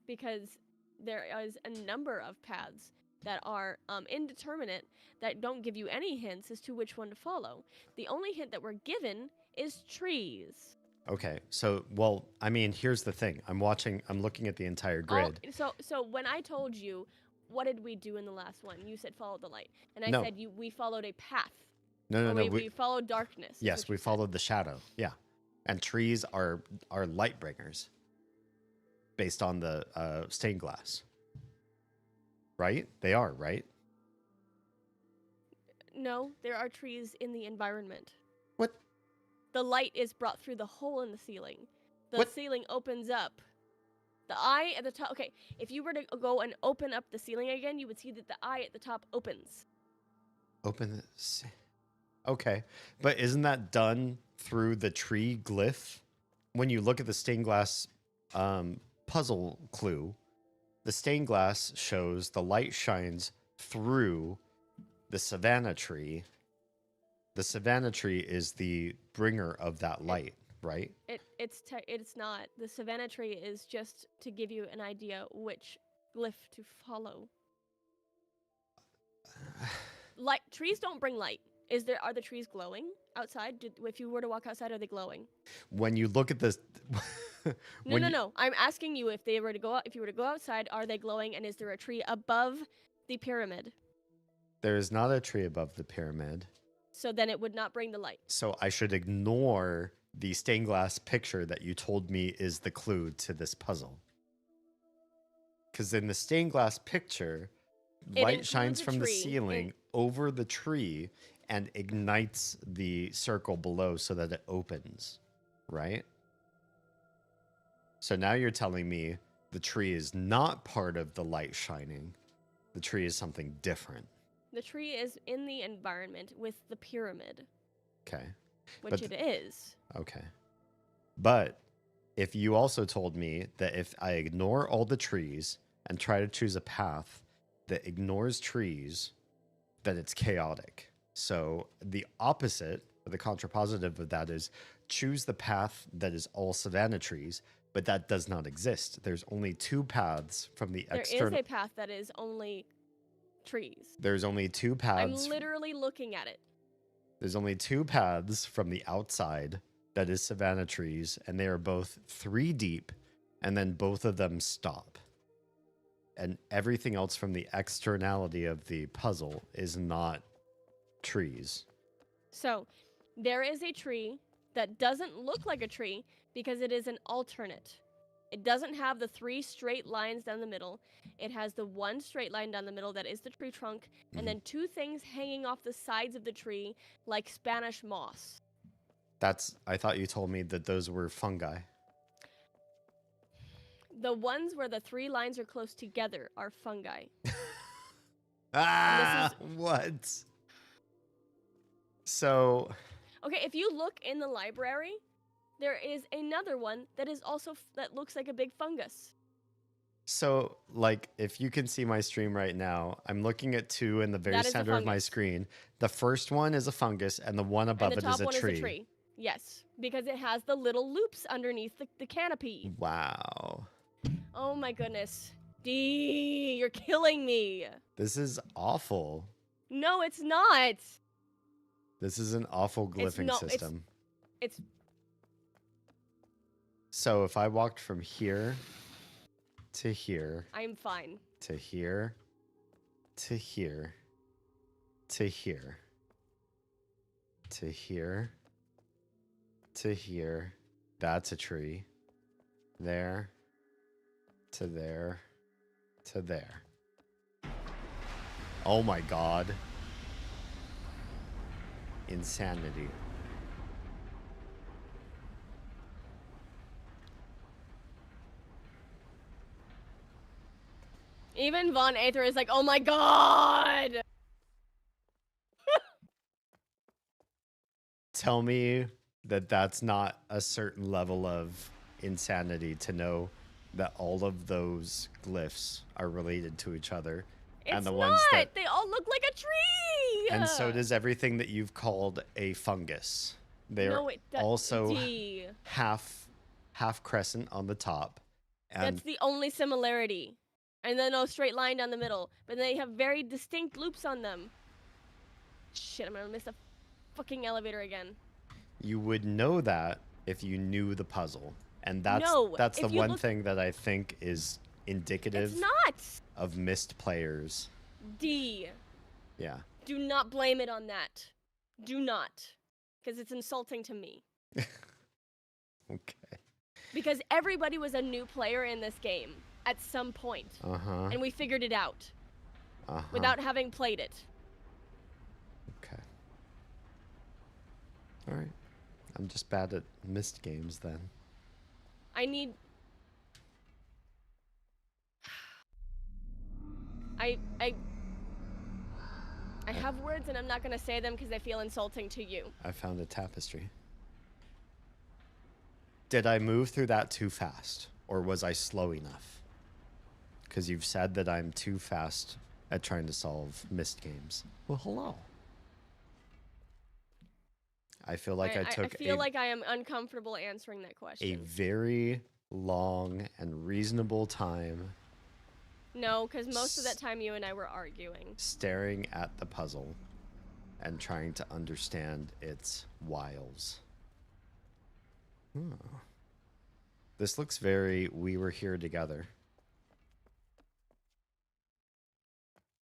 Because there is a number of paths that are indeterminate that don't give you any hints as to which one to follow. The only hint that we're given is trees. Okay. So, well, I mean, here's the thing. I'm looking at the entire grid. So when I told you, what did we do in the last one? You said follow the light. And I No. said we followed a path. No. We followed darkness. is Yes, what you we said. followed the shadow. Yeah. And trees are light bringers based on the stained glass. Right? They are, right? No, there are trees in the environment. What? The light is brought through the hole in the ceiling. The What? ceiling opens up. The eye at the top. Okay, if you were to go and open up the ceiling again, you would see that the eye at the top opens. Okay. But isn't that done through the tree glyph? When you look at the stained glass puzzle clue, the stained glass shows the light shines through the savanna tree. The savanna tree is the bringer of that light, right? It's not. The savanna tree is just to give you an idea which glyph to follow. Light trees don't bring light. Are the trees glowing outside? If you were to walk outside, are they glowing? When you look at this, No. I'm asking you if you were to go outside, are they glowing? And is there a tree above the pyramid? There is not a tree above the pyramid. So then it would not bring the light. So I should ignore the stained glass picture that you told me is the clue to this puzzle. Because in the stained glass picture, light shines from the ceiling over the tree and ignites the circle below so that it opens, right? So now you're telling me the tree is not part of the light shining. The tree is something different. The tree is in the environment with the pyramid. Okay. Which it is. Okay. But if you also told me that if I ignore all the trees and try to choose a path that ignores trees, then it's chaotic. So the opposite, or the contrapositive of that is choose the path that is all savanna trees, but that does not exist. There's only two paths from the external. There is a path that is only trees. There's only two paths. I'm literally looking at it. There's only two paths from the outside that is savanna trees, and they are both 3 deep, and then both of them stop. And everything else from the externality of the puzzle is not trees. So there is a tree that doesn't look like a tree because it is an alternate. It doesn't have the 3 straight lines down the middle. It has the 1 straight line down the middle that is the tree trunk, and then 2 things hanging off the sides of the tree like Spanish moss. I thought you told me that those were fungi. The ones where the 3 lines are close together are fungi. What? So... Okay, if you look in the library, there is another one that is also that looks like a big fungus. So, like, if you can see my stream right now, I'm looking at 2 in the very center of my screen. The first one is a fungus, and the one above it is a tree. And the top one is a tree. Yes, because it has the little loops underneath the canopy. Wow. Oh my goodness. D, you're killing me. This is awful. No, it's not. This is an awful glyphing system. It's So if I walked from here to here, I'm fine. To here, to here, to here, to here, to here, that's a tree. There, to there, to there. Oh my God. Insanity. Even Von Aether is like, oh my god! Tell me that that's not a certain level of insanity to know that all of those glyphs are related to each other. It's and the not! ones that, They all look like a tree! and so does everything that you've called a fungus. They're No, also D. half crescent on the top. And That's the only similarity. And then a straight line down the middle. But they have very distinct loops on them. Shit, I'm gonna miss a fucking elevator again. you would know that if you knew the puzzle. And that's No, that's the if you one look- thing that I think is indicative It's not! of Myst players. D. Yeah. Do not blame it on that. Do not. Because it's insulting to me. Okay. Because everybody was a new player in this game at some point. Uh-huh. And we figured it out Uh-huh. without having played it. Okay. All right. I'm just bad at Myst games then. I need... I have words and I'm not going to say them because they feel insulting to you. I found a tapestry. Did I move through that too fast? Or was I slow enough? Because you've said that I'm too fast at trying to solve Myst games. Well, hello. I feel like I took I feel like I am uncomfortable answering that a question. very long and reasonable time No, because most of that time you and I were arguing. staring at the puzzle and trying to understand its wiles. Oh. This looks very we were here together.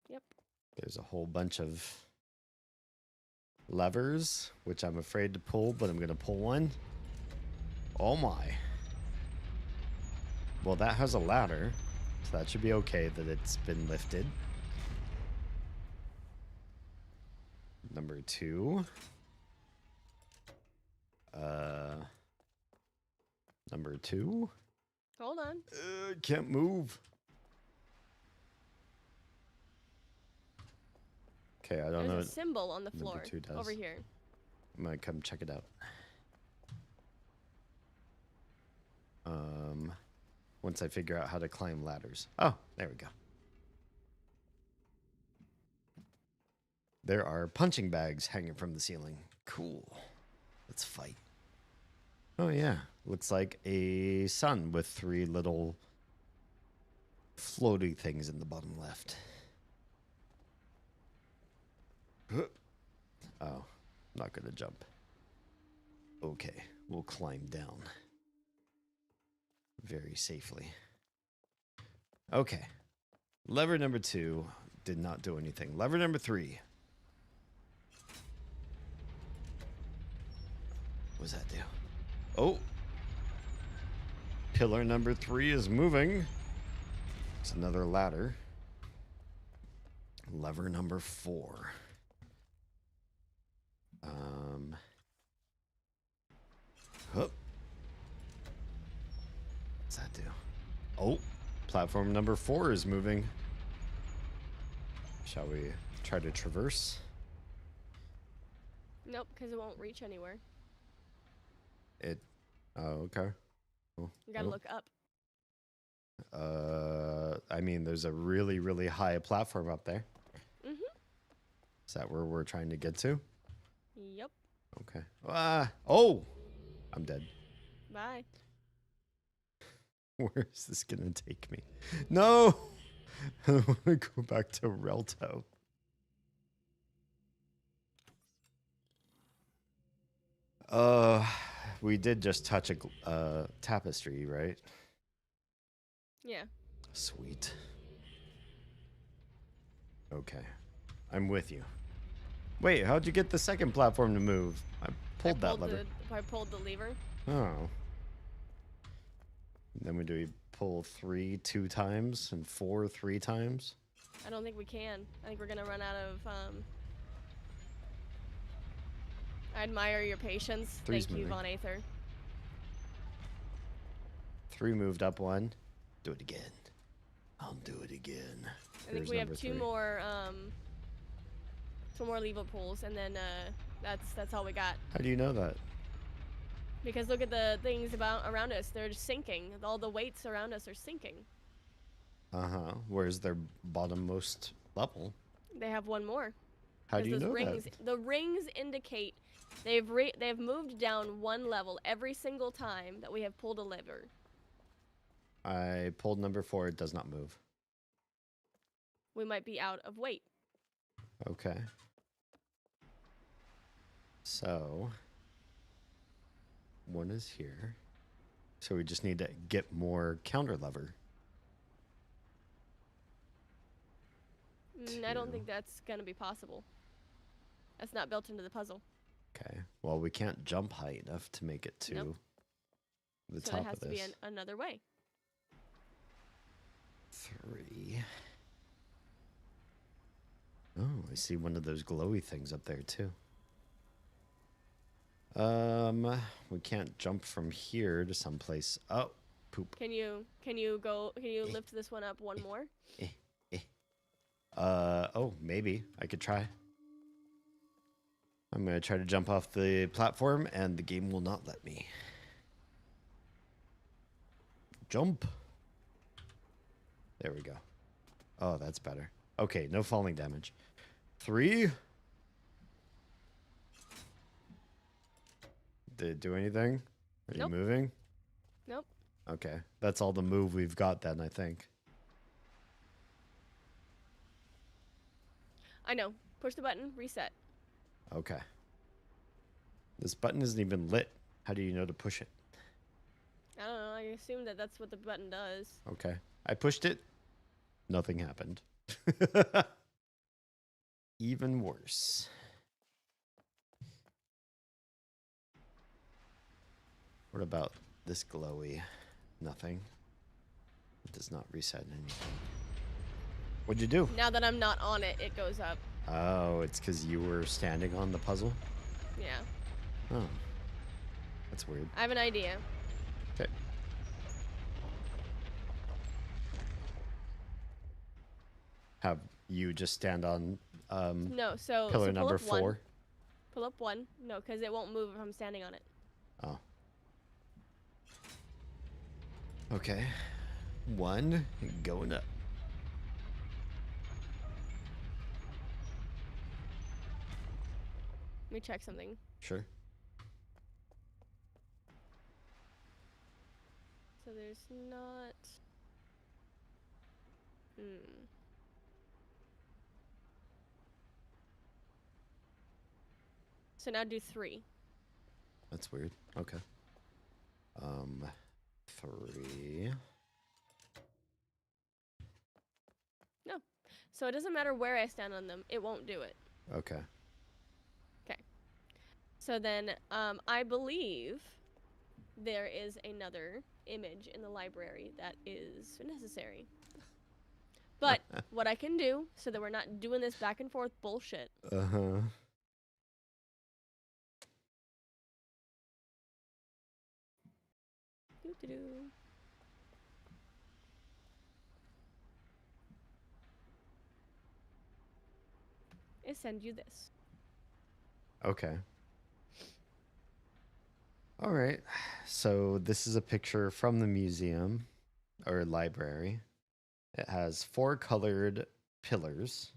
Yep. There's a whole bunch of levers, which I'm afraid to pull, but I'm going to pull one. Oh my. Well, that has a ladder, so that should be okay that it's been lifted. Number 2. Number 2. Hold on. Can't move. Okay, I don't know. There's a symbol on the number floor 2 does. over here. I'm gonna come check it out. Once I figure out how to climb ladders. Oh, there we go. There are punching bags hanging from the ceiling. Cool. Let's fight. Oh yeah, looks like a sun with 3 little floaty things in the bottom left. Oh, not gonna jump. Okay, we'll climb down. Very safely. Okay. Lever number 2 did not do anything. Lever number 3. What does that do? Oh. Pillar number 3 is moving. It's another ladder. Lever number 4. Hup. What's that do? Oh, platform number 4 is moving. Shall we try to traverse? Nope, because it won't reach anywhere. Oh, okay. Oh, You gotta look up. I mean, there's a really, really high platform up there. Mm-hmm. Is that where we're trying to get to? Yep. Okay. Oh! I'm dead. Bye. Where is this gonna take me? No! I want to go back to Relto. We did just touch a tapestry, right? Yeah. Sweet. Okay. I'm with you. Wait, how'd you get the second platform to move? I pulled that lever. I pulled the lever. Oh. Then do we pull 3 2 times and 4 3 times? I don't think we can. I think we're gonna run out of. I admire your patience. Three's Thank you, moving. Von Aether. 3 moved up 1. Do it again. I'll do it again. I think we have two more lever pools, and then that's all we got. How do you know that? Because look at the things around us. They're just sinking. All the weights around us are sinking. Uh-huh. Where's their bottommost level? They have one more. How do you know rings, that? The rings indicate they've moved down one level every single time that we have pulled a lever. I pulled number 4. It does not move. We might be out of weight. Okay. So, 1 is here. So we just need to get more counter lever. I don't think that's going to be possible. That's not built into the puzzle. Okay. Well, we can't jump high enough to make it to the so top it has of this. to be another way. 3. Oh, I see one of those glowy things up there too. We can't jump from here to someplace. Oh, poop. Can you lift this one up one more? Oh, maybe I could try. I'm gonna try to jump off the platform, and the game will not let me. Jump. There we go. Oh, that's better. Okay, no falling damage. 3. Did it do anything? Are you moving? Nope. Okay, that's all the move we've got then, I think. I know. Push the button, reset. Okay. This button isn't even lit. How do you know to push it? I don't know. I assume that that's what the button does. Okay. I pushed it. Nothing happened. Even worse. What about this glowy? Nothing. It does not reset anything. What'd you do? Now that I'm not on it, it goes up. Oh, it's because you were standing on the puzzle? Yeah. Oh. That's weird. I have an idea. Okay. Have you just stand on No, so pillar pull number up 1. 4? Pull up 1. No, because it won't move if I'm standing on it. Oh. Okay. 1 going up. Let me check something. Sure. So there's not... So now do 3. That's weird. Okay. 3. No. So it doesn't matter where I stand on them. It won't do it. Okay. Okay. So then I believe there is another image in the library that is necessary. But what I can do, so that we're not doing this back and forth bullshit. Uh-huh. Doo-doo-doo. Is send you this. Okay. All right. So this is a picture from the museum or library. It has 4 colored pillars: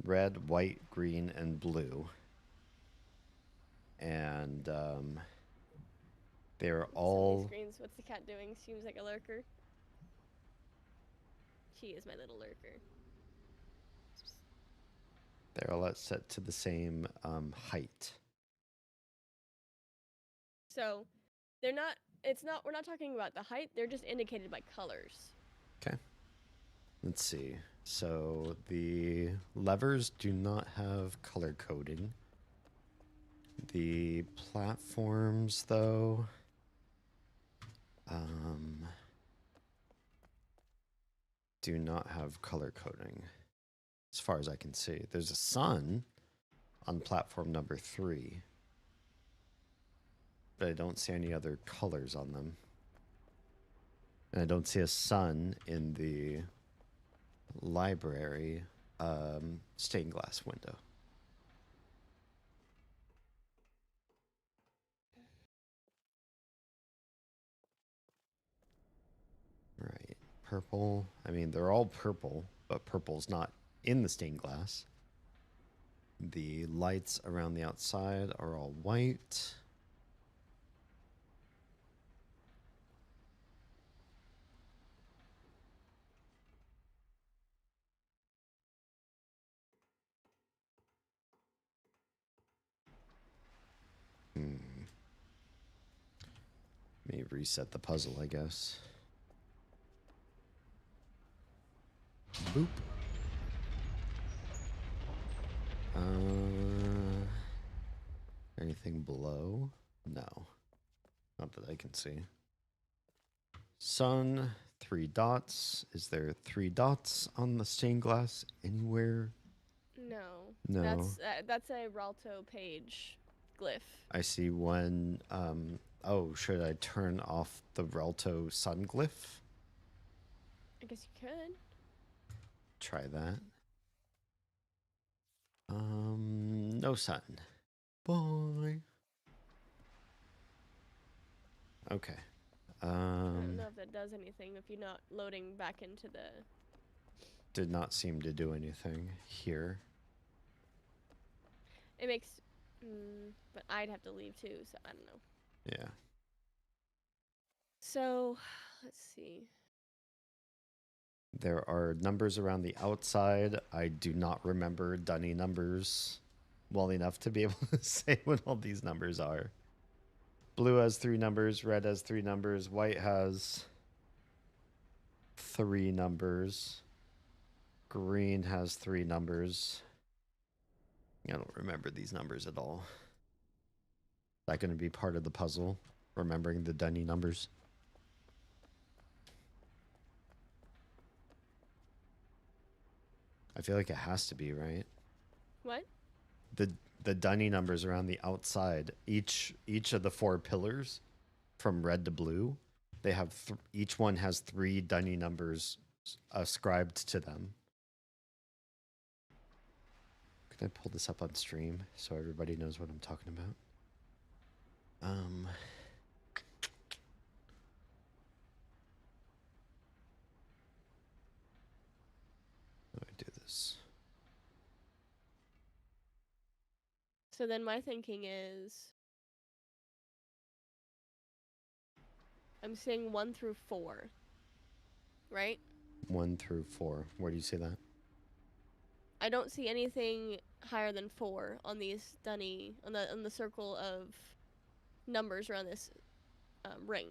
red, white, green, and blue. And they're all... Screens. What's the cat doing? Seems like a lurker. She is my little lurker. They're all set to the same height. So they're not, we're not talking about the height, they're just indicated by colors. Okay. Let's see. So the levers do not have color coding. The platforms, though, do not have color coding, as far as I can see. There's a sun on platform number 3, but I don't see any other colors on them. And I don't see a sun in the library stained glass window. Right. Purple. I mean, they're all purple, but purple's not in the stained glass. The lights around the outside are all white. Let me reset the puzzle, I guess. Boop. Anything below? No. Not that I can see. Sun, 3 dots. Is there 3 dots on the stained glass anywhere? No. No. That's a Ralto page glyph. I see one. Oh, should I turn off the Relto sun glyph? I guess you could. Try that. No sun. Boy. Okay. I don't know if that does anything if you're not loading back into the... Did not seem to do anything here. It makes... but I'd have to leave too, so I don't know. Yeah. So, let's see. There are numbers around the outside. I do not remember dunny numbers well enough to be able to say what all these numbers are. Blue has 3 numbers, red has 3 numbers, white has 3 numbers, green has 3 numbers. I don't remember these numbers at all. Is that going to be part of the puzzle? Remembering the dunny numbers? I feel like it has to be, right? What? The dunny numbers around the outside. Each of the 4 pillars, from red to blue, they have each one has 3 dunny numbers ascribed to them. Can I pull this up on stream so everybody knows what I'm talking about? How do I do this? So then my thinking is... I'm saying 1 through 4. Right? 1 through 4. Where do you see that? I don't see anything higher than 4 on these dunny... on the circle of numbers around this ring.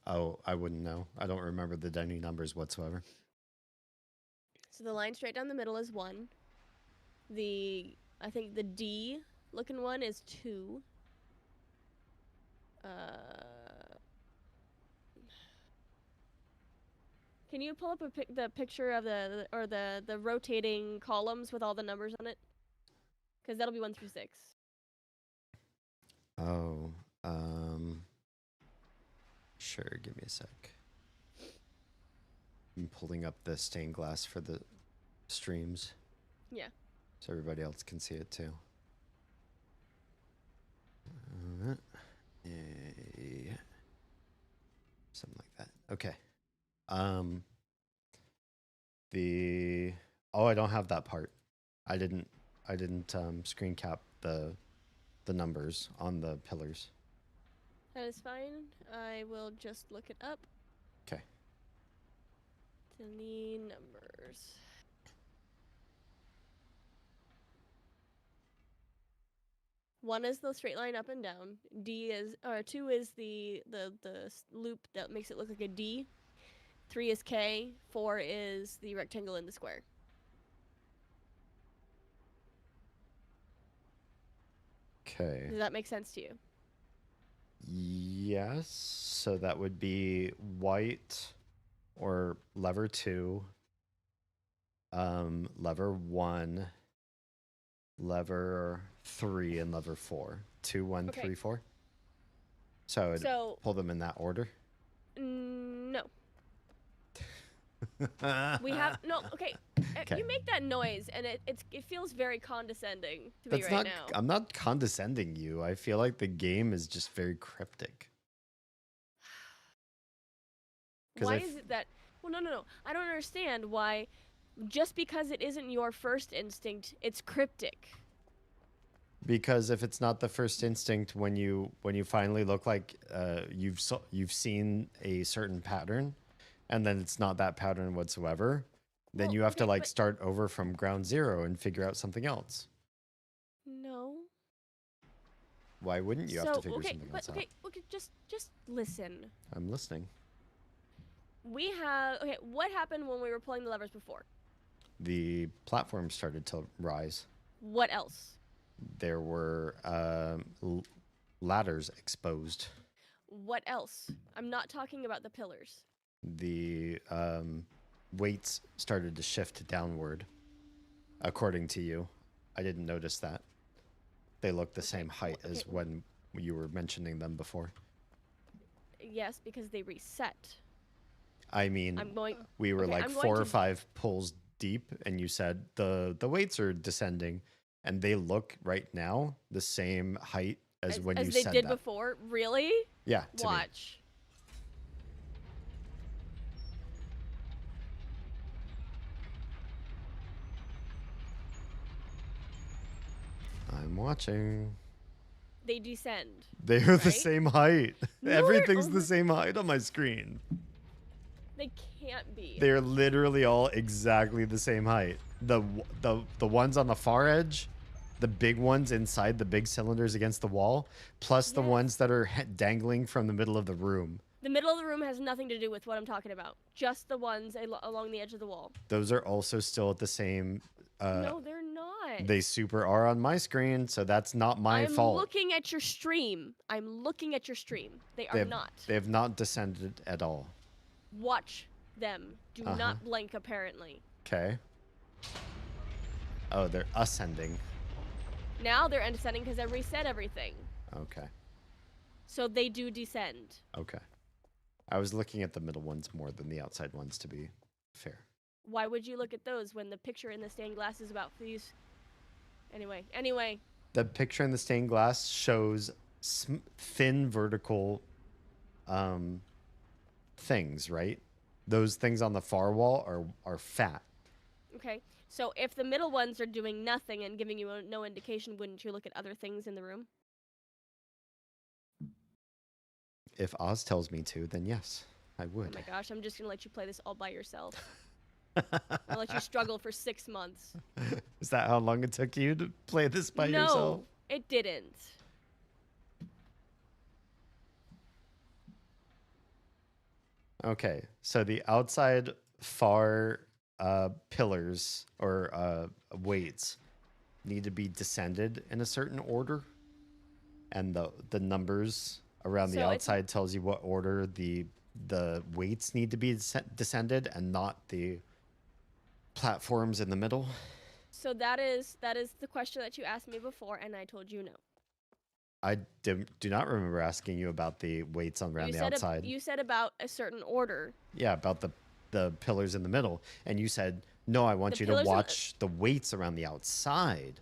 Oh, I wouldn't know. I don't remember the dunny numbers whatsoever. So the line straight down the middle is 1. I think the D looking one is 2. Can you pull up the picture of the rotating columns with all the numbers on it? Because that'll be 1 through 6. Oh, sure. Give me a sec. I'm pulling up the stained glass for the streams. Yeah. So everybody else can see it too. Something like that. Okay. I don't have that part. I didn't screen cap the numbers on the pillars. That is fine. I will just look it up. Okay. Dunny numbers. One is the straight line up and down. 2 is the loop that makes it look like a D. 3 is K. 4 is the rectangle in the square. Okay. Does that make sense to you? Yes. So that would be white or lever 2, lever 1, lever 3, and lever 4. 2, 1, Okay. 3, 4. So I would So pull them in that order. no, we have no. Okay, Okay. you make that noise, and it feels very condescending to me That's right not. now. I'm not condescending you. I feel like the game is just very cryptic. 'Cause Why I is it that? Well, no. I don't understand why. Just because it isn't your first instinct, it's cryptic. Because if it's not the first instinct, when you finally look like you've seen a certain pattern, and then it's not that pattern whatsoever, then Well, you have to okay, like but- start over from ground zero and figure out something else. No. Why wouldn't you have to figure something else out? Okay, just listen. I'm listening. We have what happened when we were pulling the levers before? The platform started to rise. What else? There were ladders exposed. What else? I'm not talking about the pillars. The weights started to shift downward, according to you. I didn't notice that. They look the same height as when you were mentioning them before. Yes, because they reset. I mean, we were like I'm 4 going or to- 5 pulls deep, and you said the weights are descending, and they look right now the same height as when you they said did that. before. Really? Yeah, to me. Watch. I'm watching. They descend. They're the Right? same height. No, they're Everything's the over- same height on my screen. They can't be. They're literally all exactly the same height. The ones on the far edge, the big ones inside the big cylinders against the wall, plus the Yes. ones that are dangling from the middle of the room. The middle of the room has nothing to do with what I'm talking about. Just the ones along the edge of the wall. Those are also still at the same. No, they're not. They super are on my screen, so that's not my I'm fault. looking at your stream. I'm looking at your stream. They are not. They have not descended at all. Watch them. Do Uh-huh. not blink, apparently. Okay. Oh, they're ascending. Now they're descending because I reset everything. Okay. So they do descend. Okay. I was looking at the middle ones more than the outside ones, to be fair. Why would you look at those when the picture in the stained glass is about these? Anyway. The picture in the stained glass shows thin vertical things, right? Those things on the far wall are fat. Okay. So if the middle ones are doing nothing and giving you no indication, wouldn't you look at other things in the room? If Oz tells me to, then yes, I Oh would. my gosh, I'm just gonna let you play this all by yourself. I'll let you struggle for 6 months. Is that how long it took you to play this by no, yourself? it didn't. Okay, so the outside far pillars or weights need to be descended in a certain order, and the numbers around the So it's- outside tells you what order the weights need to be descended, and not the platforms in the middle. So that is the question that you asked me before, and I told you no. I do not remember asking you about the weights around the outside. You said about a certain order. Yeah, about the pillars in the middle, and you said no. I want The you to pillars in the- watch the weights around the outside,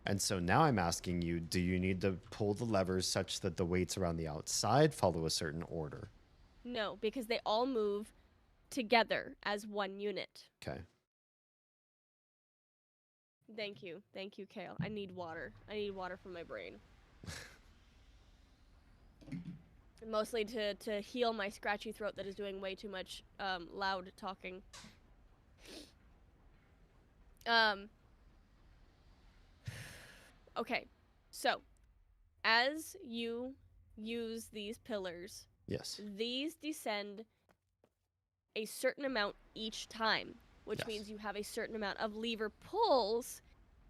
and so now I'm asking you: do you need to pull the levers such that the weights around the outside follow a certain order? No, because they all move together as one unit. Okay. Thank you, Kale. I need water. I need water for my brain. Mostly to heal my scratchy throat that is doing way too much loud talking. Okay, so as you use these pillars, Yes. these descend a certain amount each time, which Yes. means you have a certain amount of lever pulls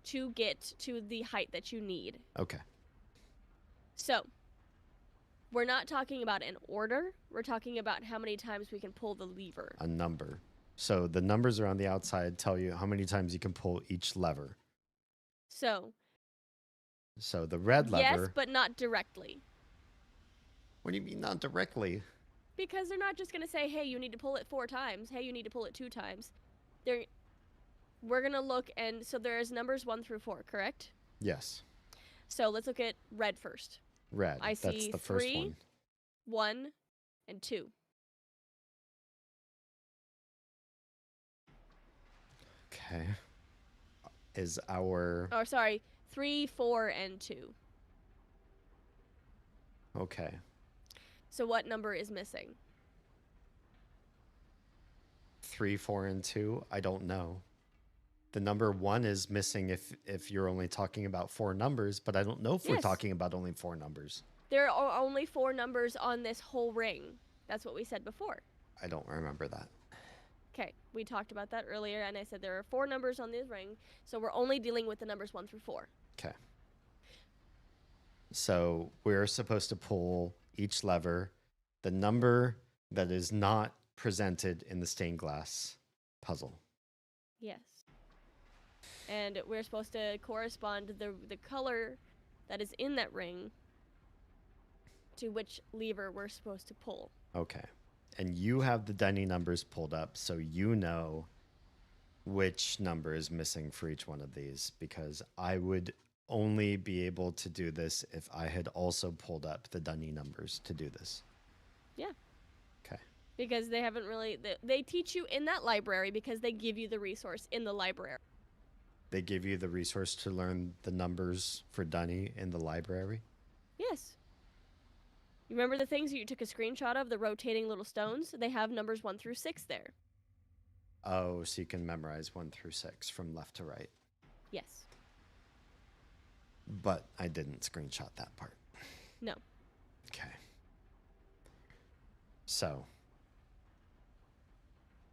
to get to the height that you need. Okay. So, we're not talking about an order. We're talking about how many times we can pull the lever. A number. So the numbers around the outside tell you how many times you can pull each lever. So, So the red lever. yes, but not directly. What What do you mean not directly? Because they're not just going to say, hey, you need to pull it 4 times. Hey, you need to pull it 2 times. We're going to look, and so there's numbers 1 through 4, correct? Yes. So let's look at red first. Red. I That's see the first 3, one. 1, and 2. Okay. Is our... Oh, sorry. 3, 4, and 2. Okay. So what number is missing? 3, 4, and 2? I don't know. The number 1 is missing if you're only talking about 4 numbers, but I don't know if we're Yes. talking about only 4 numbers. There are only 4 numbers on this whole ring. That's what we said before. I don't remember that. Okay, we talked about that earlier, and I said there are 4 numbers on this ring, so we're only dealing with the numbers 1 through 4. Okay. So we're supposed to pull each lever, the number that is not presented in the stained glass puzzle. Yes. And we're supposed to correspond the color that is in that ring to which lever we're supposed to pull. Okay. And you have the Denny numbers pulled up, so you know which number is missing for each one of these, because I would only be able to do this if I had also pulled up the Denny numbers to do this. Yeah. Okay. Because they haven't really... They teach you in that library because they give you the resource in the library. They give you the resource to learn the numbers for Denny in the library? Yes. You remember the things that you took a screenshot of, the rotating little stones? They have numbers 1 through 6 there. Oh, so you can memorize 1 through 6 from left to right. Yes. But I didn't screenshot that part. No. Okay. So,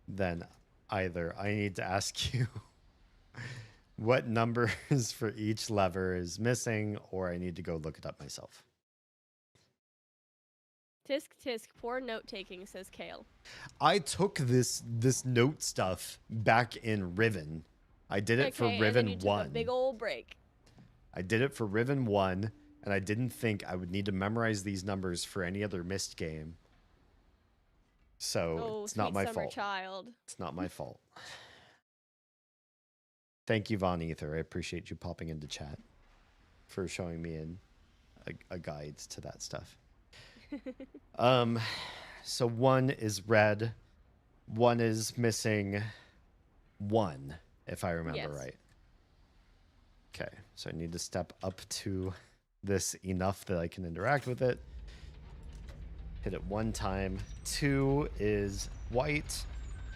then either I need to ask you what numbers for each lever is missing, or I need to go look it up myself. Tisk tisk, poor note taking, says Kale. I took this note stuff back in Riven. I did it for and then Riven you took 1. a big old break. I did it for Riven 1, and I didn't think I would need to memorize these numbers for any other Myst game. So Oh, it's not sweet my summer fault. child. It's not my fault. Thank you, Von Ether. I appreciate you popping into chat for showing me a guide to that stuff. So 1 is red. 1 is missing 1, if I remember Yes. right. Okay, so I need to step up to this enough that I can interact with it. Hit it 1 time. 2 is white.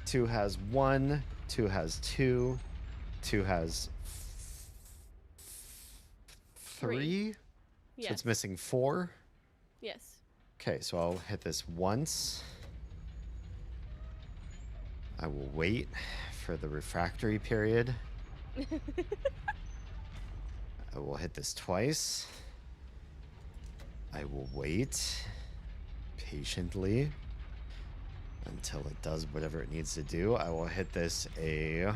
2 has 1. 2 has 2. 2 has 3. Yes. So it's missing 4. Yes. Okay, so I'll hit this once. I will wait for the refractory period. I will hit this twice. I will wait patiently until it does whatever it needs to do. I will hit this a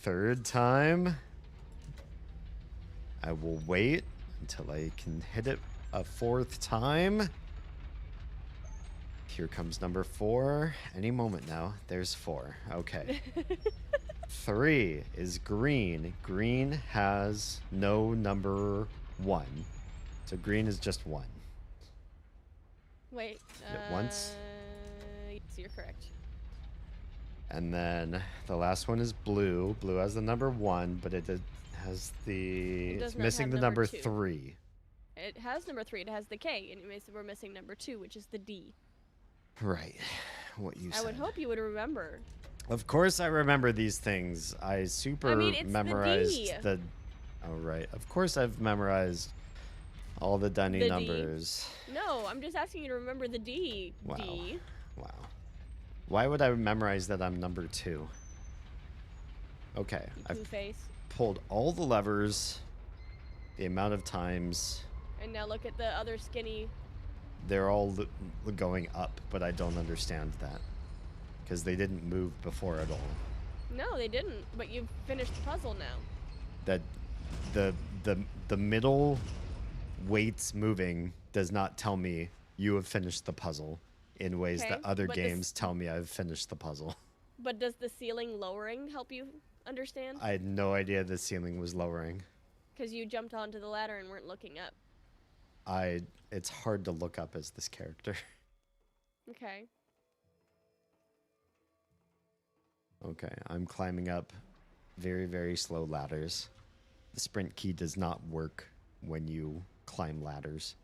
3rd time. I will wait until I can hit it a 4th time. Here comes number 4. Any moment now. There's 4. Okay. 3 is green. Green has no number 1. So green is just 1. Wait. Hit it once. Yes, you're correct. And then the last one is blue. Blue has the number 1, but it has the... It does It's not missing have the number number 2. 3. It has number 3. It has the K, and we're missing number 2, which is the D. Right. What you said. I would hope you would remember. Of course I remember these things. I super it's memorized the D. the... Oh, right. Of course I've memorized all the Dunny The D. numbers. No, I'm just asking you to remember the D. Wow. D. Wow. Why would I memorize that I'm number 2? Okay. You I've Two-Face. pulled all the levers, the amount of times. And now look at the other skinny. They're all going up, but I don't understand that. Because they didn't move before at all. No, they didn't. But you've finished the puzzle now. That the middle weights moving does not tell me you have finished the puzzle in ways Okay, that other but games tell me I've finished the puzzle. But does the ceiling lowering help you understand? I had no idea the ceiling was lowering. Because you jumped onto the ladder and weren't looking up. It's hard to look up as this character. Okay. Okay, I'm climbing up very, very slow ladders. The sprint key does not work when you climb ladders.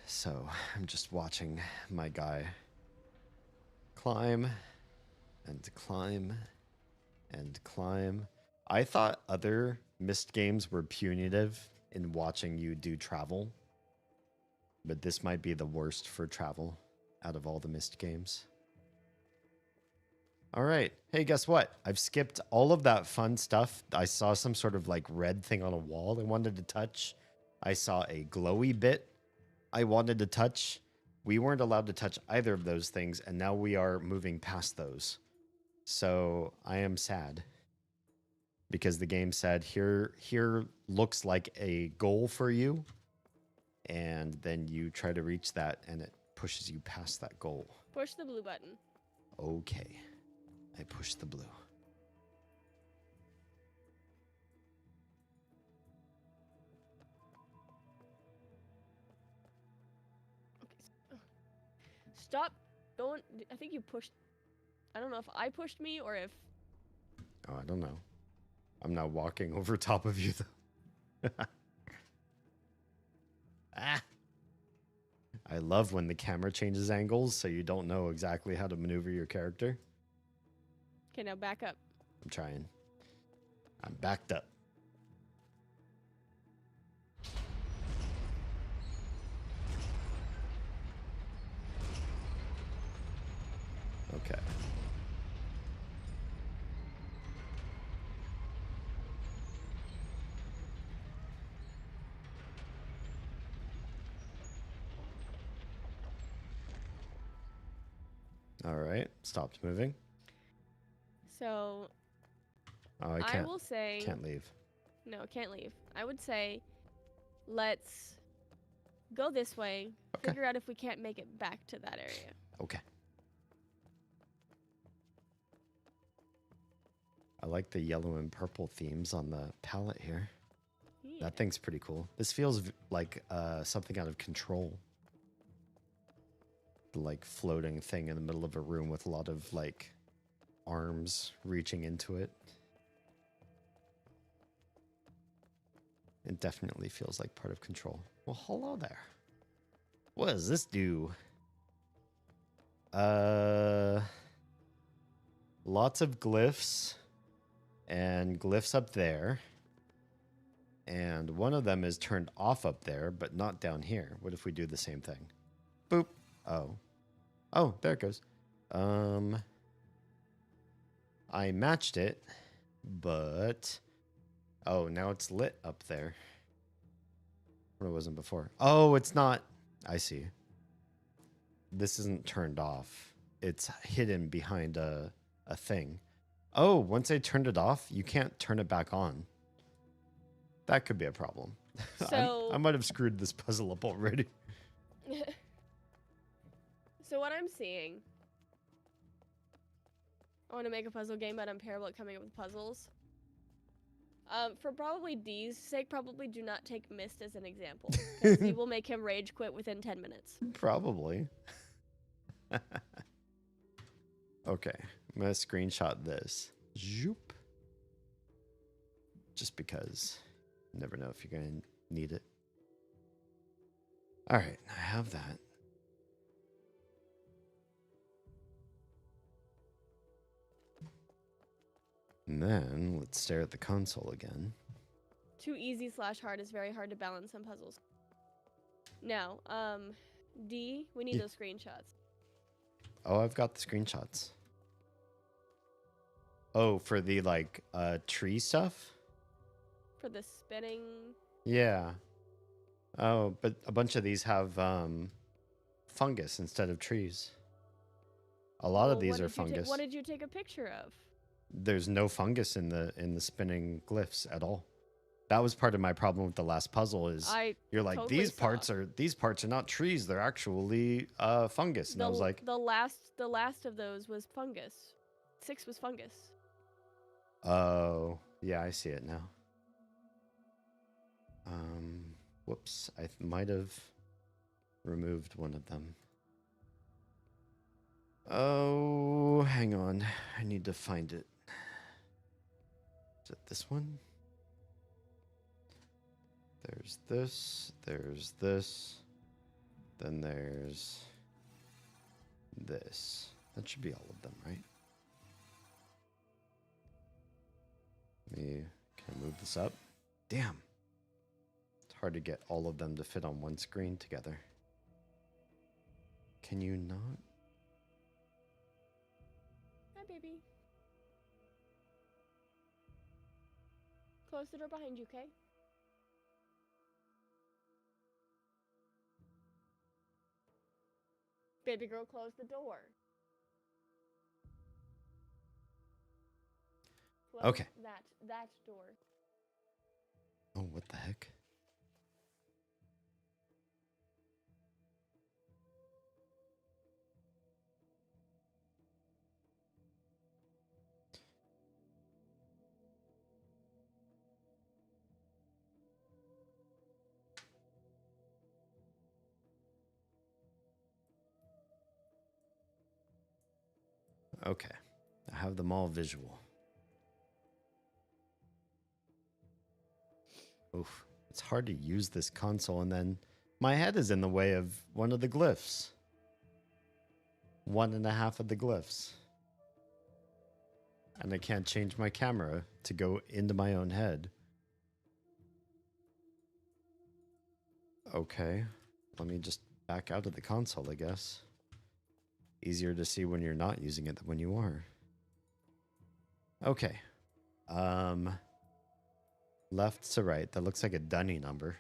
So I'm just watching my guy climb and climb and climb. I thought other Myst games were punitive in watching you do travel, but this might be the worst for travel out of all the Myst games. All right. Hey, guess what? I've skipped all of that fun stuff. I saw some sort of like red thing on a wall I wanted to touch. I saw a glowy bit I wanted to touch. We weren't allowed to touch either of those things, and now we are moving past those. So I am sad because the game said here looks like a goal for you, and then you try to reach that and it pushes you past that goal. Push the blue button. Okay. I push the blue. Okay. Stop. Don't. I think you pushed. I don't know if I pushed me or if. Oh, I don't know. I'm now walking over top of you, though. Ah! I love when the camera changes angles so you don't know exactly how to maneuver your character. Okay, now back up. I'm trying. I'm backed up. Okay. All right. Stopped moving. So. Oh, I can't. I will say. Can't leave. No, can't leave. I would say, let's go this way. Okay. Figure out if we can't make it back to that area. Okay. I like the yellow and purple themes on the palette here. Yeah. That thing's pretty cool. This feels like something out of Control. The like floating thing in the middle of a room with a lot of like arms reaching into it. It definitely feels like part of Control. Well, hello there. What does this do? Lots of glyphs and glyphs up there. And one of them is turned off up there, but not down here. What if we do the same thing? Boop. Oh. Oh, there it goes. I matched it, but oh, now it's lit up there. What it wasn't before. Oh, it's not. I see. This isn't turned off. It's hidden behind a thing. Oh, once I turned it off, you can't turn it back on. That could be a problem. So I might have screwed this puzzle up already. So what I'm seeing, I want to make a puzzle game, but I'm terrible at coming up with puzzles. For probably D's sake, probably do not take Myst as an example, because you will make him rage quit within 10 minutes. Probably. Okay, I'm gonna screenshot this. Zoop. Just because you never know if you're gonna need it. All right, I have that. And then let's stare at the console again. Too easy / hard is very hard to balance on puzzles. Now, D, we need Yeah. those screenshots. Oh, I've got the screenshots. Oh, for the like tree stuff? For the spinning. Yeah. Oh, but a bunch of these have fungus instead of trees. A lot of Well, these what are did you fungus. what did you take a picture of? There's no fungus in the spinning glyphs at all. That was part of my problem with the last puzzle. Is you're like totally these saw. parts are not trees; they're actually fungus. And I was like, the last of those was fungus. 6 was fungus. oh yeah, I see it now. Whoops, I might have removed one of them. Oh, hang on, I need to find it. Is it this one? There's this, then there's this. That should be all of them, right? Can I move this up? Damn. It's hard to get all of them to fit on one screen together. Can you not? Hi, baby. Close the door behind you, okay? Baby girl, close the door. Close Okay. That door. Oh, what the heck? Okay. I have them all visual. Oof. It's hard to use this console, and then my head is in the way of one of the glyphs. 1.5 of the glyphs. And I can't change my camera to go into my own head. Okay. Let me just back out of the console, I guess. Easier to see when you're not using it than when you are. Okay. Left to right. That looks like a dunny number.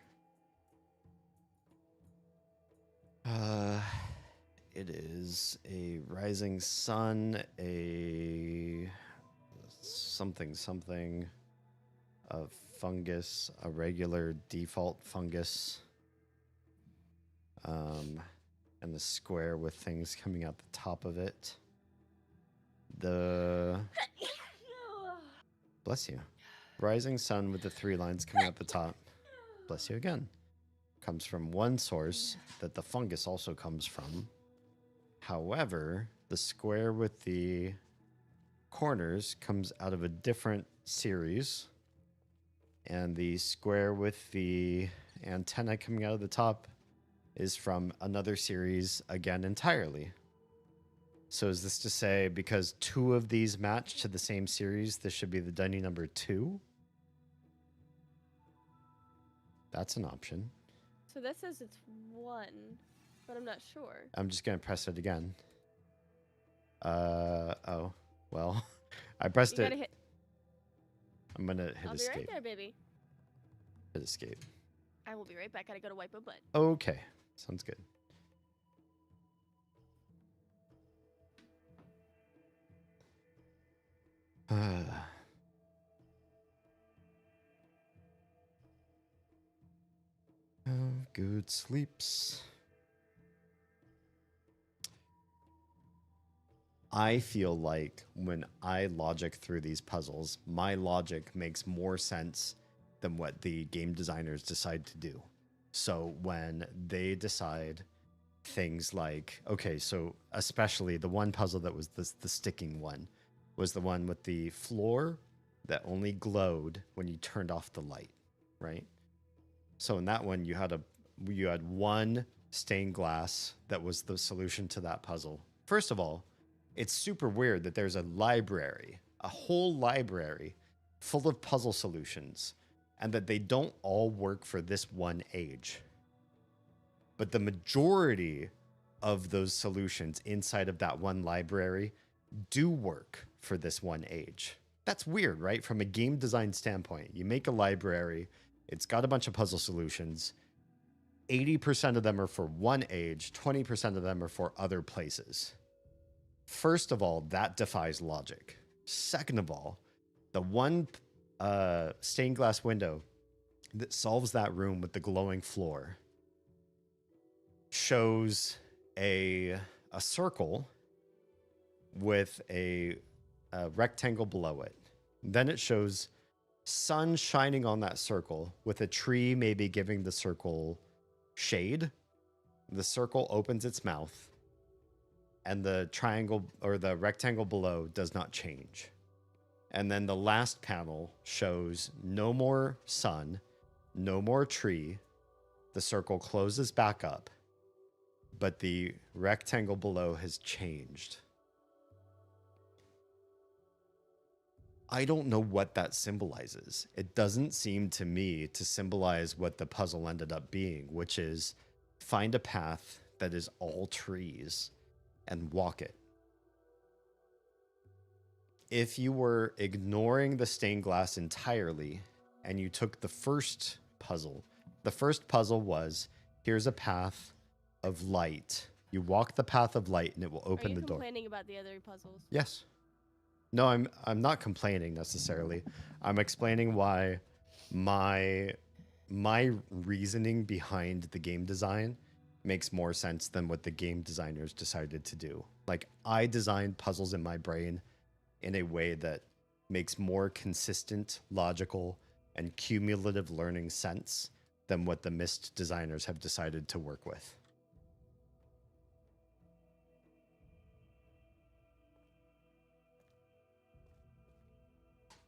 It is a rising sun, a something, a fungus, a regular default fungus, and the square with things coming out the top of it. Bless you. Rising sun with the 3 lines coming out the top. Bless you again. Comes from one source that the fungus also comes from. However, the square with the corners comes out of a different series. And the square with the antenna coming out of the top is from another series again entirely. So is this to say because 2 of these match to the same series, this should be the dunny number 2? That's an option. So that says it's 1, but I'm not sure. I'm just going to press it again. Oh, well, I pressed it. I'm going to hit escape. I'll be right there, baby. Hit escape. I will be right back. Gotta go to wipe my butt. Okay, sounds good. Good sleeps. I feel like when I logic through these puzzles, my logic makes more sense than what the game designers decide to do. So when they decide things like, okay, so especially the one puzzle that was the sticking one was the one with the floor that only glowed when you turned off the light, right? So in that one, you had one stained glass that was the solution to that puzzle. First of all, it's super weird that there's a library, a whole library full of puzzle solutions, and that they don't all work for this one age. But the majority of those solutions inside of that one library do work for this one age. That's weird, right? From a game design standpoint, you make a library, it's got a bunch of puzzle solutions. 80% of them are for one age, 20% of them are for other places. First of all, that defies logic. Second of all, the one stained glass window that solves that room with the glowing floor shows a circle with a rectangle below it. Then it shows sun shining on that circle with a tree maybe giving the circle shade. The circle opens its mouth, and the triangle or the rectangle below does not change. And then the last panel shows no more sun, no more tree. The circle closes back up, but the rectangle below has changed. I don't know what that symbolizes. It doesn't seem to me to symbolize what the puzzle ended up being, which is find a path that is all trees and walk it. If you were ignoring the stained glass entirely and you took the first puzzle was, here's a path of light. You walk the path of light and it will open the door. Are you complaining about the other puzzles? Yes. No, I'm not complaining necessarily. I'm explaining why my reasoning behind the game design makes more sense than what the game designers decided to do. Like, I designed puzzles in my brain in a way that makes more consistent, logical, and cumulative learning sense than what the Myst designers have decided to work with.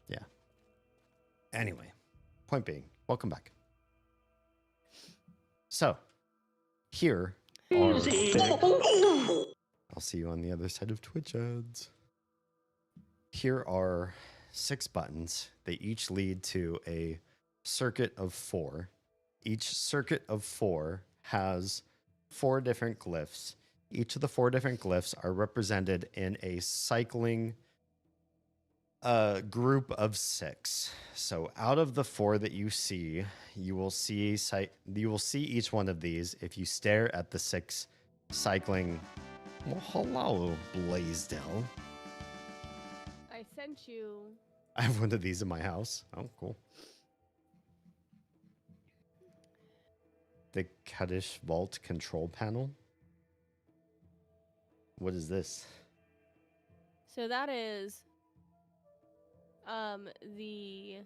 Yeah. Anyway, point being, welcome back. So, here are... I'll see you on the other side of Twitch ads. Here are 6 buttons. They each lead to a circuit of 4. Each circuit of 4 has 4 different glyphs. Each of the 4 different glyphs are represented in a cycling group of 6. So out of the 4 that you see, you will see each one of these if you stare at the 6 cycling. Well, hello, Blaisdell. I sent you. I have one of these in my house. Oh, cool. The Kaddish Vault control panel. What is this? So that is the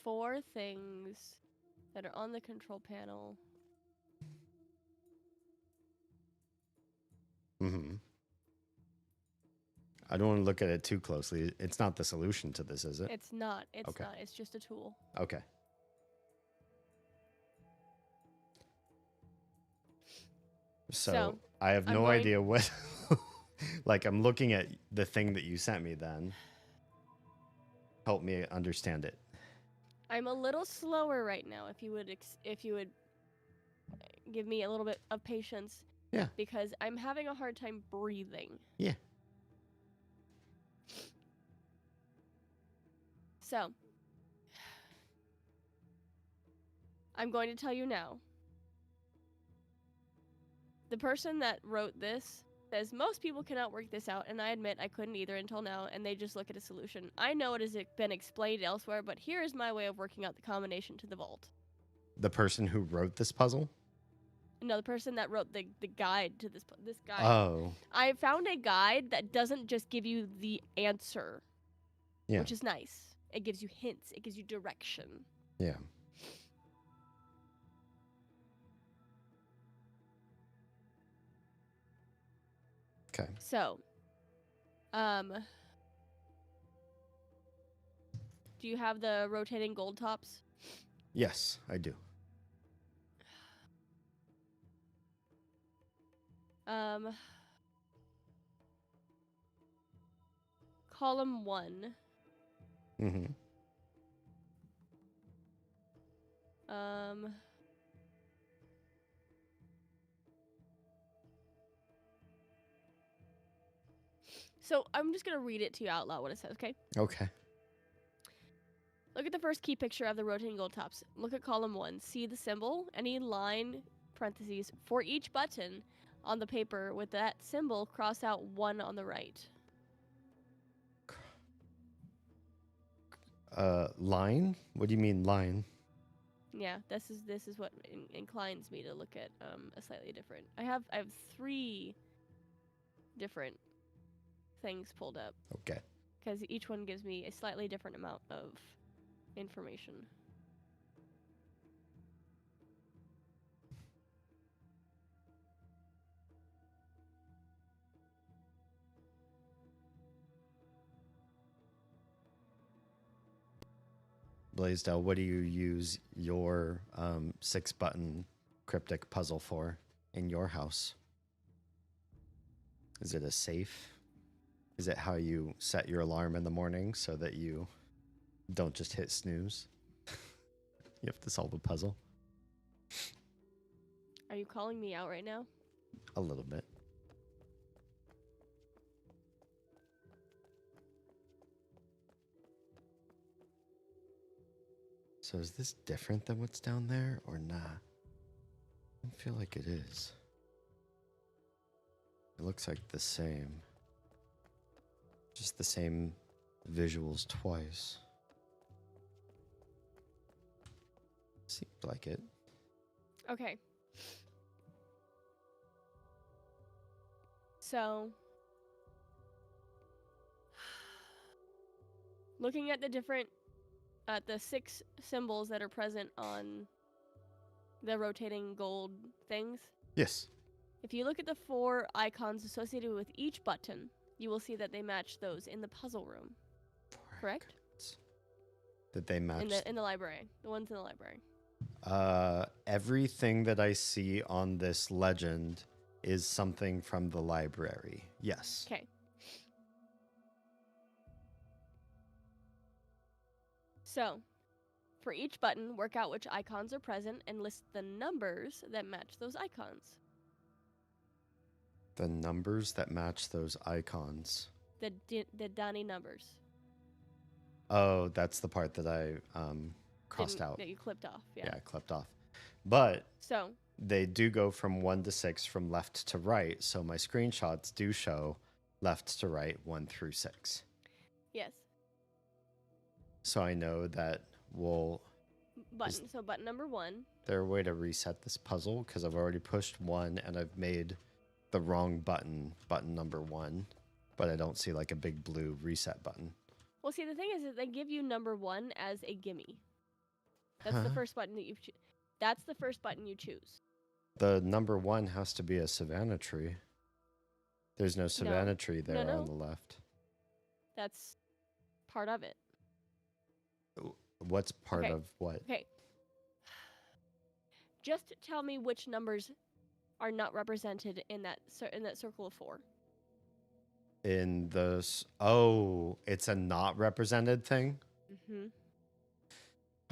4 things that are on the control panel. Mm-hmm. I don't want to look at it too closely. It's not the solution to this, is it? It's not. It's Okay. not. It's just a tool. Okay. So I have no idea what... Like, I'm looking at the thing that you sent me then. Help me understand it. I'm a little slower right now. If you would give me a little bit of patience. Yeah. Because I'm having a hard time breathing. Yeah. So, I'm going to tell you now. The person that wrote this says most people cannot work this out, and I admit I couldn't either until now, and they just look at a solution. I know it has been explained elsewhere, but here is my way of working out the combination to the vault. The person who wrote this puzzle? No, the person that wrote the guide to this guide. Oh. I found a guide that doesn't just give you the answer, which is nice. It gives you hints. It gives you direction. Yeah. Okay. So, do you have the rotating gold tops? Yes, I do. Column 1. Mm-hmm. So I'm just gonna read it to you out loud what it says, okay? Okay. Look at the first key picture of the rotating gold tops. Look at column 1. See the symbol, any line, parentheses, for each button on the paper with that symbol, cross out 1 on the right. Line? What do you mean line? Yeah, this is what inclines me to look at a slightly different. I have 3 different things pulled up Okay. because each one gives me a slightly different amount of information. Blaisdell, what do you use your 6-button cryptic puzzle for in your house? Is it a safe? Is it how you set your alarm in the morning so that you don't just hit snooze? You have to solve a puzzle. Are you calling me out right now? A little bit. So is this different than what's down there or not? I don't feel like it is. It looks like the same. Just the same visuals twice. Seems like it. Okay. So, looking at the 6 symbols that are present on the rotating gold things, Yes. if you look at the 4 icons associated with each button, you will see that they match those in the puzzle room. Correct? That they match. In the library. The ones in the library. Everything that I see on this legend is something from the library. Yes. Okay. So, for each button, work out which icons are present and list the numbers that match those icons. The numbers that match those icons. The Donnie numbers. Oh, that's the part that I crossed out. That you clipped off. Yeah. Yeah, I clipped off. But So, they do go from 1 to 6 from left to right. So my screenshots do show left to right 1 through 6. yes. So I know that we'll. So button number 1. There a way to reset this puzzle? Because I've already pushed 1 and I've made the wrong button number 1. But I don't see like a big blue reset button. Well, see, the thing is that they give you number 1 as a gimme. That's the first button that you That's the first button you choose. The number 1 has to be a Savannah tree. There's no Savannah tree there No. on the left. That's part of it. What's part Okay. of what? Okay. Just tell me which numbers are not represented in that circle of 4. In this. Oh, it's a not represented thing? Mm-hmm.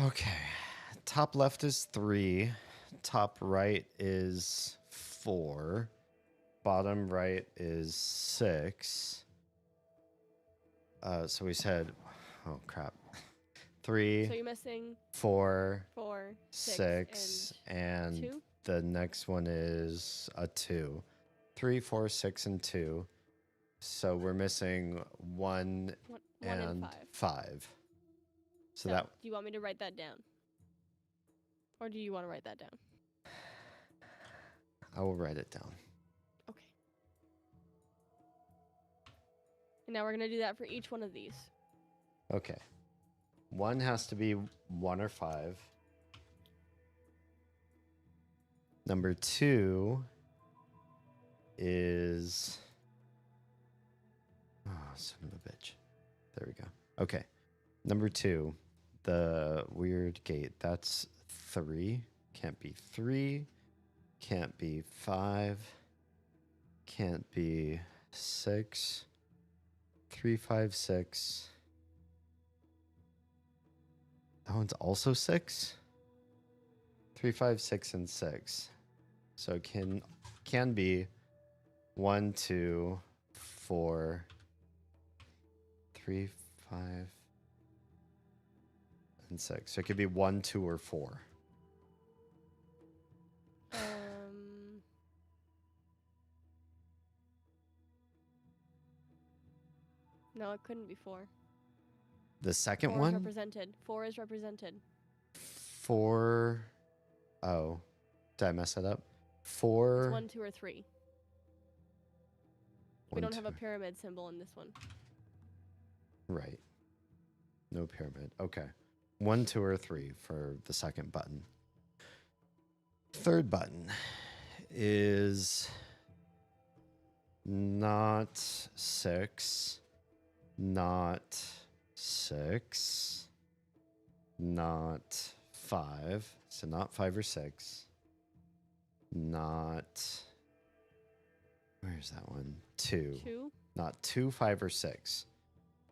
Okay. Top left is 3. Top right is 4. Bottom right is 6. So we said, oh crap. 3, So you're missing 4, 4, 6, and 2. the next one is a 2. 3, 4, 6, and 2. So we're missing 1 1 and and 5. So So, that do you want me to write that down? Or do you want to write that down? I will write it down. Okay. And now we're going to do that for each one of these. Okay. 1 has to be 1 or 5. Number 2 is... Oh, son of a bitch. There we go. Okay. Number 2, the weird gate. That's 3. Can't be 3. Can't be 5. Can't be 6. 3, 5, 6. That one's also 6. 3, 5, 6, and 6. So it can be 1, 2, 4, 3, 5, and 6. So it could be 1, 2, or 4. No, it couldn't be 4. The second 4 is one? represented. 4 is represented. 4. Oh. Did I mess that up? It's 4. 1, 2, or 3. We One, don't have a two. pyramid symbol in this one. Right. No pyramid. Okay. 1, 2, or 3 for the second button. Third button is not 6, not 6, not 5. So not 5 or 6. Not. Where's that one? 2. 2. Not 2, 5, or 6.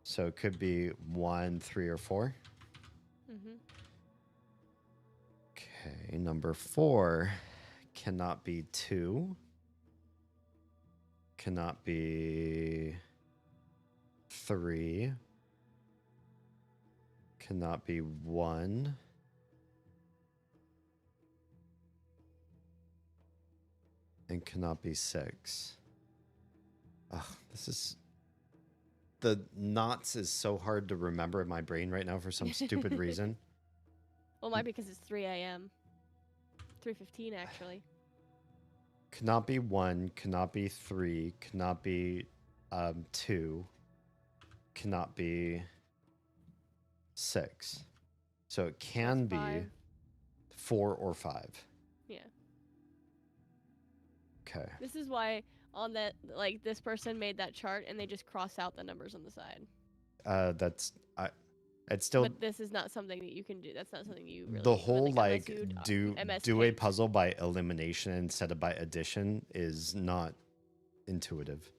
So it could be 1, 3, or 4. Mm-hmm. Okay, number 4 cannot be 2. Cannot be 3. Cannot be 1. And cannot be 6. Ugh, this is... The knots is so hard to remember in my brain right now for some stupid reason. Well, it might be because it's 3 a.m. 3:15 actually. Cannot be 1, cannot be 3, cannot be 2, cannot be 6. So it can be 5. 4 or 5. Yeah. Okay. This is why on that, like, this person made that chart and they just cross out the numbers on the side. It's still But this is not something that you can do. That's not something you really the do. whole Unless like you MS do a Paint. puzzle by elimination instead of by addition is not intuitive.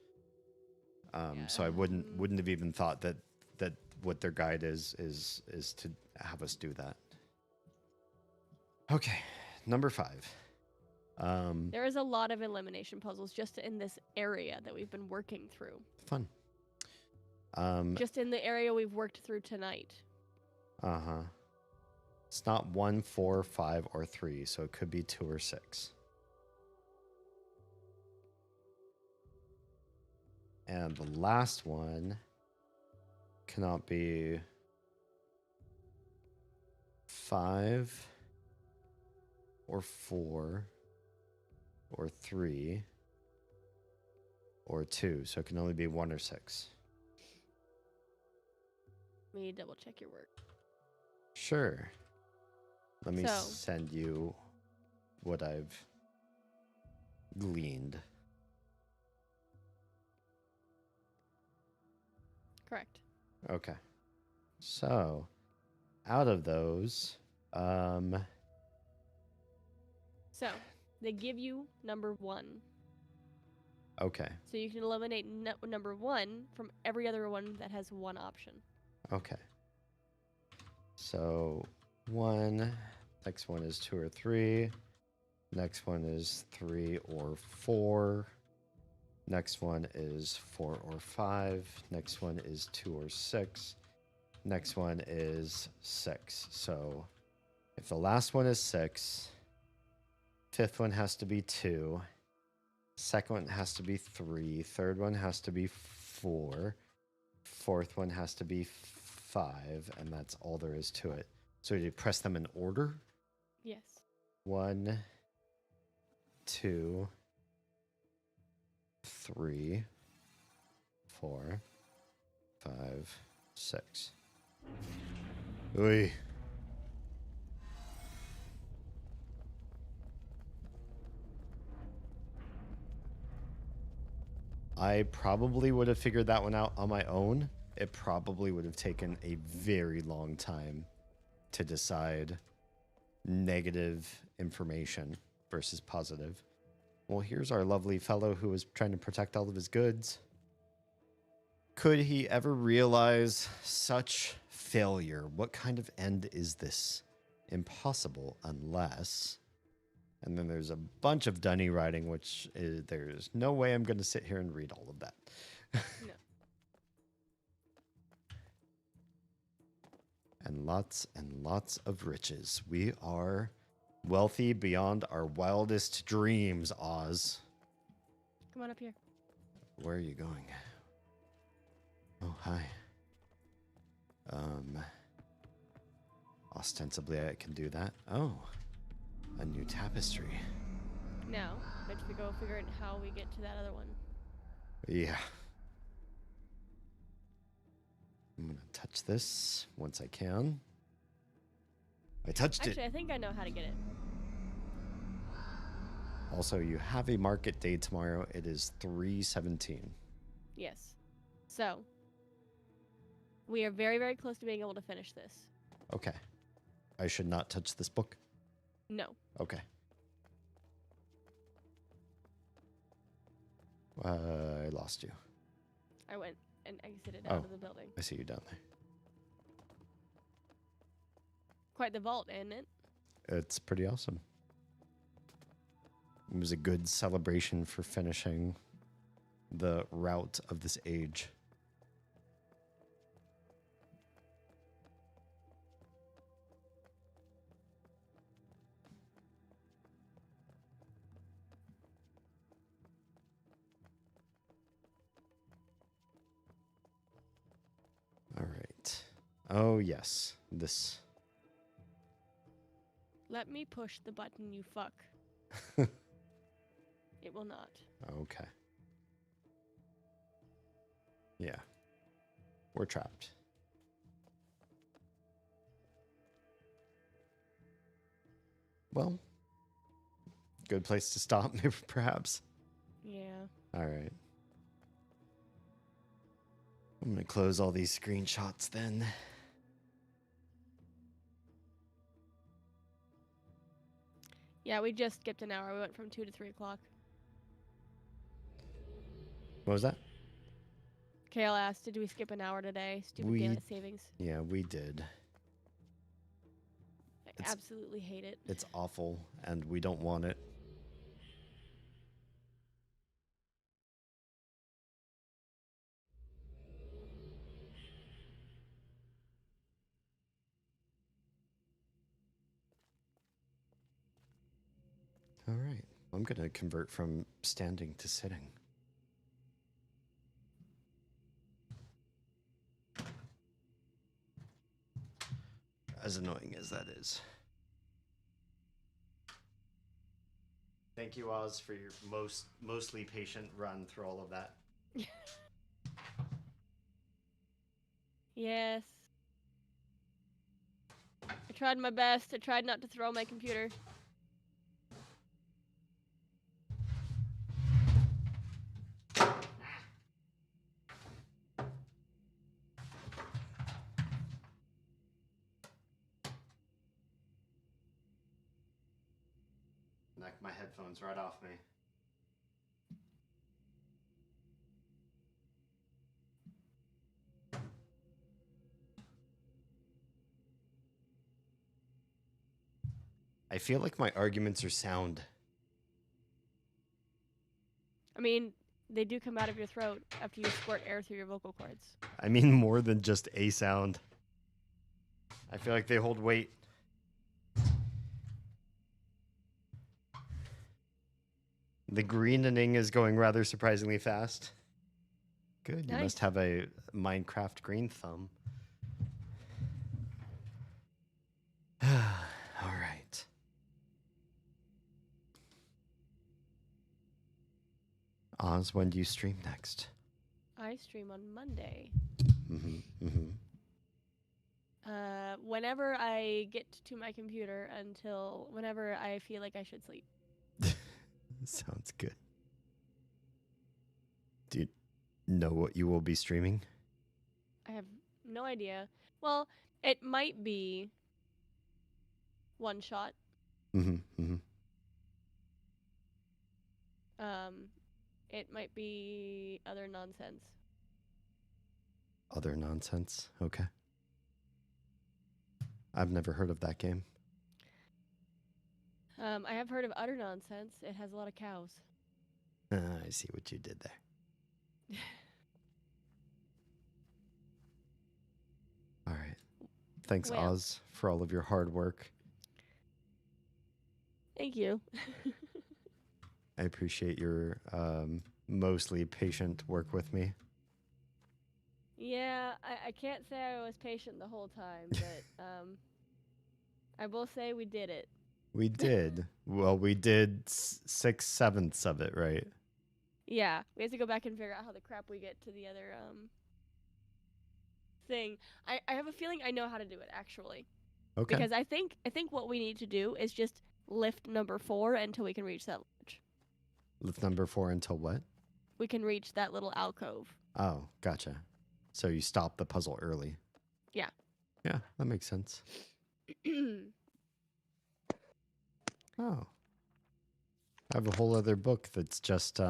So I wouldn't have even thought that what their guide is to have us do that. Okay, number 5. There is a lot of elimination puzzles just in this area that we've been working through. Fun. Just in the area we've worked through tonight. Uh-huh. It's not 1, 4, 5, or 3, so it could be 2 or 6. And the last one cannot be 5 or 4 or 3 or 2, so it can only be 1 or 6. Let me double check your work. Sure. Let me So- send you what I've gleaned. Correct. Okay. So, out of those, So, they give you number 1. okay. So you can eliminate number 1 from every other one that has 1 option. Okay. So, 1, next one is 2 or 3, next one is 3 or 4, next one is 4 or 5, next one is 2 or 6, next one is 6. So, if the last one is 6, fifth one has to be 2, second one has to be 3, third one has to be 4, fourth one has to be 5, and that's all there is to it. So you press them in order? Yes. 1, 2, 3, 4, 5, 6. Oy. I probably would have figured that one out on my own. It probably would have taken a very long time to decide negative information versus positive. Well, here's our lovely fellow who was trying to protect all of his goods. Could he ever realize such failure? What kind of end is this? Impossible unless... And then there's a bunch of dunny writing, which is, there's no way I'm going to sit here and read all of that. No. And lots of riches. We are wealthy beyond our wildest dreams, Oz. Come on up here. Where are you going? Oh, hi. Ostensibly, I can do that. Oh, a new tapestry. Now, let's go figure out how we get to that other one. Yeah. I'm gonna touch this once I can. I touched Actually, it. I think I know how to get it. Also, you have a market day tomorrow. It is 3/17. Yes. So, we are very, very close to being able to finish this. Okay. I should not touch this book? No. Okay. I lost you. I went and exited out of the building. I see you down there. Quite the vault, isn't it? It's pretty awesome. It was a good celebration for finishing the route of this age. All right. Oh, yes. This. Let me push the button, you fuck. It will not. Okay. Yeah. We're trapped. Well, good place to stop, maybe, perhaps. Yeah. All right. I'm going to close all these screenshots then. Yeah, we just skipped an hour. We went from 2 to 3 o'clock. What was that? Kale asked, did we skip an hour today? Stupid We- daylight savings. Yeah, we did. I It's- absolutely hate it. It's awful, and we don't want it. All right. I'm going to convert from standing to sitting. As annoying as that is. Thank you, Oz, for your mostly patient run through all of that. Yes. I tried my best. I tried not to throw my computer. Knocked my headphones right off me. I feel like my arguments are sound. I mean, they do come out of your throat after you squirt air through your vocal cords. I mean more than just a sound. I feel like they hold weight. The greenening is going rather surprisingly fast. Good. You must Nice. have a Minecraft green thumb. All right. Oz, when do you stream next? I stream on Monday. Mm-hmm. Mm-hmm. Whenever I get to my computer until whenever I feel like I should sleep. Sounds good. Do you know what you will be streaming? I have no idea. Well, it might be one shot. Mm-hmm. Mm-hmm. It might be other nonsense. Other nonsense. Okay. I've never heard of that game. I have heard of utter nonsense. It has a lot of cows. I see what you did there. All right. Thanks, Well. Oz, for all of your hard work. Thank you. I appreciate your mostly patient work with me. Yeah, I can't say I was patient the whole time, but I will say we did it. We did. Well, we did 6/7 of it, right? Yeah, we have to go back and figure out how the crap we get to the other thing. I have a feeling I know how to do it actually. Okay. Because I think what we need to do is just lift number 4 until we can reach that ledge. Lift number 4 until what? We can reach that little alcove. Oh, gotcha. So you stop the puzzle early. Yeah. Yeah, that makes sense. Oh. I have a whole other book that's just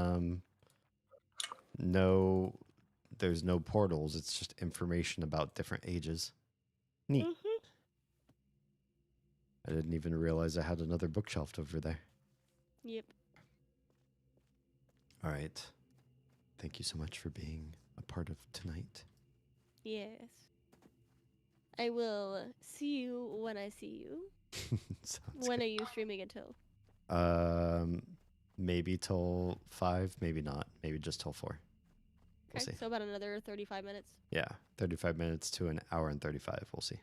there's no portals. It's just information about different ages. Neat. Mhm. I didn't even realize I had another bookshelf over there. Yep. All right. Thank you so much for being a part of tonight. Yes. I will see you when I see you. Sounds When good. are you streaming until? Maybe till 5, maybe not. Maybe just till 4. We'll Okay, see. so about another 35 minutes. Yeah, 35 minutes to an hour and 35. We'll see.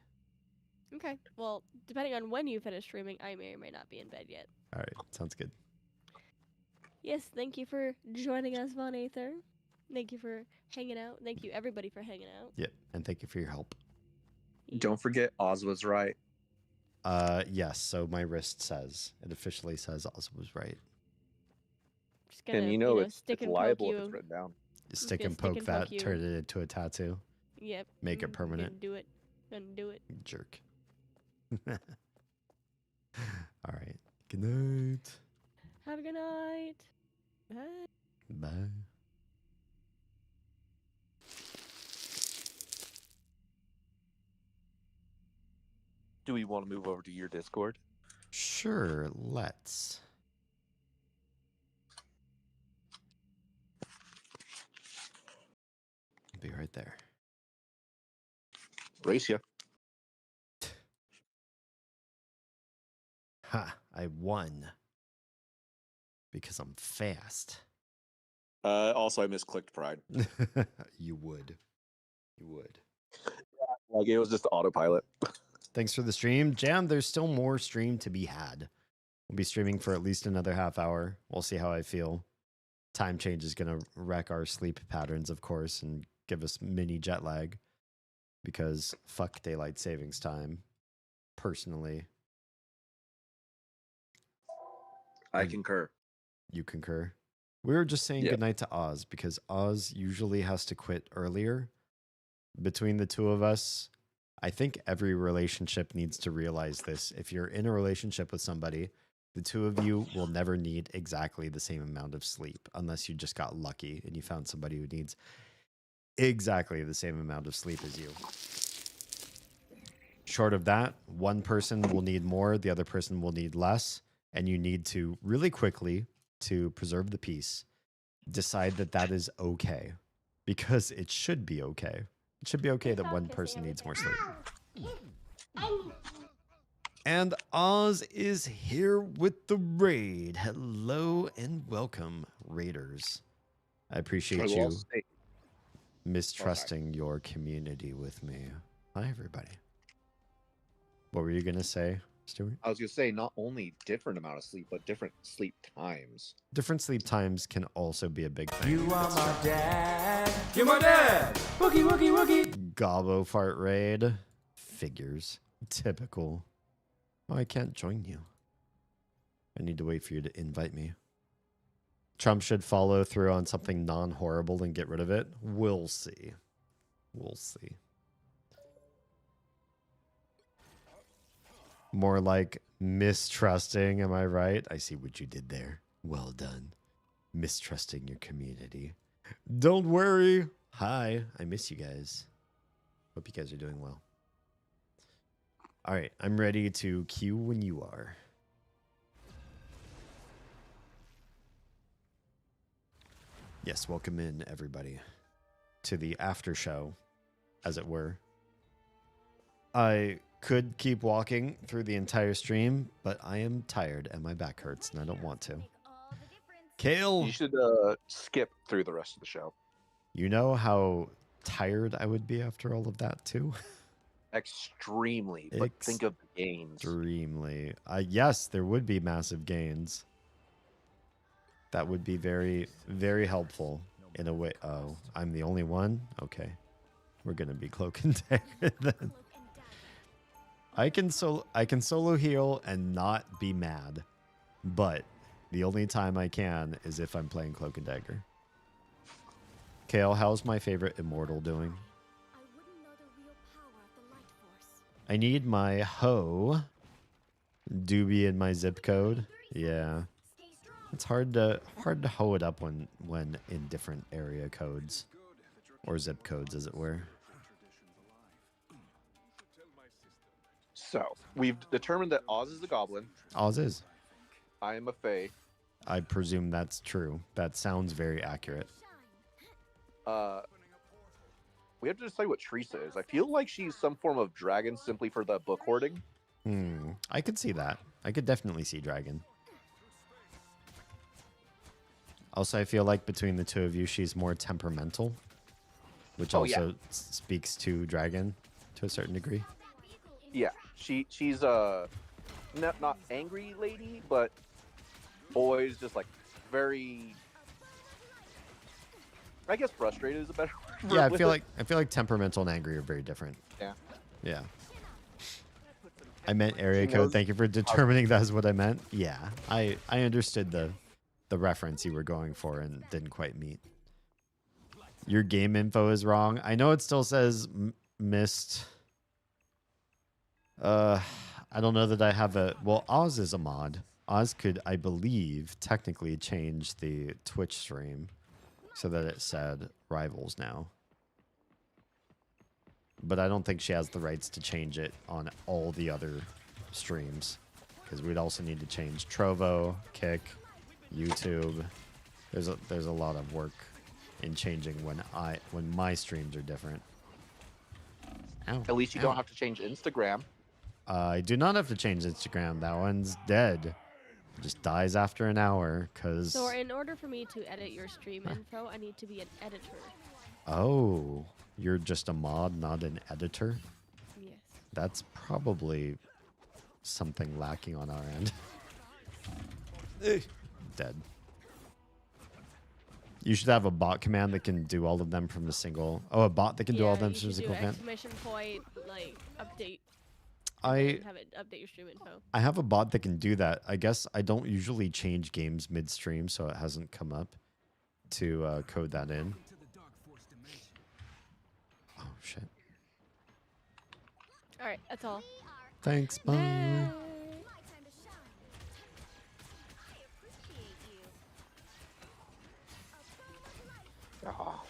Okay. Well, depending on when you finish streaming, I may or may not be in bed yet. All right, sounds good. Yes, thank you for joining us, Von Aether. Thank you for hanging out. Thank you, everybody, for hanging out. Yep, and thank you for your help. Don't forget, Oz was right. Yes, so my wrist says, it officially says Oz was right. Just gonna, And it's stick and liable poke if you. it's written down. Just I'm stick gonna and stick poke and poke that, you. turn it into a tattoo. Yep. Make it Gonna permanent. do it. Gonna do it. You jerk. All right. Good night. Have a good night. Bye. Bye. Do we want to move over to your Discord? Sure, let's. Be right there. Race ya. Ha, I won. Because I'm fast. Also, I misclicked Pride. You would. You would. Like, it was just autopilot. Thanks for the stream. Jam, there's still more stream to be had. We'll be streaming for at least another half hour. We'll see how I feel. Time change is going to wreck our sleep patterns, of course, and give us mini jet lag. Because fuck daylight savings time. Personally. I concur. You concur? We were just saying Yep. goodnight to Oz because Oz usually has to quit earlier. Between the two of us, I think every relationship needs to realize this. If you're in a relationship with somebody, the two of you will never need exactly the same amount of sleep unless you just got lucky and you found somebody who needs exactly the same amount of sleep as you. Short of that, one person will need more, the other person will need less, and you need to really quickly, to preserve the peace, decide that that is okay because it should be okay. It should be okay that one person needs more sleep. And Oz is here with the raid. Hello and welcome, raiders. I appreciate you mistrusting your community with me. Hi, everybody. What were you going to say, Stuart? I was going to say, not only different amount of sleep, but different sleep times. Different sleep times can also be a big thing. You are my dad. You're my dad. Wookie, wookie, wookie. Gobbo fart raid. Figures. Typical. Oh, I can't join you. I need to wait for you to invite me. Trump should follow through on something non-horrible and get rid of it. We'll see. We'll see. More like mistrusting, am I right? I see what you did there. Well done. Mistrusting your community. Don't worry. Hi, I miss you guys. Hope you guys are doing well. All right, I'm ready to queue when you are. Yes, welcome in, everybody, to the after show, as it were. I could keep walking through the entire stream, but I am tired and my back hurts and I don't want to. Kale! You should skip through the rest of the show. You know how tired I would be after all of that too. Extremely, but think of the gains. Extremely. Yes, there would be massive gains. That would be very, very helpful in a way. Oh, I'm the only one? Okay. We're going to be cloak and dagger then. I can solo heal and not be mad, but the only time I can is if I'm playing cloak and dagger. Kale, how's my favorite immortal doing? I need my hoe doobie in my zip code. Yeah. It's hard to hoe it up when in different area codes or zip codes, as it were. So we've determined that Oz is a goblin. Oz is. I am a fae. I presume that's true. That sounds very accurate. We have to decide what Teresa is. I feel like she's some form of dragon simply for the book hoarding. I could see that. I could definitely see dragon. Also, I feel like between the two of you, she's more temperamental, which also speaks to dragon to a certain degree. Yeah, she's a not angry lady, but always just like very, I guess frustrated is a better word. Yeah, I feel like temperamental and angry are very different. Yeah. Yeah. I meant area code. Thank you for determining that's what I meant. Yeah, I understood the reference you were going for and didn't quite meet. Your game info is wrong. I know it still says Myst. I don't know that I have a... Well, Oz is a mod. Oz could, I believe, technically change the Twitch stream so that it said Rivals now. But I don't think she has the rights to change it on all the other streams. Because we'd also need to change Trovo, Kick, YouTube. There's a lot of work in changing when my streams are different. Ow, At least you don't have to change Instagram. I do not have to change Instagram. That one's dead. It just dies after an hour because... So in order for me to edit your stream info, I need to be an editor. Oh, you're just a mod, not an editor? Yes. That's probably something lacking on our end. Dead. You should have a bot command that can do all of them from a single... Oh, a bot that can do all of them from a single command? Exclamation point, like, update. I have it update your stream info. I have a bot that can do that. I guess I don't usually change games midstream, so it hasn't come up to code that in. Oh, shit. All right, that's all. Thanks, bye. Oh.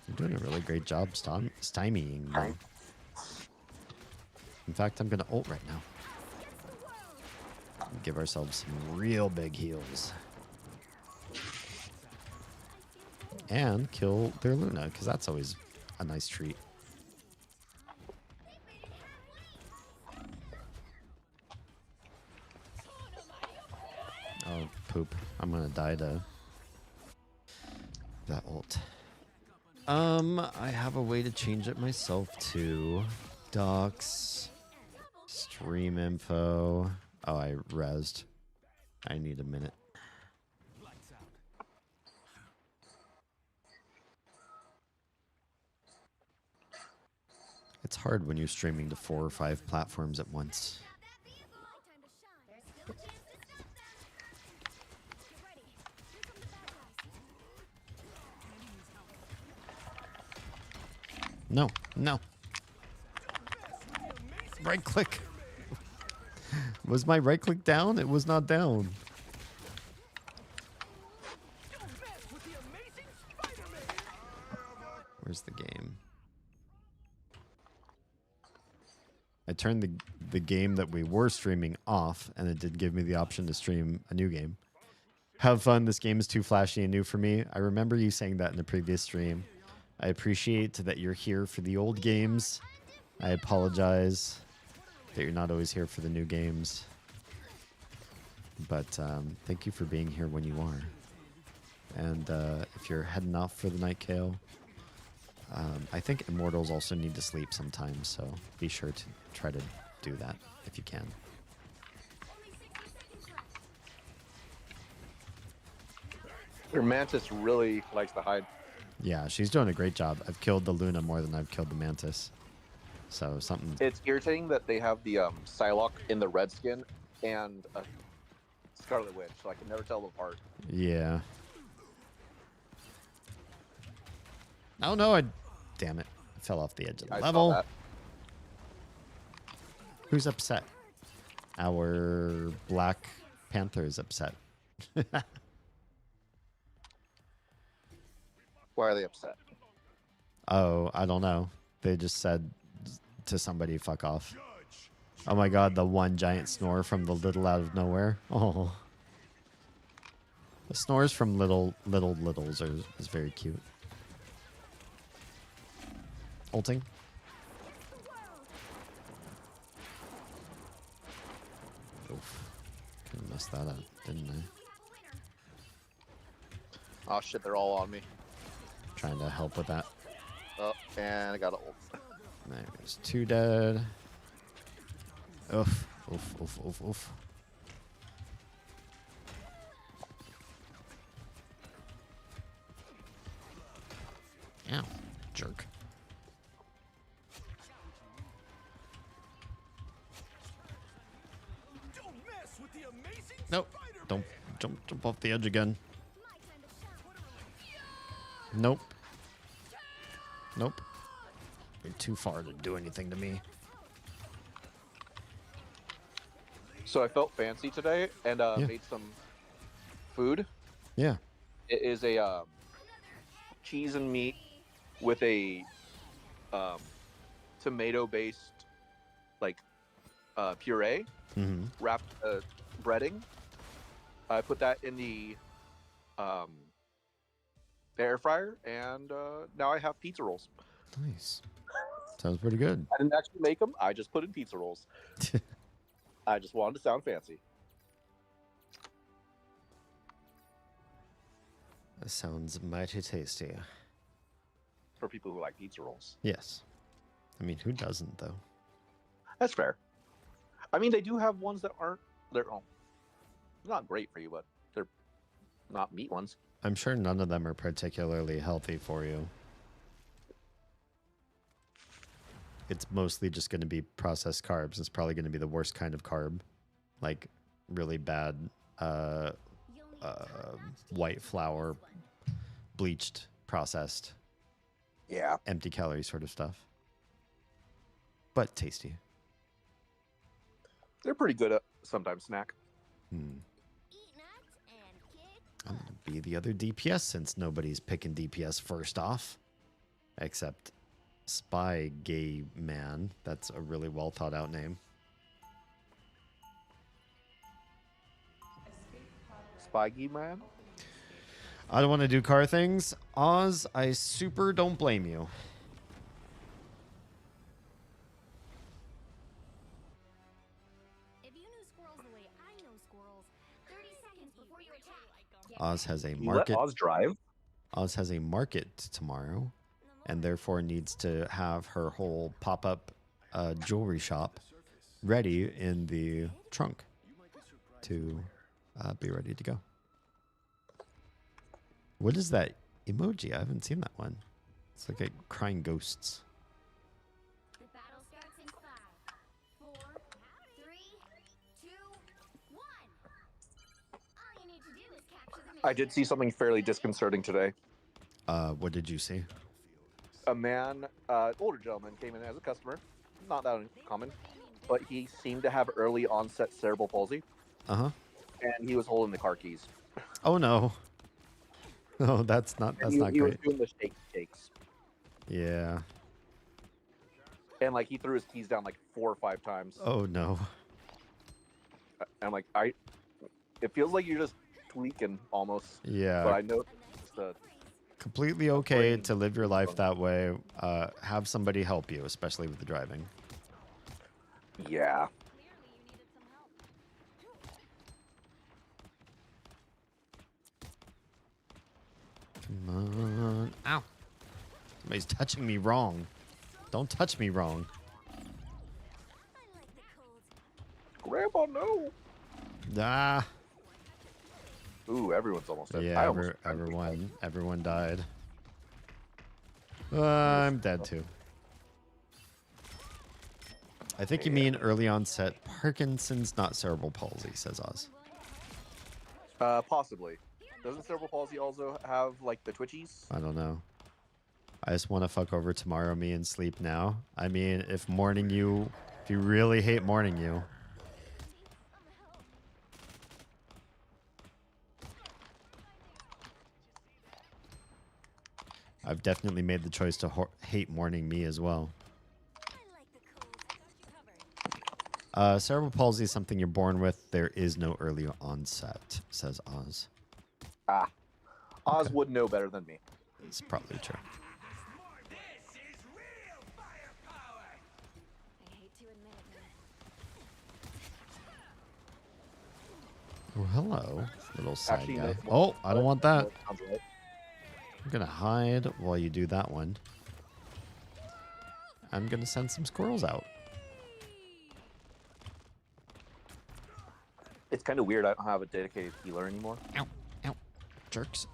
You're doing a really great job stymieing them. In fact, I'm going to ult right now. Give ourselves some real big heals. And kill their Luna, because that's always a nice treat. Oh, poop. I'm going to die to that ult. I have a way to change it myself too. Docs. Stream info. Oh, I rezzed. I need a minute. It's hard when you're streaming to 4 or 5 platforms at once. No, no. Right click. Was my right click down? It was not down. Where's the game? I turned the game that we were streaming off, and it did give me the option to stream a new game. Have fun. This game is too flashy and new for me. I remember you saying that in a previous stream. I appreciate that you're here for the old games. I apologize that you're not always here for the new games. But thank you for being here when you are. And if you're heading off for the night, Kale, I think immortals also need to sleep sometimes, so be sure to try to do that if you can. Your mantis really likes to hide. Yeah, she's doing a great job. I've killed the Luna more than I've killed the Mantis. So something... It's irritating that they have the Psylocke in the red skin and a Scarlet Witch, so I can never tell them apart. Yeah. Oh no, I... Damn it. I fell off the edge of the level. Saw that. Who's upset? Our Black Panther is upset. Why are they upset? Oh, I don't know. They just said to somebody, fuck off. Oh my god, the one giant snore from the little out of nowhere. Oh. The snores from littles is very cute. Ulting. Oof. Kind of messed that up, didn't I? Oh shit, they're all on me. Trying to help with that. Oh, and I got an ult. There's 2 dead. Oof. Oof, oof, oof, oof. Ow. Jerk. Nope. Don't jump off the edge again. Nope. Nope. You're too far to do anything to me. So I felt fancy today and made some food. Yeah. It is a cheese and meat with a tomato-based like puree wrapped breading. I put that in the air fryer, and now I have pizza rolls. Nice. Sounds pretty good. I didn't actually make them. I just put in pizza rolls. I just wanted to sound fancy. That sounds mighty tasty. For people who like pizza rolls. Yes. I mean, who doesn't, though? That's fair. I mean, they do have ones that aren't... They're not great for you, but they're not meat ones. I'm sure none of them are particularly healthy for you. It's mostly just going to be processed carbs. It's probably going to be the worst kind of carb. Like, really bad white flour, bleached, processed. Yeah. Empty calorie sort of stuff. But tasty. They're pretty good at sometimes snack. I'm going to be the other DPS since nobody's picking DPS first off. Except Spy Gay Man. That's a really well thought out name. Spyggy Man? I don't want to do car things. Oz, I super don't blame you. Oz has a market. Let Oz drive? Oz has a market tomorrow, and therefore needs to have her whole pop-up jewelry shop ready in the trunk to be ready to go. What is that emoji? I haven't seen that one. It's like a crying ghosts. I did see something fairly disconcerting today. What did you see? A man, older gentleman, came in as a customer. Not that uncommon, but he seemed to have early onset cerebral palsy. Uh-huh. And he was holding the car keys. Oh no. Oh, that's not He great. was doing the shakes. Yeah. And like he threw his keys down like 4 or 5 times. Oh no. I'm like, it feels like you're just tweaking almost. Yeah. But I know it's the completely okay to live your life that way. Have somebody help you, especially with the driving. Yeah. Come on. Ow. Somebody's touching me wrong. Don't touch me wrong. Grandpa, no. Ah. Ooh, everyone's almost dead. Yeah, everyone died. I'm dead too. I think you mean early onset Parkinson's, not cerebral palsy, says Oz. Possibly. Doesn't cerebral palsy also have like the twitchies? I don't know. I just want to fuck over tomorrow me and sleep now. I mean, if you really hate morning you. I've definitely made the choice to hate morning me as well. Cerebral palsy is something you're born with. There is no early onset, says Oz. Ah. Oz would know better than me. It's probably true. Oh, hello, little side Actually, guy. no. Oh, I don't want that. Sounds right. I'm gonna hide while you do that one. I'm gonna send some squirrels out. It's kind of weird. I don't have a dedicated healer anymore. Ow, ow, jerks.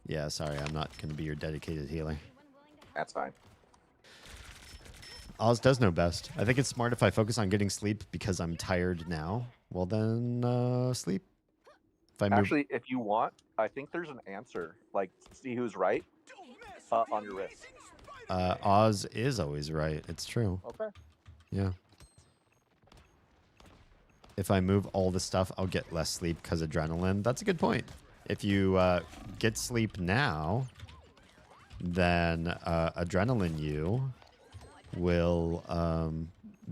Yeah, sorry, I'm not gonna be your dedicated healer. That's fine. Oz does know best. I think it's smart if I focus on getting sleep because I'm tired now. Well, then sleep. If I move... Actually, if you want, I think there's an answer. Like, see who's right on your wrist. Oz is always right. It's true. Okay. Yeah. If I move all the stuff, I'll get less sleep because adrenaline. That's a good point. If you get sleep now, then adrenaline you will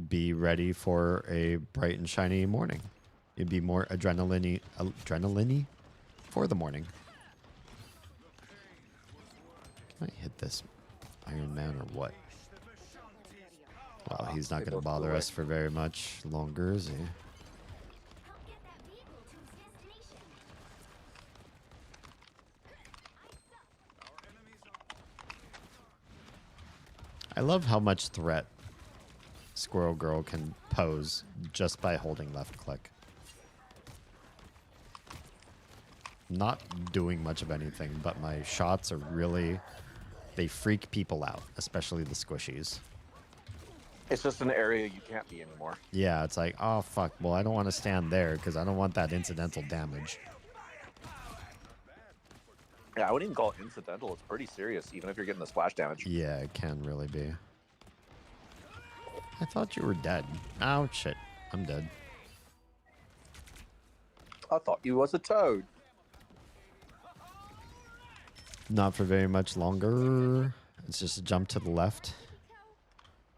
be ready for a bright and shiny morning. You'd be more adrenaline-y for the morning. Can I hit this Iron Man or what? Well, he's not going to bother us for very much longer, is he? I love how much threat Squirrel Girl can pose just by holding left click. Not doing much of anything, but my shots are really... They freak people out, especially the squishies. It's just an area you can't be anymore. Yeah, it's like, oh, fuck. Well, I don't want to stand there because I don't want that incidental damage. Yeah, I wouldn't even call it incidental. It's pretty serious, even if you're getting the splash damage. Yeah, it can really be. I thought you were dead. Oh, shit. I'm dead. I thought you was a toad. Not for very much longer. It's just a jump to the left.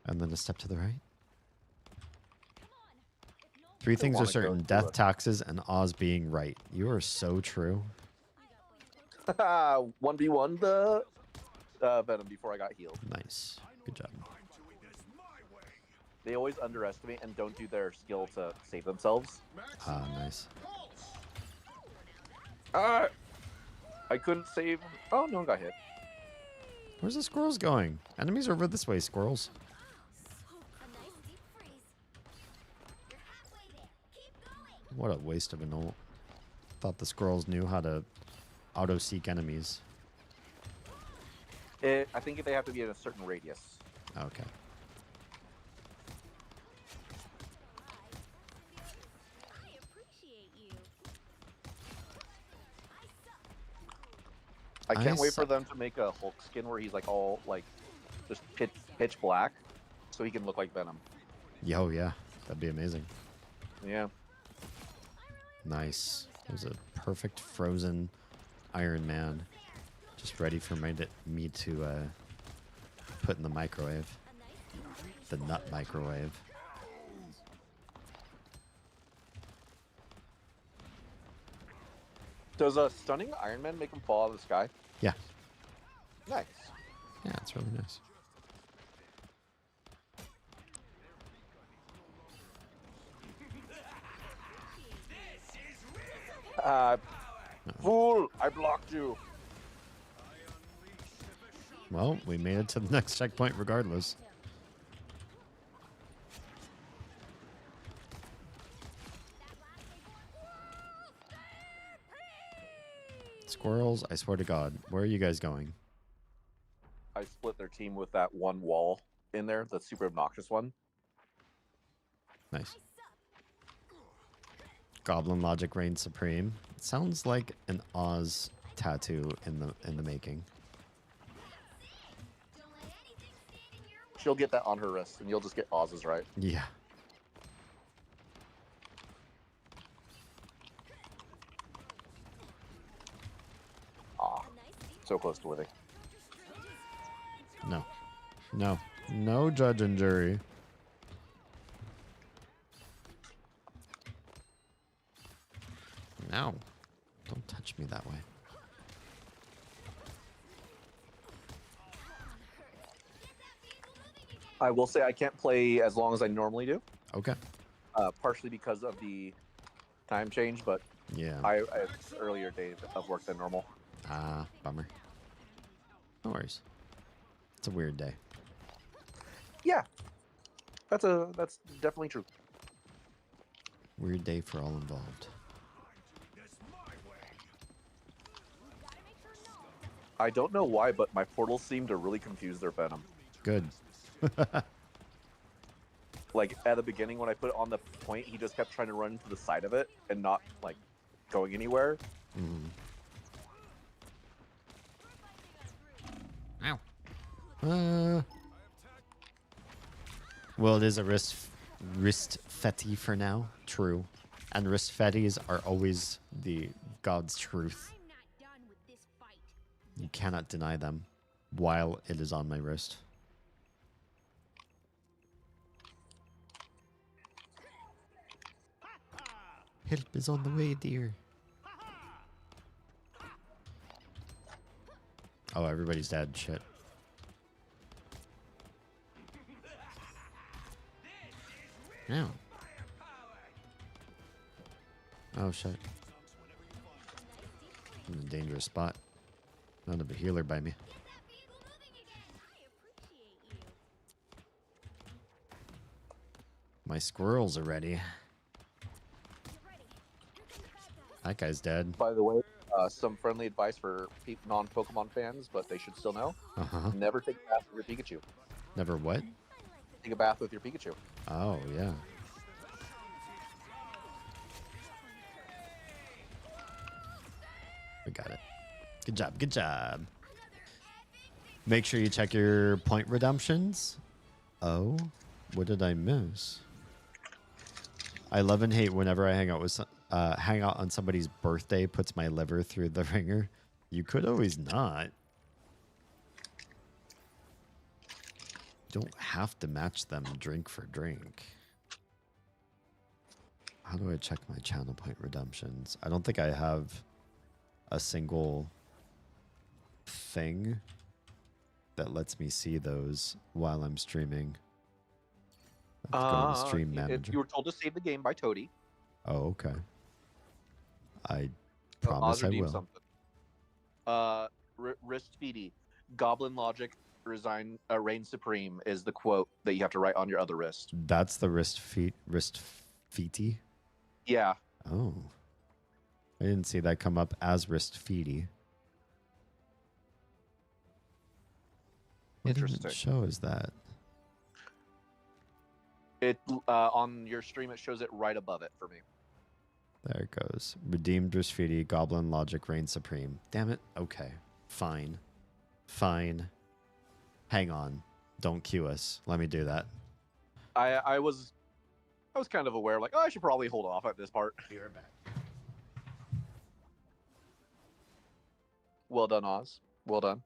And then a step to the right. Three things are certain. Death, taxes, and Oz being right. You are so true. 1v1 the Venom before I got healed. Nice. Good job. They always underestimate and don't do their skill to save themselves. Ah, nice. I couldn't save. Oh, no one got hit. Where's the squirrels going? Enemies are over this way, squirrels. What a waste of an ult. Thought the squirrels knew how to auto-seek enemies. I think they have to be in a certain radius. Okay. I can't wait for them to make a Hulk skin where he's like all like just pitch black, so he can look like Venom. Yo, yeah, that'd be amazing. Yeah. Nice. It was a perfect frozen Iron Man, just ready for me to put in the microwave, the nut microwave. Does a stunning Iron Man make him fall out of the sky? Yeah. Nice. Yeah, it's really nice. Fool! I blocked you. Well, we made it to the next checkpoint regardless. Squirrels, I swear to God. Where are you guys going? I split their team with that one wall in there, the super obnoxious one. Nice. Goblin logic reigns supreme. It sounds like an Oz tattoo in the making. She'll get that on her wrist, and you'll just get Oz's right. Yeah. Ah, so close to winning. No. No. No judge and jury. No. Don't touch me that way. I will say I can't play as long as I normally do. Okay. Partially because of the time change, but Yeah. I have earlier day of work than normal. Ah, bummer. No worries. It's a weird day. Yeah, that's definitely true. Weird day for all involved. I don't know why, but my portals seem to really confuse their venom. Good. Like at the beginning when I put it on the point, he just kept trying to run to the side of it and not like going anywhere. Ow. Well, it is a wrist fetty for now. True. And wrist fetties are always the God's truth. You cannot deny them while it is on my wrist. Help is on the way, dear. Oh, everybody's dead. Shit. No. Oh, shit. I'm in a dangerous spot. Not a healer by me. My squirrels are ready. That guy's dead. By the way, some friendly advice for non-Pokemon fans, but they should still know. Uh-huh. Never take a bath with your Pikachu. Never what? Take a bath with your Pikachu. Oh, yeah. We got it. Good job. Good job. Make sure you check your point redemptions. Oh, what did I miss? I love and hate whenever I hang out on somebody's birthday, puts my liver through the ringer. You could always not. You don't have to match them drink for drink. How do I check my channel point redemptions? I don't think I have a single thing that lets me see those while I'm streaming. I have to go to stream manager. You were told to save the game by Toady. Oh, okay. I promise I will. Something. Wrist feety. Goblin logic reign supreme is the quote that you have to write on your other wrist. That's the wrist feety? Yeah. Oh. I didn't see that come up as wrist feety. What Interesting. show is that? It on your stream it shows it right above it for me. There it goes. Redeemed wrist feety, goblin logic reign supreme. Damn it. Okay. Fine. Fine. Hang on. Don't cue us. Let me do that. I was kind of aware, like, oh, I should probably hold off at this part. You're back. Well done, Oz. Well done.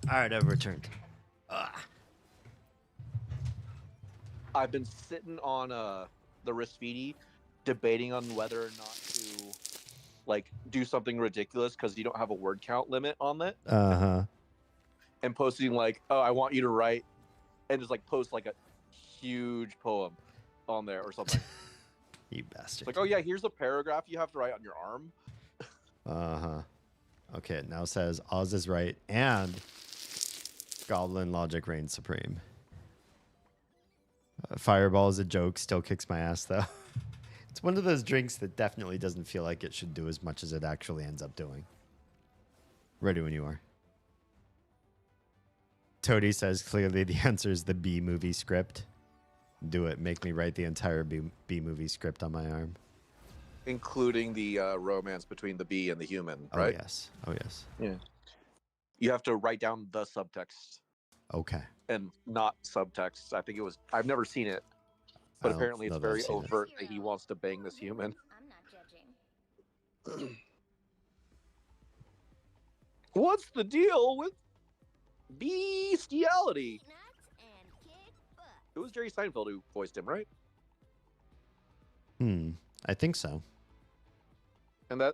All right, I've returned. I've been sitting on the Risfidi, debating on whether or not to like do something ridiculous because you don't have a word count limit on it, and posting like, "Oh, I want you to write," and just like post like a huge poem on there or something. You bastard. It's like, "Oh yeah, here's a paragraph you have to write on your arm." Okay, it now says Oz is right and Goblin logic reigns supreme. Fireball is a joke, still kicks my ass though. It's one of those drinks that definitely doesn't feel like it should do as much as it actually ends up doing. Ready when you are. Toady says clearly the answer is the B movie script. Do it. Make me write the entire B movie script on my arm. Including the romance between the bee and the human, right? Oh, yes. Oh, yes. Yeah. You have to write down the subtext. Okay. And not subtext. I think it was. I've never seen it, but apparently it's very overt that he wants to bang this human. I'm not judging. What's the deal with bestiality? It was Jerry Seinfeld who voiced him, right? I think so. And that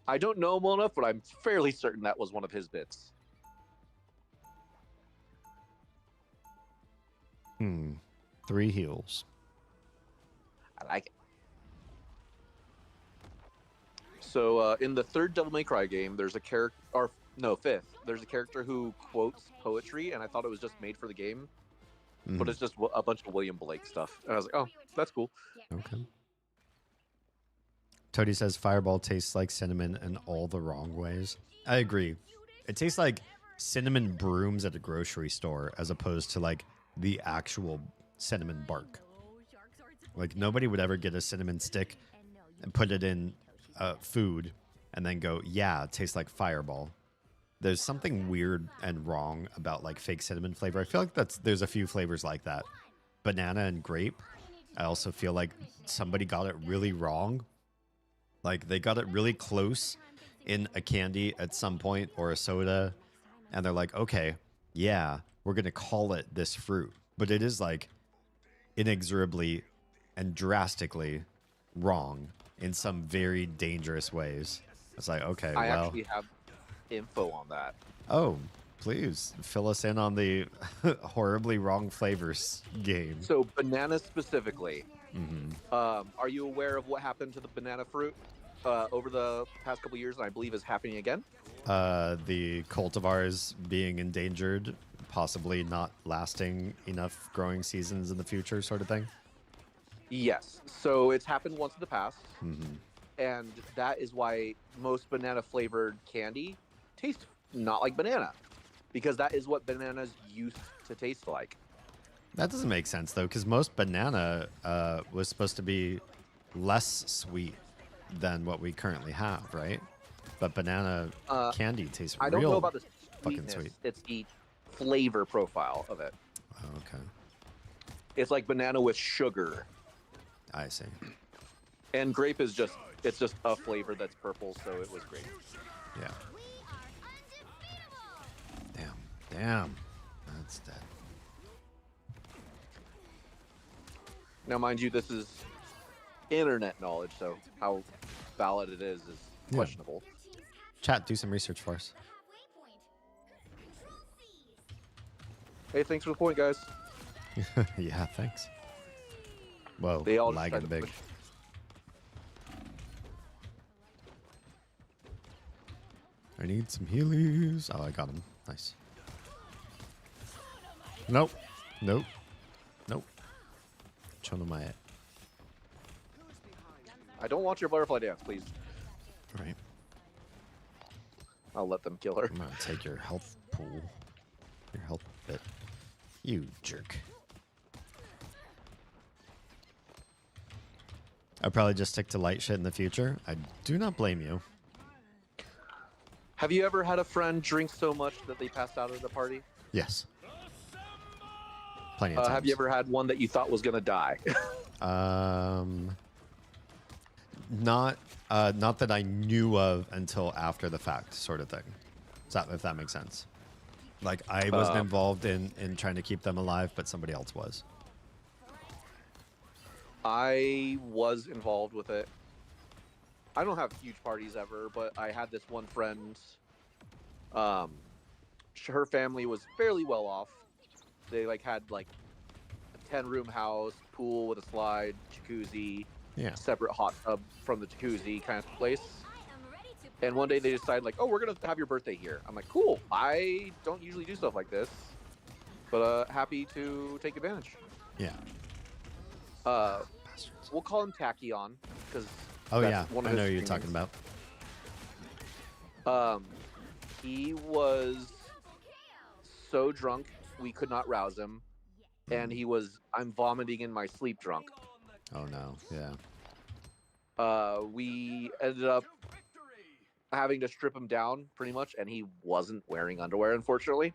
I don't know him well enough, but I'm fairly certain that was one of his bits. 3 heals. I like it. So in the third Devil May Cry game, there's a character, or no, fifth. There's a character who quotes poetry, and I thought it was just made for the game, but it's just a bunch of William Blake stuff. And I was like, oh, that's cool. Okay. Toady says Fireball tastes like cinnamon in all the wrong ways. I agree. It tastes like cinnamon brooms at a grocery store as opposed to like the actual cinnamon bark. Like nobody would ever get a cinnamon stick and put it in food and then go, yeah, it tastes like Fireball. There's something weird and wrong about like fake cinnamon flavor. I feel like there's a few flavors like that. Banana and grape. I also feel like somebody got it really wrong. Like they got it really close in a candy at some point or a soda. And they're like, okay, yeah, we're going to call it this fruit. But it is like inexorably and drastically wrong in some very dangerous ways. It's like, okay, I actually have info on that. Oh, please fill us in on the horribly wrong flavors game. So banana specifically. Are you aware of what happened to the banana fruit over the past couple years, and I believe is happening again? The cultivars being endangered, possibly not lasting enough growing seasons in the future, sort of thing. Yes. So it's happened once in the past, and that is why most banana flavored candy tastes not like banana, because that is what bananas used to taste like. That doesn't make sense though, because most banana was supposed to be less sweet than what we currently have, right? But banana candy tastes real. I don't know about the fucking sweetness. sweet. It's the flavor profile of it. Oh, okay. It's like banana with sugar. I see. And grape is just a flavor that's purple, so it was grape. Yeah. Damn. That's dead. Now, mind you, this is internet knowledge, so how valid it is questionable. Chat, do some research for us. Hey, thanks for the point, guys. Yeah, thanks. Whoa, They all lagging big. push. I need some healies. Oh, I got him. Nice. Nope. Chona my. I don't want your butterfly dance, please. Right. I'll let them kill her. I'm gonna take your health pool. Your health bit. You jerk. I'll probably just stick to light shit in the future. I do not blame you. Have you ever had a friend drink so much that they passed out at a party? Yes. Plenty of times. Have you ever had one that you thought was gonna die? Not that I knew of until after the fact, sort of thing. If that makes sense. Like I wasn't involved in trying to keep them alive, but somebody else was. I was involved with it. I don't have huge parties ever, but I had this one friend. Her family was fairly well off. They like had like a 10-room house, pool with a slide, jacuzzi, Yeah. separate hot tub from the jacuzzi kind of place. And one day they decided like, oh, we're gonna have your birthday here. I'm like, cool. I don't usually do stuff like this, but happy to take advantage. Yeah. We'll call him Tachyon because Oh yeah, I know who you're talking about. He was so drunk we could not rouse him, and he was I'm vomiting in my sleep drunk. Oh no, yeah. We ended up having to strip him down pretty much, and he wasn't wearing underwear, unfortunately.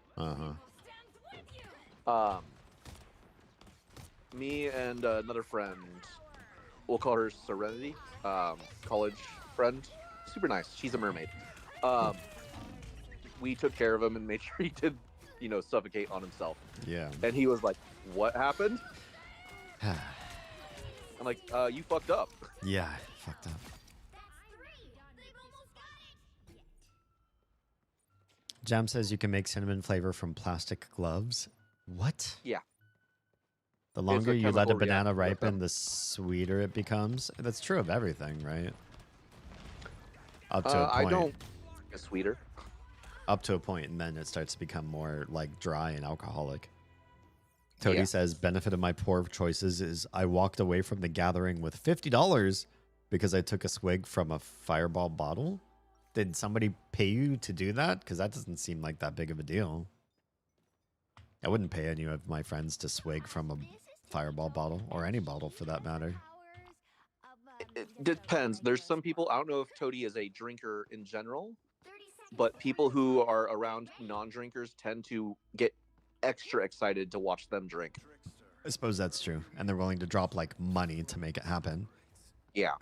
Me and another friend, we'll call her Serenity, college friend, super nice. She's a mermaid. We took care of him and made sure he did, suffocate on himself. Yeah. And he was like, "What happened?" I'm like, "You fucked up." Yeah, fucked up. Jam says you can make cinnamon flavor from plastic gloves. What? Yeah. The longer you let a banana ripen, the sweeter it becomes. That's true of everything, right? Up to a point. I don't. It's sweeter. Up to a point, and then it starts to become more like dry and alcoholic. Toady says, benefit of my poor choices is I walked away from the gathering with $50 because I took a swig from a fireball bottle. Did somebody pay you to do that? Because that doesn't seem like that big of a deal. I wouldn't pay any of my friends to swig from a fireball bottle, or any bottle for that matter. It depends. There's some people, I don't know if Toady is a drinker in general, but people who are around non-drinkers tend to get extra excited to watch them drink. I suppose that's true. And they're willing to drop like money to make it happen. Yeah.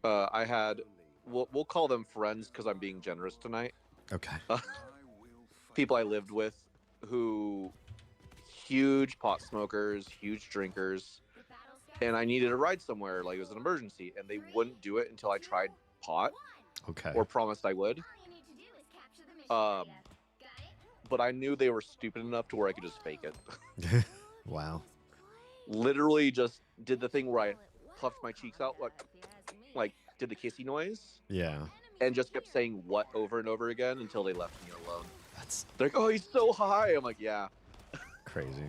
I had, we'll call them friends because I'm being generous tonight. Okay. People I lived with who, huge pot smokers, huge drinkers, and I needed a ride somewhere, like it was an emergency, and they wouldn't do it until I tried pot. Okay. Or promised I would. But I knew they were stupid enough to where I could just fake it. Wow. Literally just did the thing where I puffed my cheeks out, like did the kissy noise. Yeah. And just kept saying what over and over again until they left me alone. They're like, oh, he's so high. I'm like, yeah. Crazy.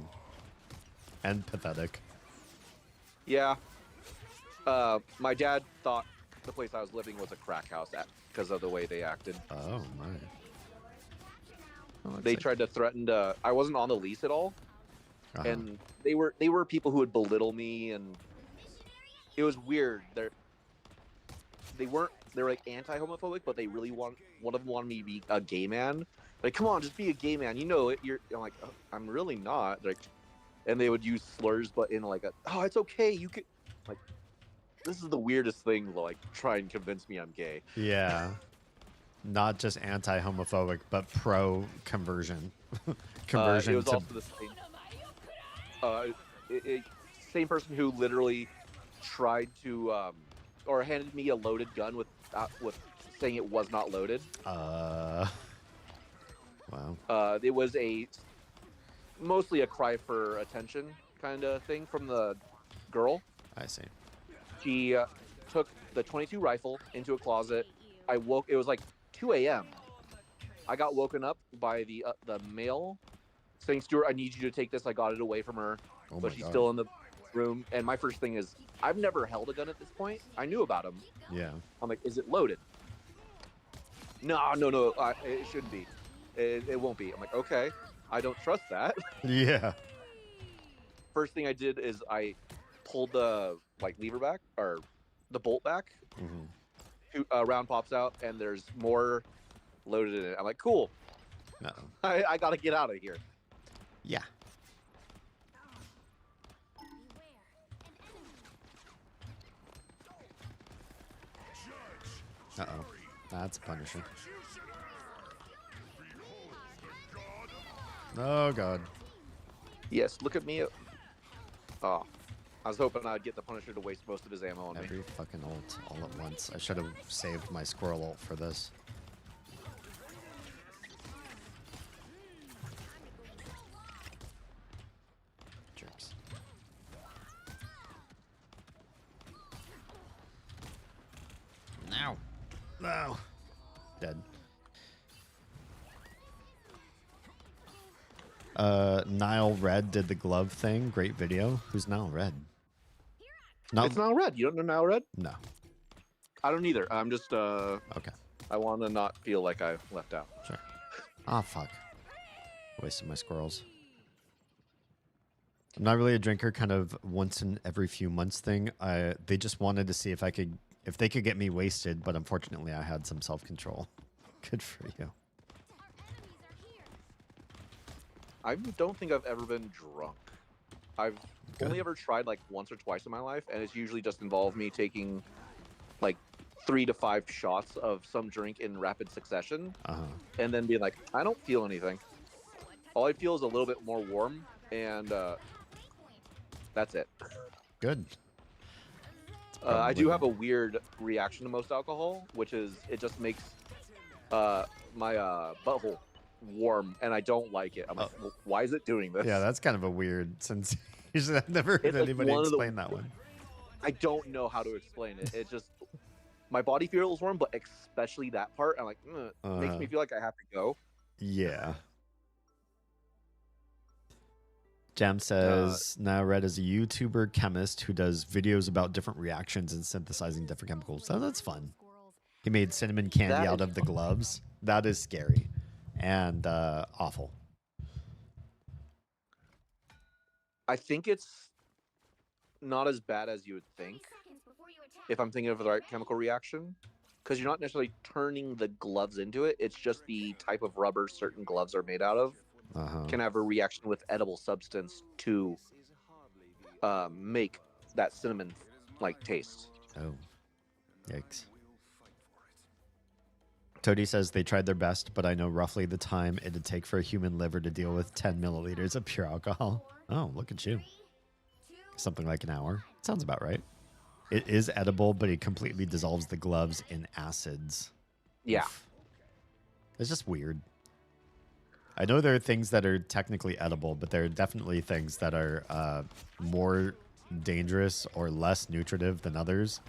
And pathetic. Yeah. My dad thought the place I was living was a crack house because of the way they acted. Oh, my. Oh, they tried to threaten to. I wasn't on the lease at all, and they were people who would belittle me, and it was weird. They were like anti-homophobic, but they really one of them wanted me to be a gay man. Like, come on, just be a gay man. You know it. I'm like, oh, I'm really not. Like, and they would use slurs, but in like oh, it's okay. You could like. This is the weirdest thing. Like, try and convince me I'm gay. Yeah. Not just anti-homophobic, but pro-conversion. Conversion it was to... also the same. Same person who literally tried to, or handed me a loaded gun with saying it was not loaded. Wow. It was mostly a cry for attention kind of thing from the girl. I see. She took the .22 rifle into a closet. It was like 2 a.m. I got woken up by the male saying, Stuart, I need you to take this. I got it away from her, but she's still in the room. And my first thing is, I've never held a gun at this point. I knew about them. Yeah. I'm like, is it loaded? No, it shouldn't be. It won't be. I'm like, okay, I don't trust that. Yeah. First thing I did is I pulled the lever back, or the bolt back. Mm-hmm. Round pops out, and there's more loaded in it. I'm like, cool. I gotta get out of here. Yeah. Uh-oh. That's a Punisher. Oh god. Yes, look at me. Oh, I was hoping I'd get the Punisher to waste most of his ammo on me. Every fucking ult all at once. I should have saved my squirrel ult for this. Jerks. Now. No. Dead. Nile Red did the glove thing. Great video. Who's Nile Red? It's Nile Red. You don't know Nile Red? No. I don't either. I'm just Okay. I want to not feel like I left out. Sure. Ah, fuck. Wasted my squirrels. I'm not really a drinker, kind of once in every few months thing. They just wanted to see if they could get me wasted, but unfortunately I had some self-control. Good for you. I don't think I've ever been drunk. I've only ever tried like once or twice in my life, and it's usually just involved me taking like 3 to 5 shots of some drink in rapid succession, and then being like, I don't feel anything. All I feel is a little bit more warm, and that's it. Good. I do have a weird reaction to most alcohol, which is it just makes my butthole warm, and I don't like it. I'm like, well, why is it doing this? Yeah, that's kind of a weird since usually I've never heard anybody explain that one. I don't know how to explain it. It just my body feels warm, but especially that part, I'm like, makes me feel like I have to go. Yeah. Jam says, now Red is a YouTuber chemist who does videos about different reactions and synthesizing different chemicals. So that's fun. He made cinnamon candy out of the gloves. That is scary and awful. I think it's not as bad as you would think if I'm thinking of the right chemical reaction, because you're not necessarily turning the gloves into it. It's just the type of rubber certain gloves are made out of can have a reaction with edible substance to make that cinnamon like taste. Oh, yikes. Toady says they tried their best, but I know roughly the time it'd take for a human liver to deal with 10 milliliters of pure alcohol. Oh, look at you. Something like an hour. Sounds about right. It is edible, but it completely dissolves the gloves in acids. Yeah. Oof. It's just weird. I know there are things that are technically edible, but there are definitely things that are more dangerous or less nutritive than others.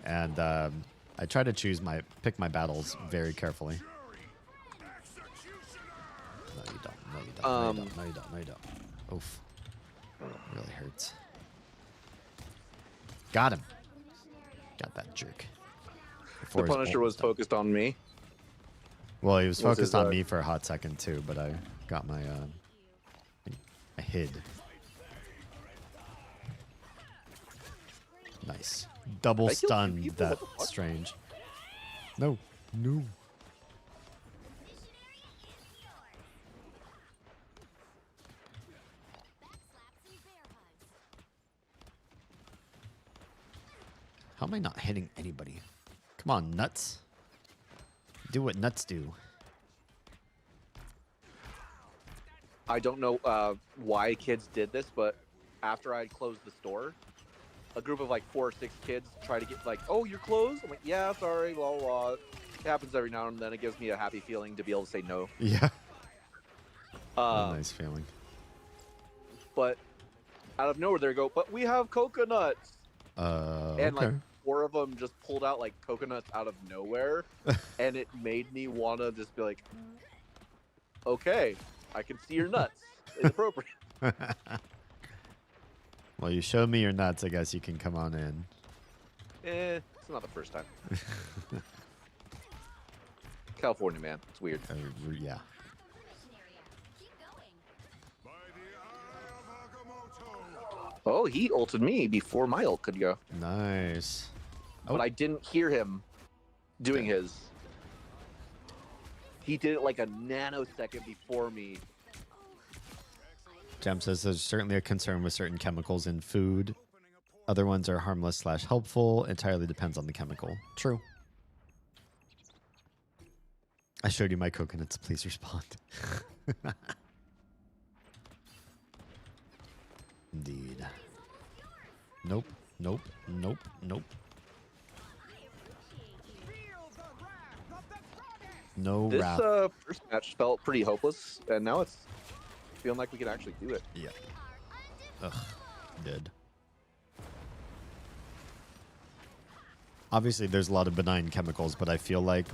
And I try to pick my battles very carefully. No, you don't. No, you don't. No, you don't. No, you don't. No, you don't. Oof. Really hurts. Got him. Got that jerk. The Punisher was focused on me. Well, he was focused on me for a hot second too, but I got my I hid. Nice. Double stunned. That's strange. No. No. How am I not hitting anybody? Come on, nuts. Do what nuts do. I don't know why kids did this, but after I closed the store, a group of like 4 or 6 kids try to get like, oh, you're closed? I'm like, yeah, sorry, blah, blah, blah. It happens every now and then. It gives me a happy feeling to be able to say no. Yeah. Nice feeling. But out of nowhere, they go, but we have coconuts. And like 4 of them just pulled out like coconuts out of nowhere. And it made me want to just be like, okay, I can see your nuts. Inappropriate. Well, you showed me your nuts. I guess you can come on in. It's not the first time. California, man. It's weird. Yeah. Oh, he ulted me before my ult could go. Nice. But I didn't hear him doing his. He did it like a nanosecond before me. Jem says there's certainly a concern with certain chemicals in food. Other ones are harmless / helpful. Entirely depends on the chemical. True. I showed you my coconuts. Please respond. Indeed. Nope. Nope. Nope. Nope. No This wrath. first match felt pretty hopeless, and now it's feeling like we can actually do it. Yeah. Ugh. Dead. Obviously, there's a lot of benign chemicals, but I feel like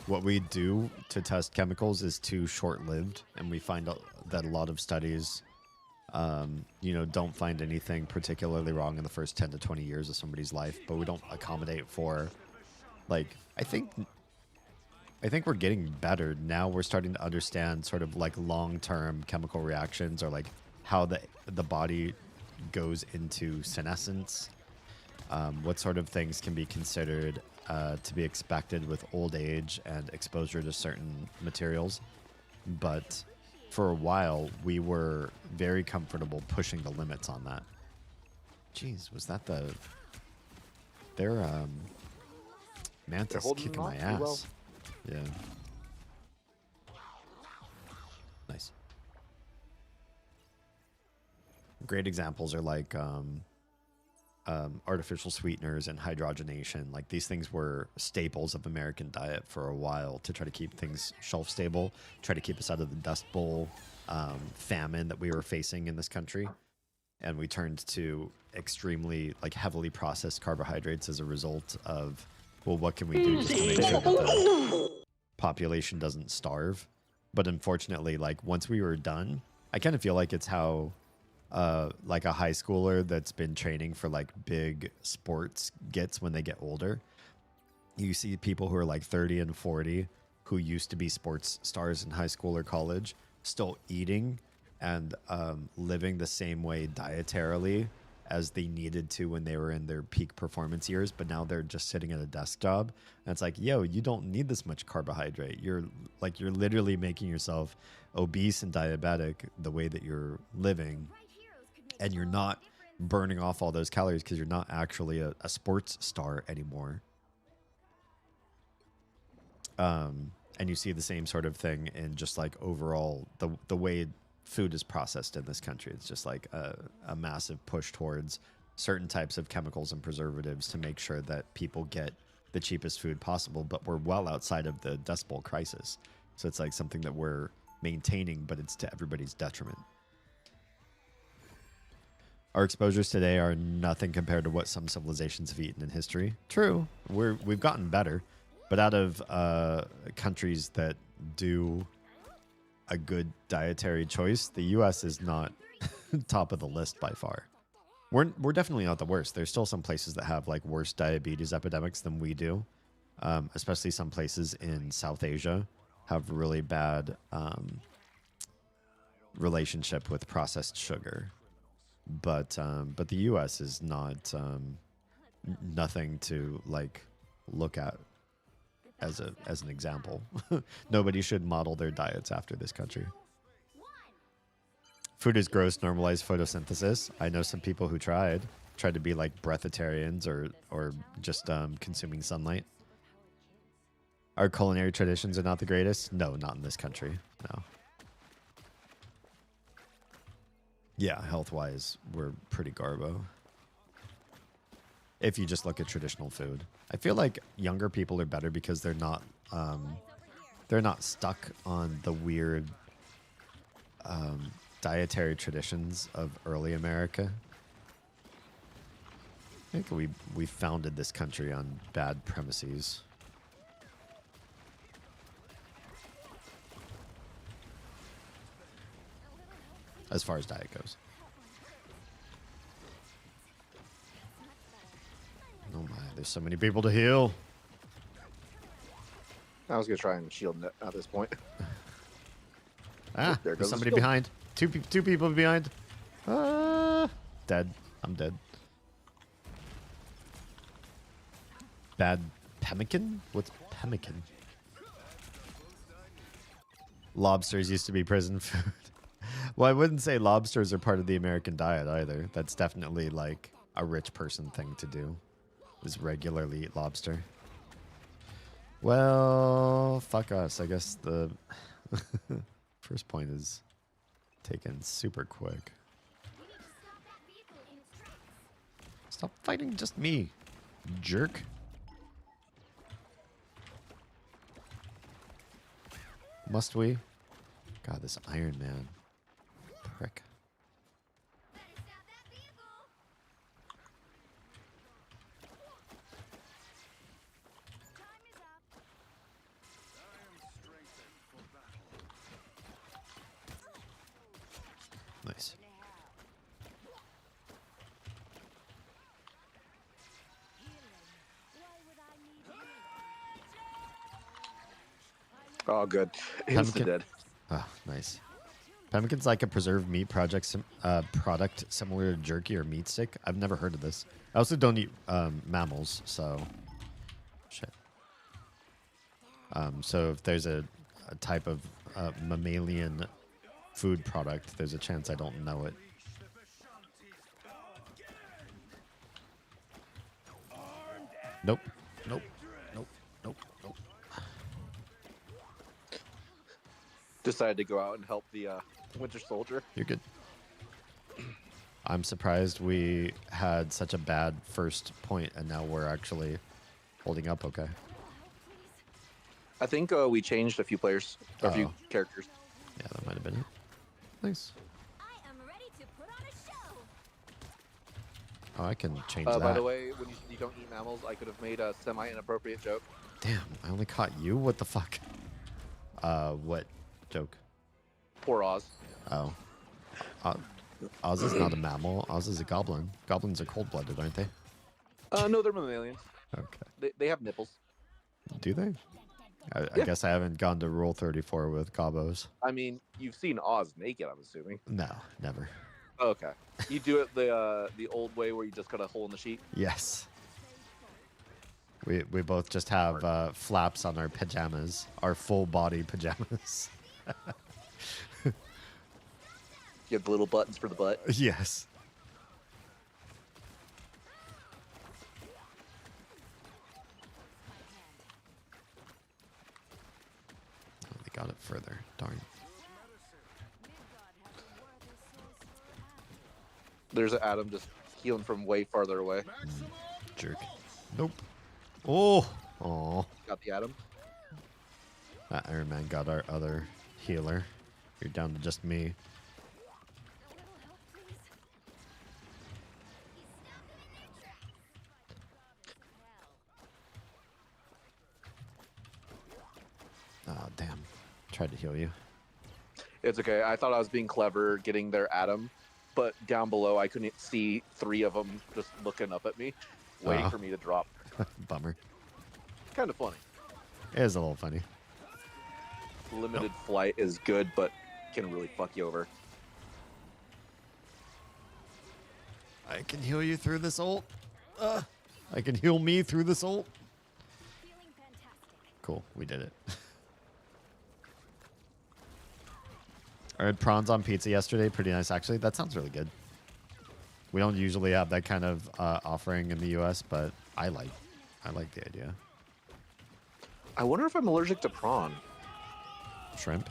what we do to test chemicals is too short-lived, and we find that a lot of studies, don't find anything particularly wrong in the first 10 to 20 years of somebody's life, but we don't accommodate for, like, I think we're getting better now. We're starting to understand sort of like long-term chemical reactions, or like how the body goes into senescence. What sort of things can be considered to be expected with old age and exposure to certain materials. But for a while, we were very comfortable pushing the limits on that. Jeez, was that their mantis kicking my ass? Well. Yeah. Nice. Great examples are like artificial sweeteners and hydrogenation. Like, these things were staples of American diet for a while to try to keep things shelf stable, try to keep us out of the Dust Bowl famine that we were facing in this country. And we turned to extremely, like, heavily processed carbohydrates as a result of, well, what can we do just to make sure that the population doesn't starve? But unfortunately, like, once we were done, I kind of feel like it's how like a high schooler that's been training for like big sports gets when they get older. You see people who are like 30 and 40 who used to be sports stars in high school or college still eating and living the same way dietarily as they needed to when they were in their peak performance years, but now they're just sitting at a desk job. And it's like, yo, you don't need this much carbohydrate. You're literally making yourself obese and diabetic the way that you're living. And you're not burning off all those calories because you're not actually a sports star anymore. And you see the same sort of thing in just like overall the way food is processed in this country. It's just like a massive push towards certain types of chemicals and preservatives to make sure that people get the cheapest food possible. But we're well outside of the Dust Bowl crisis. So it's like something that we're maintaining, but it's to everybody's detriment. Our exposures today are nothing compared to what some civilizations have eaten in history. True, we've gotten better, but out of countries that do a good dietary choice, the U.S. is not top of the list by far. We're definitely not the worst. There's still some places that have like worse diabetes epidemics than we do, especially some places in South Asia have really bad relationship with processed sugar. But the U.S. is not nothing to like look at as an example. Nobody should model their diets after this country. Food is gross. Normalize photosynthesis. I know some people who tried to be like breatharians or just consuming sunlight. Our culinary traditions are not the greatest. No, not in this country. No. Yeah, health-wise, we're pretty garbo. If you just look at traditional food, I feel like younger people are better because they're not stuck on the weird dietary traditions of early America. I think we founded this country on bad premises. As far as diet goes. Oh my, there's so many people to heal. I was going to try and shield net at this point. There's somebody behind. Two people behind. Dead. I'm dead. Bad pemmican? What's pemmican? Lobsters used to be prison food. Well, I wouldn't say lobsters are part of the American diet either. That's definitely like a rich person thing to do, is regularly eat lobster. Well, fuck us. I guess the first point is taken super quick. Stop fighting just me, jerk. Must we? God, this Iron Man. Prick. Nice. Oh, good. Insta dead. Oh, nice. Pemmican's like a preserved meat product similar to jerky or meat stick. I've never heard of this. I also don't eat mammals, so shit. So if there's a type of mammalian food product, there's a chance I don't know it. Nope. Nope. Nope. Nope. Nope. Decided to go out and help the Winter Soldier. You're good. I'm surprised we had such a bad first point, and now we're actually holding up okay. I think we changed a few players, a few characters. Yeah, that might have been it. Nice. I am ready to put on a show. Oh, I can change that. By the way, when you don't eat mammals, I could have made a semi-inappropriate joke. Damn, I only caught you? What the fuck? What joke? Poor Oz. Oh. Oz is not a mammal. Oz is a goblin. Goblins are cold-blooded, aren't they? No, they're mammalians. Okay. They have nipples. Do they? I guess I haven't gone to Rule 34 with gobos. I mean, you've seen Oz naked, I'm assuming. No, never. Okay. You do it the old way where you just cut a hole in the sheet? Yes. We both just have flaps on our pajamas, our full body pajamas. You have the little buttons for the butt? Yes. Oh, they got it further. Darn. There's an Adam just healing from way farther away. Jerk. Nope. Oh. Oh. Got the Adam. That Iron Man got our other healer. You're down to just me. Oh, damn. Tried to heal you. It's okay. I thought I was being clever getting their Adam, but down below I couldn't see 3 of them just looking up at me, waiting for me to drop. Bummer. Kind of funny. It is a little funny. Limited flight is good, but can really fuck you over. I can heal you through this ult. I can heal me through this ult. Cool, we did it. I had prawns on pizza yesterday. Pretty nice, actually. That sounds really good. We don't usually have that kind of offering in the U.S., but I like the idea. I wonder if I'm allergic to prawn. Shrimp?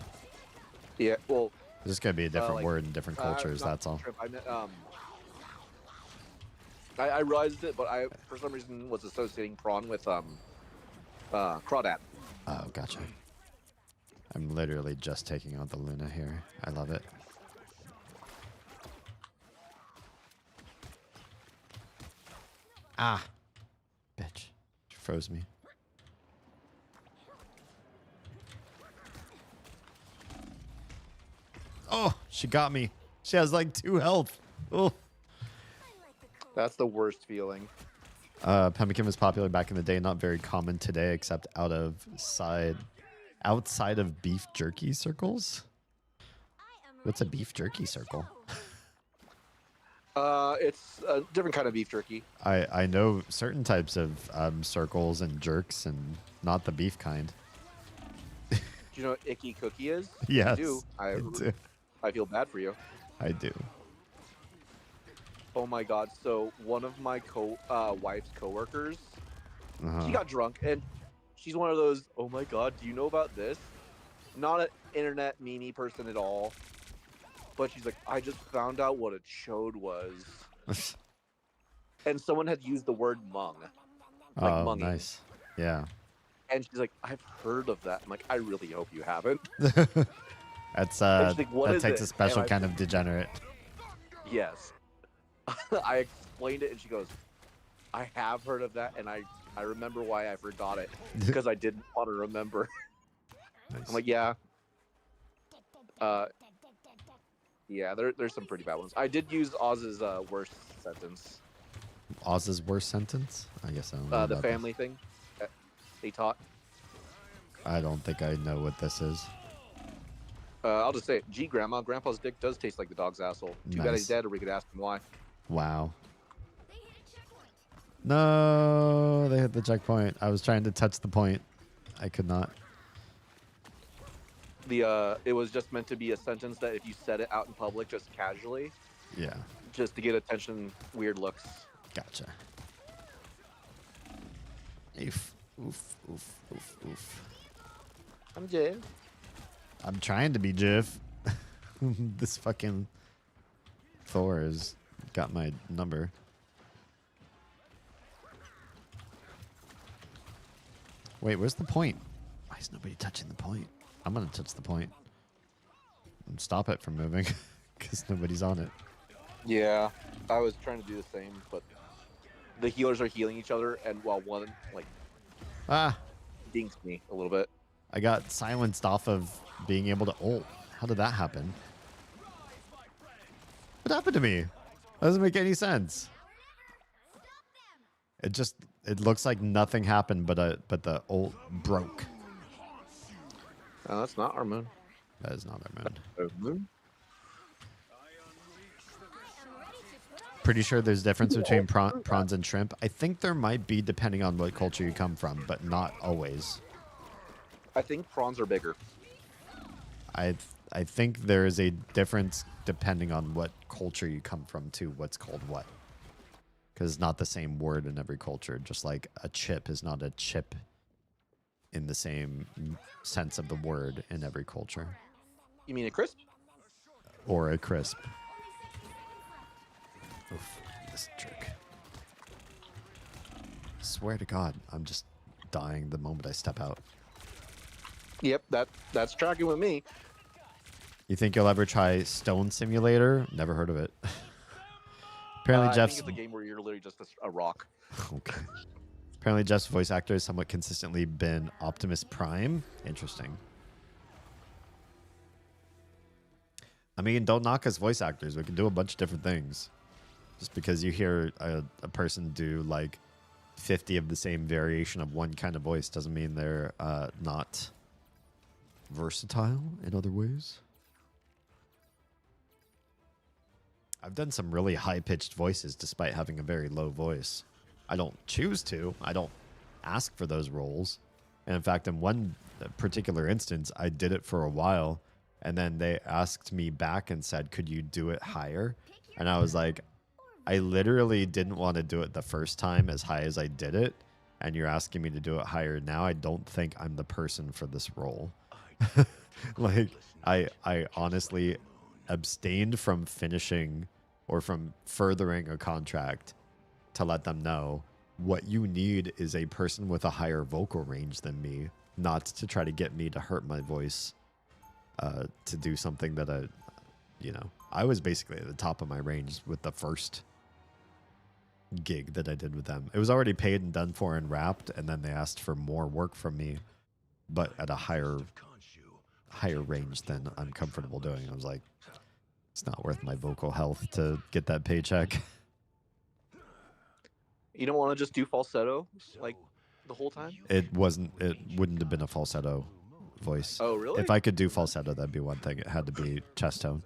Yeah, well... This is going to be a different like, word in different cultures, that's all. Shrimp, I meant, I realized it, but I, for some reason, was associating prawn with crawdad. Oh, gotcha. I'm literally just taking out the Luna here. I love it. Ah! Bitch. She froze me. Oh! She got me. She has like 2 health. Oh! That's the worst feeling. Pemmican was popular back in the day, not very common today, except outside of beef jerky circles. What's a beef jerky circle? It's a different kind of beef jerky. I know certain types of circles and jerks, and not the beef kind. Do you know what icky cookie is? Yes, I do. I do. I feel bad for you. I do. Oh my god! So one of my wife's coworkers, Uh-huh. she got drunk, and she's one of those. Oh my god! Do you know about this? Not an internet meme person at all, but she's like, I just found out what a chode was. and someone had used the word mung. Oh, munging. nice. Yeah. And she's like, I've heard of that. I'm like, I really hope you haven't. That's And she's like, what that is takes it? a special And I kind said, of degenerate. Yes. I explained it, and she goes, I have heard of that, and I remember why I forgot it, because I didn't want to remember. Nice. I'm like, yeah. Yeah, there's some pretty bad ones. I did use Oz's worst sentence. Oz's worst sentence? I guess I don't know The about family thing that they taught. this. I don't think I know what this is. I'll just say it. Gee, Grandma, Grandpa's dick does taste like the dog's asshole. Too bad he's Nice. dead, or we could ask him why. Wow. No, they hit the checkpoint. I was trying to touch the point. I could not. It was just meant to be a sentence that if you said it out in public just casually, Yeah. just to get attention, weird looks. Gotcha. Oof. Oof. Oof. Oof. Oof. I'm Jeff. I'm trying to be Jeff. This fucking Thor has got my number. Wait, where's the point? Why is nobody touching the point? I'm gonna touch the point and stop it from moving because nobody's on it. Yeah, I was trying to do the same, but the healers are healing each other, and while one dinks me a little bit. I got silenced off of being able to ult. How did that happen? What happened to me? That doesn't make any sense. It looks like nothing happened, but the ult broke. Oh, that's not our moon. That is not our moon. Our moon? Pretty sure there's difference between prawns and shrimp. I think there might be depending on what culture you come from, but not always. I think prawns are bigger. I think there is a difference depending on what culture you come from to what's called what. Because it's not the same word in every culture. Just like a chip is not a chip in the same sense of the word in every culture. You mean a crisp? Or a crisp. Oof, this trick. Swear to God, I'm just dying the moment I step out. Yep, that's tracking with me. You think you'll ever try Stone Simulator? Never heard of it. Apparently, I Jeff's. think it's a game where you're literally just a rock. Okay. Apparently, Jeff's voice actor has somewhat consistently been Optimus Prime. Interesting. I mean, don't knock us voice actors. We can do a bunch of different things. Just because you hear a person do like 50 of the same variation of one kind of voice doesn't mean they're not versatile in other ways. I've done some really high-pitched voices despite having a very low voice. I don't choose to. I don't ask for those roles. And in fact, in one particular instance, I did it for a while, and then they asked me back and said, could you do it higher? And I was like, I literally didn't want to do it the first time as high as I did it, and you're asking me to do it higher now. I don't think I'm the person for this role. Like, I honestly abstained from finishing or from furthering a contract to let them know what you need is a person with a higher vocal range than me, not to try to get me to hurt my voice to do something that I was basically at the top of my range with the first gig that I did with them. It was already paid and done for and wrapped, and then they asked for more work from me, but at a higher range than I'm comfortable doing. I was like, it's not worth my vocal health to get that paycheck. You don't want to just do falsetto like the whole time? It wouldn't have been a falsetto voice. Oh, really? If I could do falsetto, that'd be one thing. It had to be chest tone.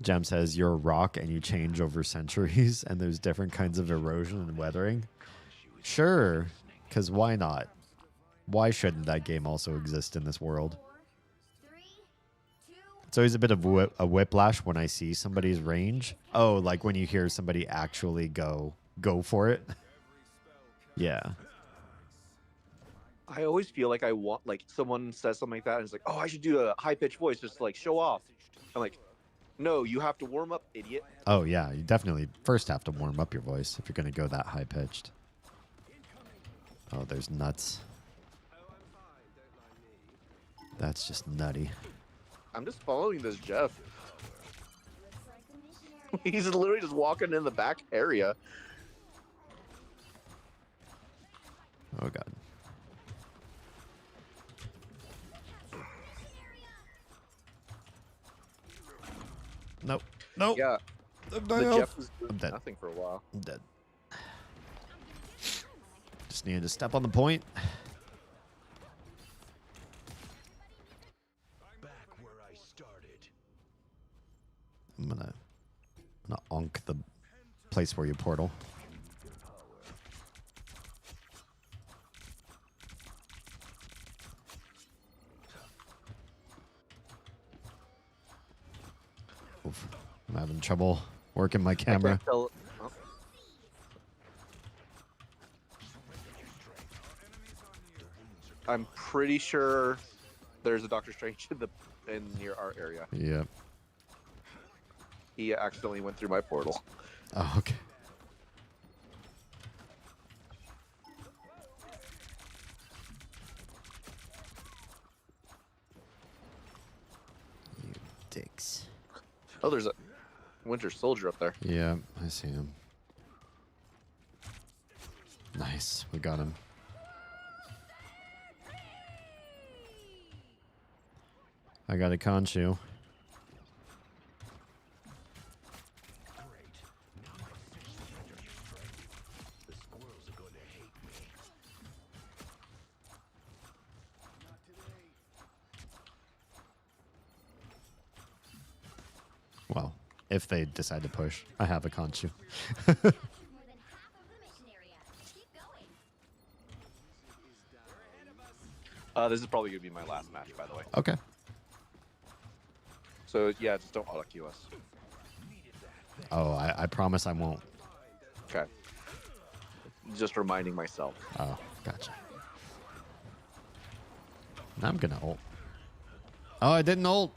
Jem says, you're a rock and you change over centuries and there's different kinds of erosion and weathering. Sure, because why not? Why shouldn't that game also exist in this world? It's always a bit of a whiplash when I see somebody's range. Oh, like when you hear somebody actually go for it. Yeah. I always feel like I want, like, someone says something like that and it's like, oh, I should do a high-pitched voice just to, like, show off. I'm like, No, you have to warm up, idiot. Oh, yeah. You definitely first have to warm up your voice if you're going to go that high pitched. Oh, there's nuts. That's just nutty. I'm just following this Jeff. He's literally just walking in the back area. Oh, God. Nope. Nope. Yeah. The Jeff was I'm doing dead. nothing for a while. I'm dead. Just needed to step on the point. I'm gonna onk the place where you portal. Oof. I'm having trouble working my camera. I'm pretty sure there's a Doctor Strange in near our area. Yep. He accidentally went through my portal. Oh, okay. You dicks. Oh, there's a Winter Soldier up there. Yeah, I see him. Nice. We got him. I got a Conchu. Well, if they decide to push, I have a Conchu. This is probably going to be my last match, by the way. Okay. So, yeah, just don't auto-queue us. Oh, I promise I won't. Okay. Just reminding myself. Oh, gotcha. Now I'm gonna ult. Oh, I didn't ult.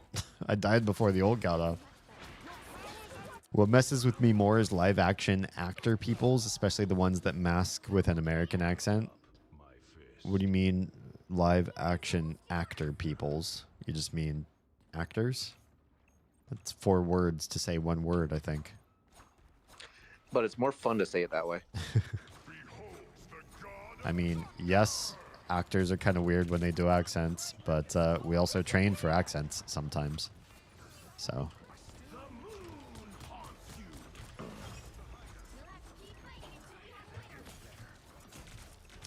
I died before the ult got off. What messes with me more is live action actor peoples, especially the ones that mask with an American accent. What do you mean live action actor peoples? You just mean actors? That's 4 words to say 1 word, I think. But it's more fun to say it that way. I mean, yes, actors are kind of weird when they do accents, but we also train for accents sometimes. So.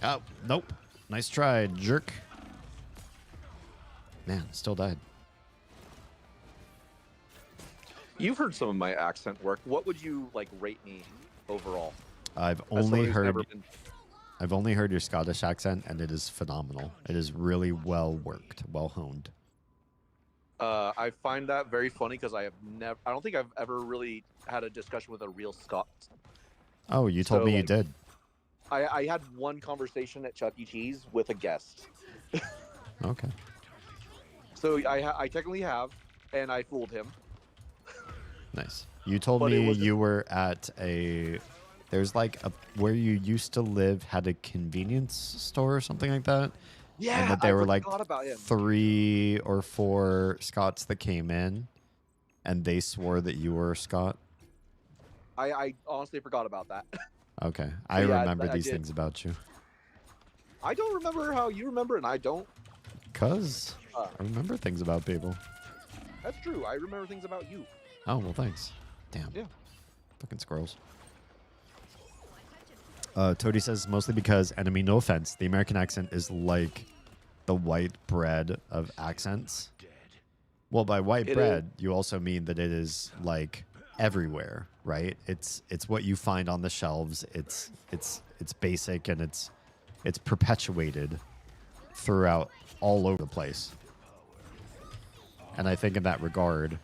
Oh, nope. Nice try, jerk. Man, still died. You've heard some of my accent work. What would you like rate me overall? I've As someone only who's heard never been- I've only heard your Scottish accent, and it is phenomenal. It is really well worked, well honed. I find that very funny because I don't think I've ever really had a discussion with a real Scot. Oh, you told me you did. I had one conversation at Chuck E. Cheese with a guest. Okay. So I technically have, and I fooled him. Nice. You told But it me wasn't- you were at there's like where you used to live had a convenience store or something like that. Yeah, and that there I were like forgot about him. 3 or 4 Scots that came in, and they swore that you were a Scot. I honestly forgot about that. Okay, I yeah, remember I these did. things about you. I don't remember how you remember, and I don't. Cause I remember things about people. That's true. I remember things about you. Oh well, thanks. Damn. Yeah. Fucking squirrels. Toady says mostly because enemy. No offense, the American accent is like the white bread of accents. Well, by white It bread, you also mean that it is like everywhere, right? It's what you find on the shelves. It's basic and it's perpetuated throughout all over the place. And I think in that regard,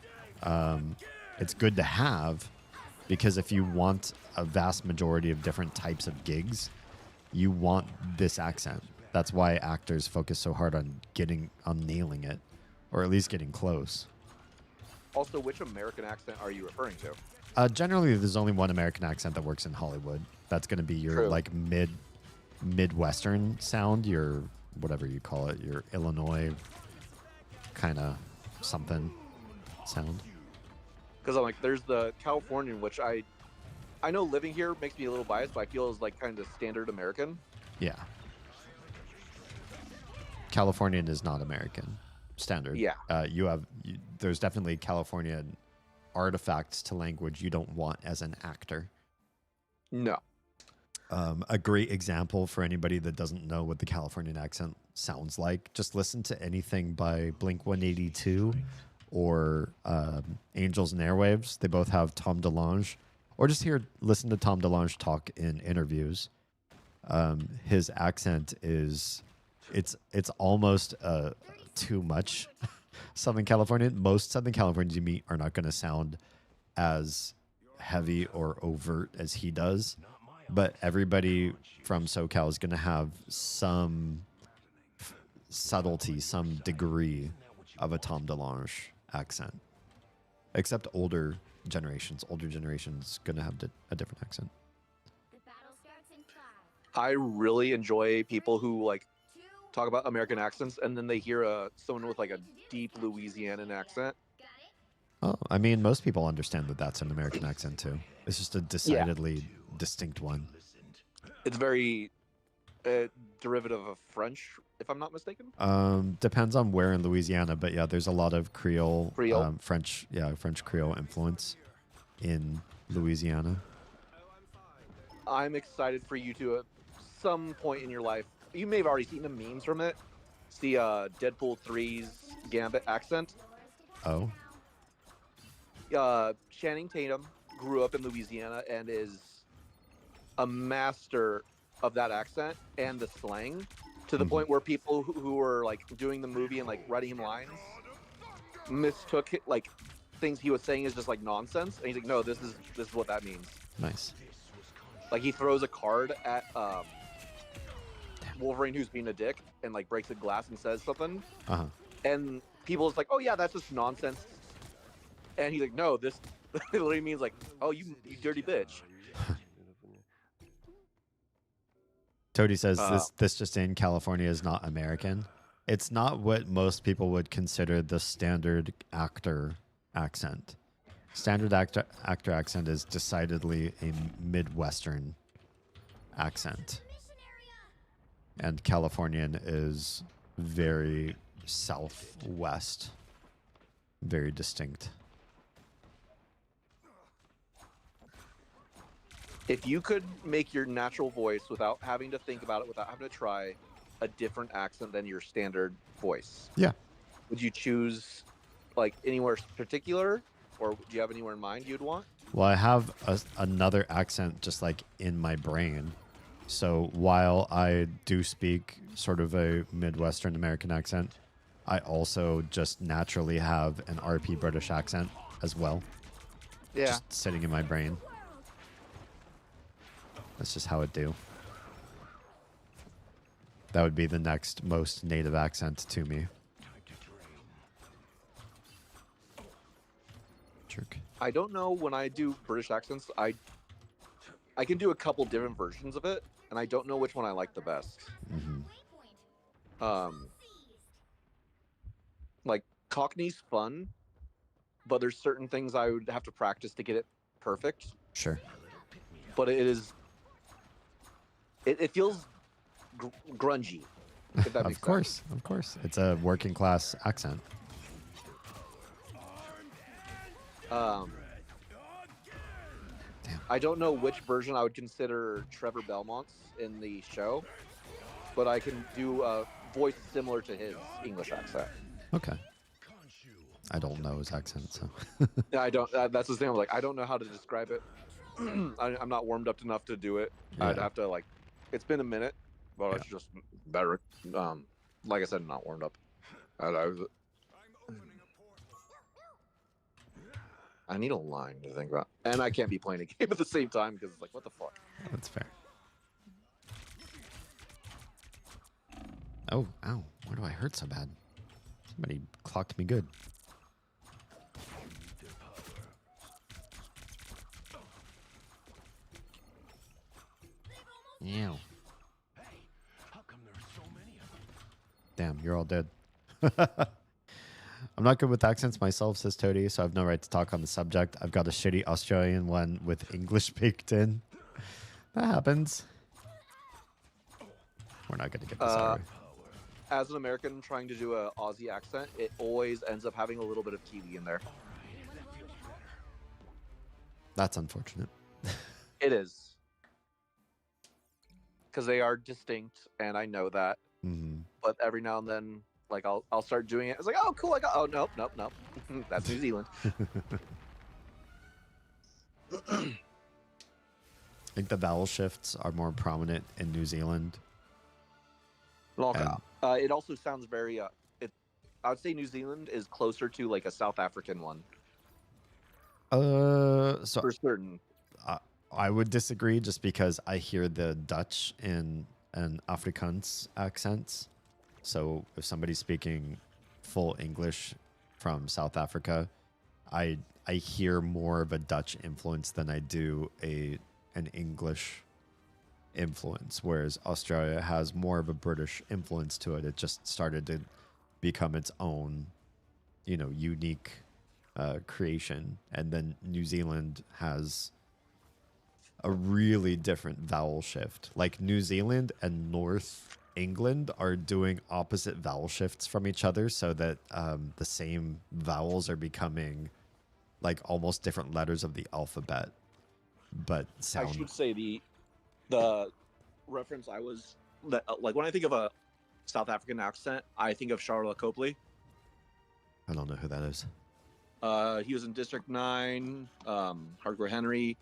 it's good to have, because if you want a vast majority of different types of gigs, you want this accent. That's why actors focus so hard on nailing it, or at least getting close. Also, which American accent are you referring to? Generally, there's only one American accent that works in Hollywood. That's going to be your True. like Midwestern sound, your whatever you call it, your Illinois kind of something sound. Because I'm like, there's the Californian, which I know living here makes me a little biased, but I feel is like kind of standard American. Yeah. Californian is not American standard. Yeah. There's definitely Californian artifacts to language you don't want as an actor. No. A great example for anybody that doesn't know what the Californian accent sounds like, just listen to anything by Blink-182 or Angels and Airwaves. They both have Tom DeLonge. Or just listen to Tom DeLonge talk in interviews. His accent is, it's almost too much Southern Californian. Most Southern Californians you meet are not going to sound as heavy or overt as he does. But everybody from SoCal is going to have some subtlety, some degree of a Tom DeLonge accent. Except older generations. Older generations going to have a different accent. I really enjoy people who like talk about American accents and then they hear someone with like a deep Louisianan accent. Oh, I mean, most people understand that that's an American accent too. It's just a decidedly distinct one. It's very derivative of French, if I'm not mistaken. Depends on where in Louisiana, but yeah, there's a lot of Creole. French Creole influence in Louisiana. I'm excited for you to, at some point in your life, you may have already seen the memes from it. See Deadpool 3's Gambit accent. Oh. Channing Tatum grew up in Louisiana and is a master of that accent and the slang to the point where people who were like doing the movie and like writing him lines mistook it, like things he was saying as just like nonsense, and he's like, no, this is what that means. Nice. Like he throws a card at Wolverine who's being a dick and like breaks a glass and says something, and people is like, oh yeah, that's just nonsense, and he's like, no, this literally means like, oh, you dirty bitch. Toady says this just in, California is not American. It's not what most people would consider the standard actor accent. Standard actor accent is decidedly a Midwestern accent. And Californian is very Southwest, very distinct. If you could make your natural voice without having to think about it, without having to try a different accent than your standard voice, yeah, would you choose like anywhere particular, or do you have anywhere in mind you'd want? Well, I have another accent just like in my brain. So while I do speak sort of a Midwestern American accent, I also just naturally have an RP British accent as well. Yeah. Just sitting in my brain. That's just how it do. That would be the next most native accent to me. Jerk. I don't know when I do British accents. I can do a couple different versions of it, and I don't know which one I like the best. Like Cockney's fun, but there's certain things I would have to practice to get it perfect. Sure. But it feels grungy. If that makes sense. Of course. It's a working class accent. I don't know which version I would consider Trevor Belmont's in the show, but I can do a voice similar to his English accent. Okay. I don't know his accent, so. Yeah, I don't. That's the thing. I'm like, I don't know how to describe it. I'm not warmed up enough to do it. Yeah. I'd have to like. It's been a minute, but it's just better. Like I said, I'm not warmed up. I need a line to think about, and I can't be playing a game at the same time because it's like, what the fuck? That's fair. Oh, ow. Why do I hurt so bad? Somebody clocked me good. Ew. Damn, you're all dead. I'm not good with accents myself, says Toady, so I have no right to talk on the subject. I've got a shitty Australian one with English baked in. That happens. We're not going to get this, are we? As an American trying to do a Aussie accent, it always ends up having a little bit of Kiwi in there. That's unfortunate. It is. Because they are distinct, and I know that. Mm-hmm. But every now and then, like, I'll start doing it. It's like, oh, cool. Oh, nope. That's New Zealand. I think the vowel shifts are more prominent in New Zealand. It also sounds very. I would say New Zealand is closer to like a South African one. So For certain. I would disagree just because I hear the Dutch and Afrikaans accents. So if somebody's speaking full English from South Africa, I hear more of a Dutch influence than I do an English influence, whereas Australia has more of a British influence to it. It just started to become its own, unique creation. And then New Zealand has a really different vowel shift. Like New Zealand and North England are doing opposite vowel shifts from each other, so that the same vowels are becoming like almost different letters of the alphabet, but sound. I should say the reference like when I think of a South African accent, I think of Charlotte Copley. I don't know who that is. He was in District 9, Hardcore Henry.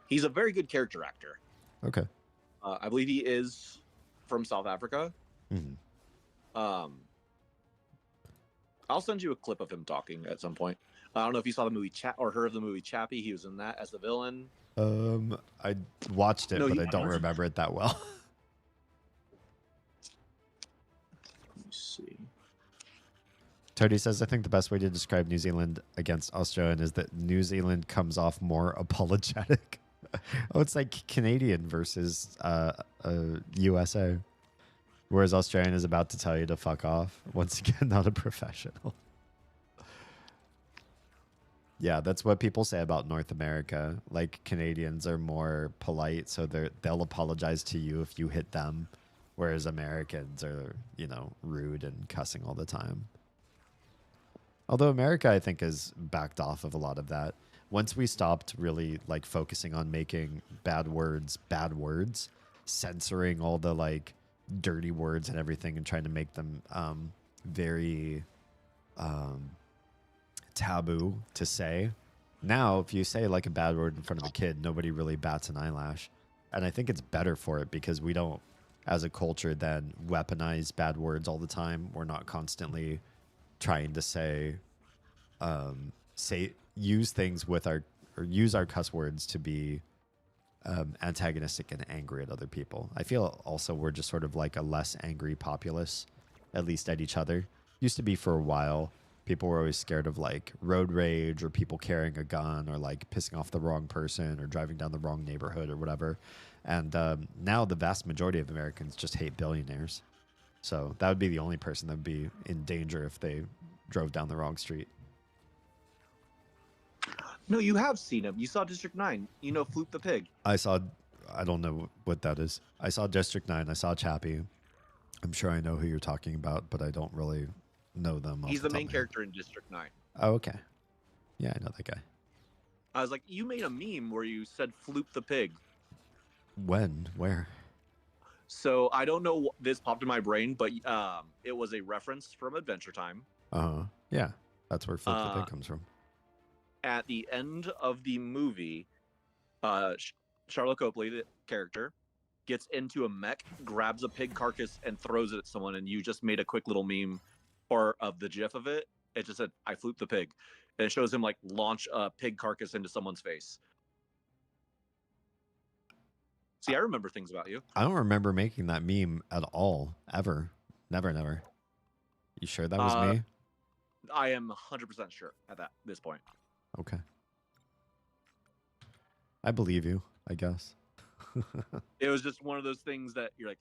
He's a very good character actor. Okay. I believe he is from South Africa. Mm-hmm. I'll send you a clip of him talking at some point. I don't know if you saw the movie or heard of the movie Chappie. He was in that as the villain. I watched it, No, but you I don't haven't? remember it that well. Let me see. Toady says, I think the best way to describe New Zealand against Australian is that New Zealand comes off more apologetic. Oh, it's like Canadian versus USA. Whereas Australian is about to tell you to fuck off. Once again, not a professional. Yeah, that's what people say about North America. Like Canadians are more polite, so they'll apologize to you if you hit them. Whereas Americans are, rude and cussing all the time. Although America, I think, has backed off of a lot of that. Once we stopped really like focusing on making bad words, censoring all the like dirty words and everything and trying to make them very taboo to say. Now, if you say like a bad word in front of a kid, nobody really bats an eyelash. And I think it's better for it because we don't, as a culture, then weaponize bad words all the time. We're not constantly trying to use things use our cuss words to be antagonistic and angry at other people. I feel also we're just sort of like a less angry populace, at least at each other. Used to be for a while. People were always scared of like road rage or people carrying a gun or like pissing off the wrong person or driving down the wrong neighborhood or whatever. And now the vast majority of Americans just hate billionaires. So that would be the only person that would be in danger if they drove down the wrong street. No, you have seen him. You saw District 9. You know Floop the Pig. I don't know what that is. I saw District 9. I saw Chappie. I'm sure I know who you're talking about, but I don't really know them. He's the main character in District 9. Oh, okay. Yeah, I know that guy. I was like, you made a meme where you said Floop the Pig. When? Where? So I don't know. This popped in my brain, but it was a reference from Adventure Time. Uh-huh. Yeah, that's where Flip the Pig comes from. At the end of the movie, Charlotte Copley, the character, gets into a mech, grabs a pig carcass, and throws it at someone. And you just made a quick little meme, or of the GIF of it. It just said, "I flooped the pig," and it shows him like launch a pig carcass into someone's face. See, I remember things about you. I don't remember making that meme at all, ever. Never. You sure that was me? I am 100% sure at this point. Okay. I believe you, I guess. It was just one of those things that you're like,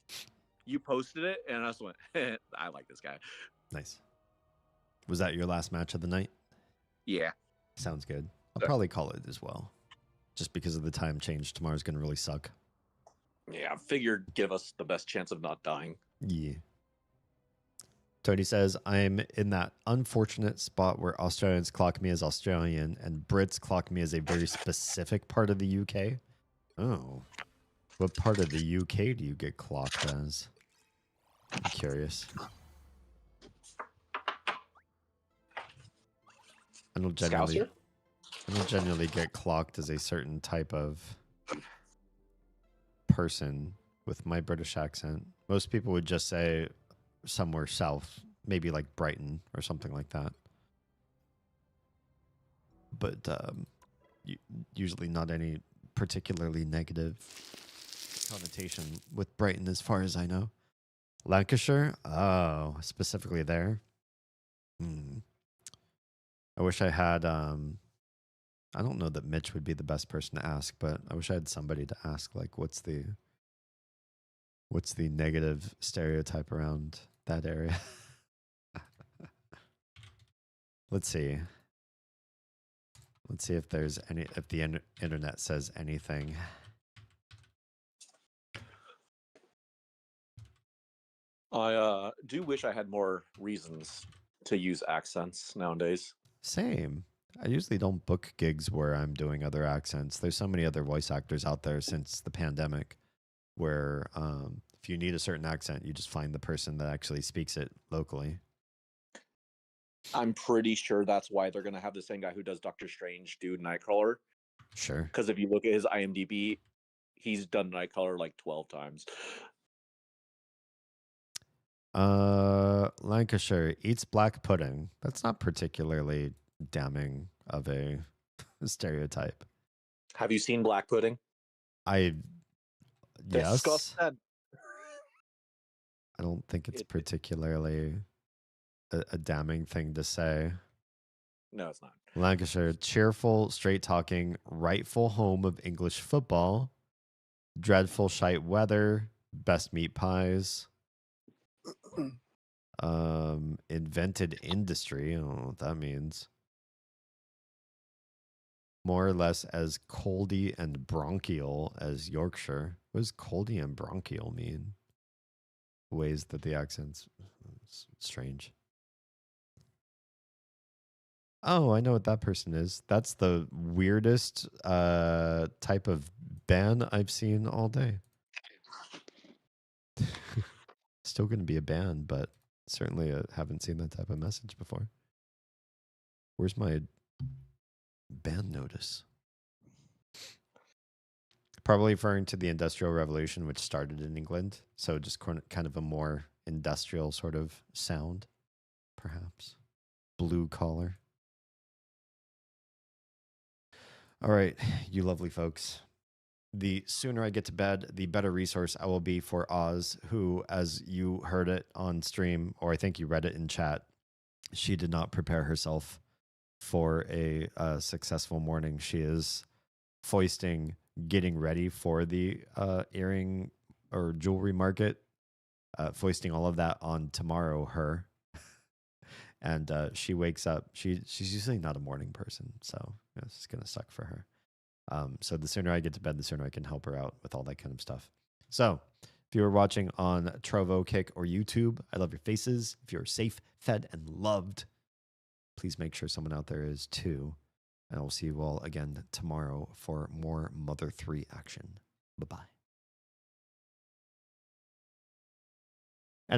you posted it, and I just went, I like this guy. Nice. Was that your last match of the night? Yeah. Sounds good. I'll probably call it as well. Just because of the time change, tomorrow's going to really suck. Yeah, I figured give us the best chance of not dying. Yeah. Tony says, I'm in that unfortunate spot where Australians clock me as Australian and Brits clock me as a very specific part of the UK. Oh. What part of the UK do you get clocked as? I'm curious. I don't generally get clocked as a certain type of person with my British accent. Most people would just say somewhere south, maybe like Brighton or something like that. But usually not any particularly negative connotation with Brighton as far as I know. Lancashire? Oh, specifically there? I wish I had, I don't know that Mitch would be the best person to ask, but I wish I had somebody to ask, like, what's the negative stereotype around that area? Let's see. Let's see if there's any, if the internet says anything. I do wish I had more reasons to use accents nowadays. Same. I usually don't book gigs where I'm doing other accents. There's so many other voice actors out there since the pandemic where if you need a certain accent, you just find the person that actually speaks it locally. I'm pretty sure that's why they're going to have the same guy who does Doctor Strange do Nightcrawler. Sure. Because if you look at his IMDb, he's done Nightcrawler like 12 times. Lancashire eats black pudding. That's not particularly damning of a stereotype. Have you seen black pudding? Yes. Disgusting. I don't think it's particularly a damning thing to say. No, it's not. Lancashire, cheerful, straight-talking, rightful home of English football, dreadful shite weather, best meat pies, invented industry. I don't know what that means. More or less as coldy and bronchial as Yorkshire. What does coldy and bronchial mean? Ways that the accent's strange. Oh, I know what that person is. That's the weirdest type of ban I've seen all day. Still going to be a ban, but certainly haven't seen that type of message before. Where's my ban notice? Probably referring to the Industrial Revolution, which started in England. So just kind of a more industrial sort of sound, perhaps. Blue collar. All right, you lovely folks. The sooner I get to bed, the better resource I will be for Oz, who, as you heard it on stream, or I think you read it in chat, she did not prepare herself for a successful morning. She is foisting, getting ready for the earring or jewelry market, foisting all of that on tomorrow, her. And she wakes up. She's usually not a morning person, so it's going to suck for her. So the sooner I get to bed, the sooner I can help her out with all that kind of stuff. So if you are watching on Trovo, Kick, or YouTube, I love your faces. If you're safe, fed, and loved, please make sure someone out there is too. And I will see you all again tomorrow for more Mother 3 action. Bye-bye.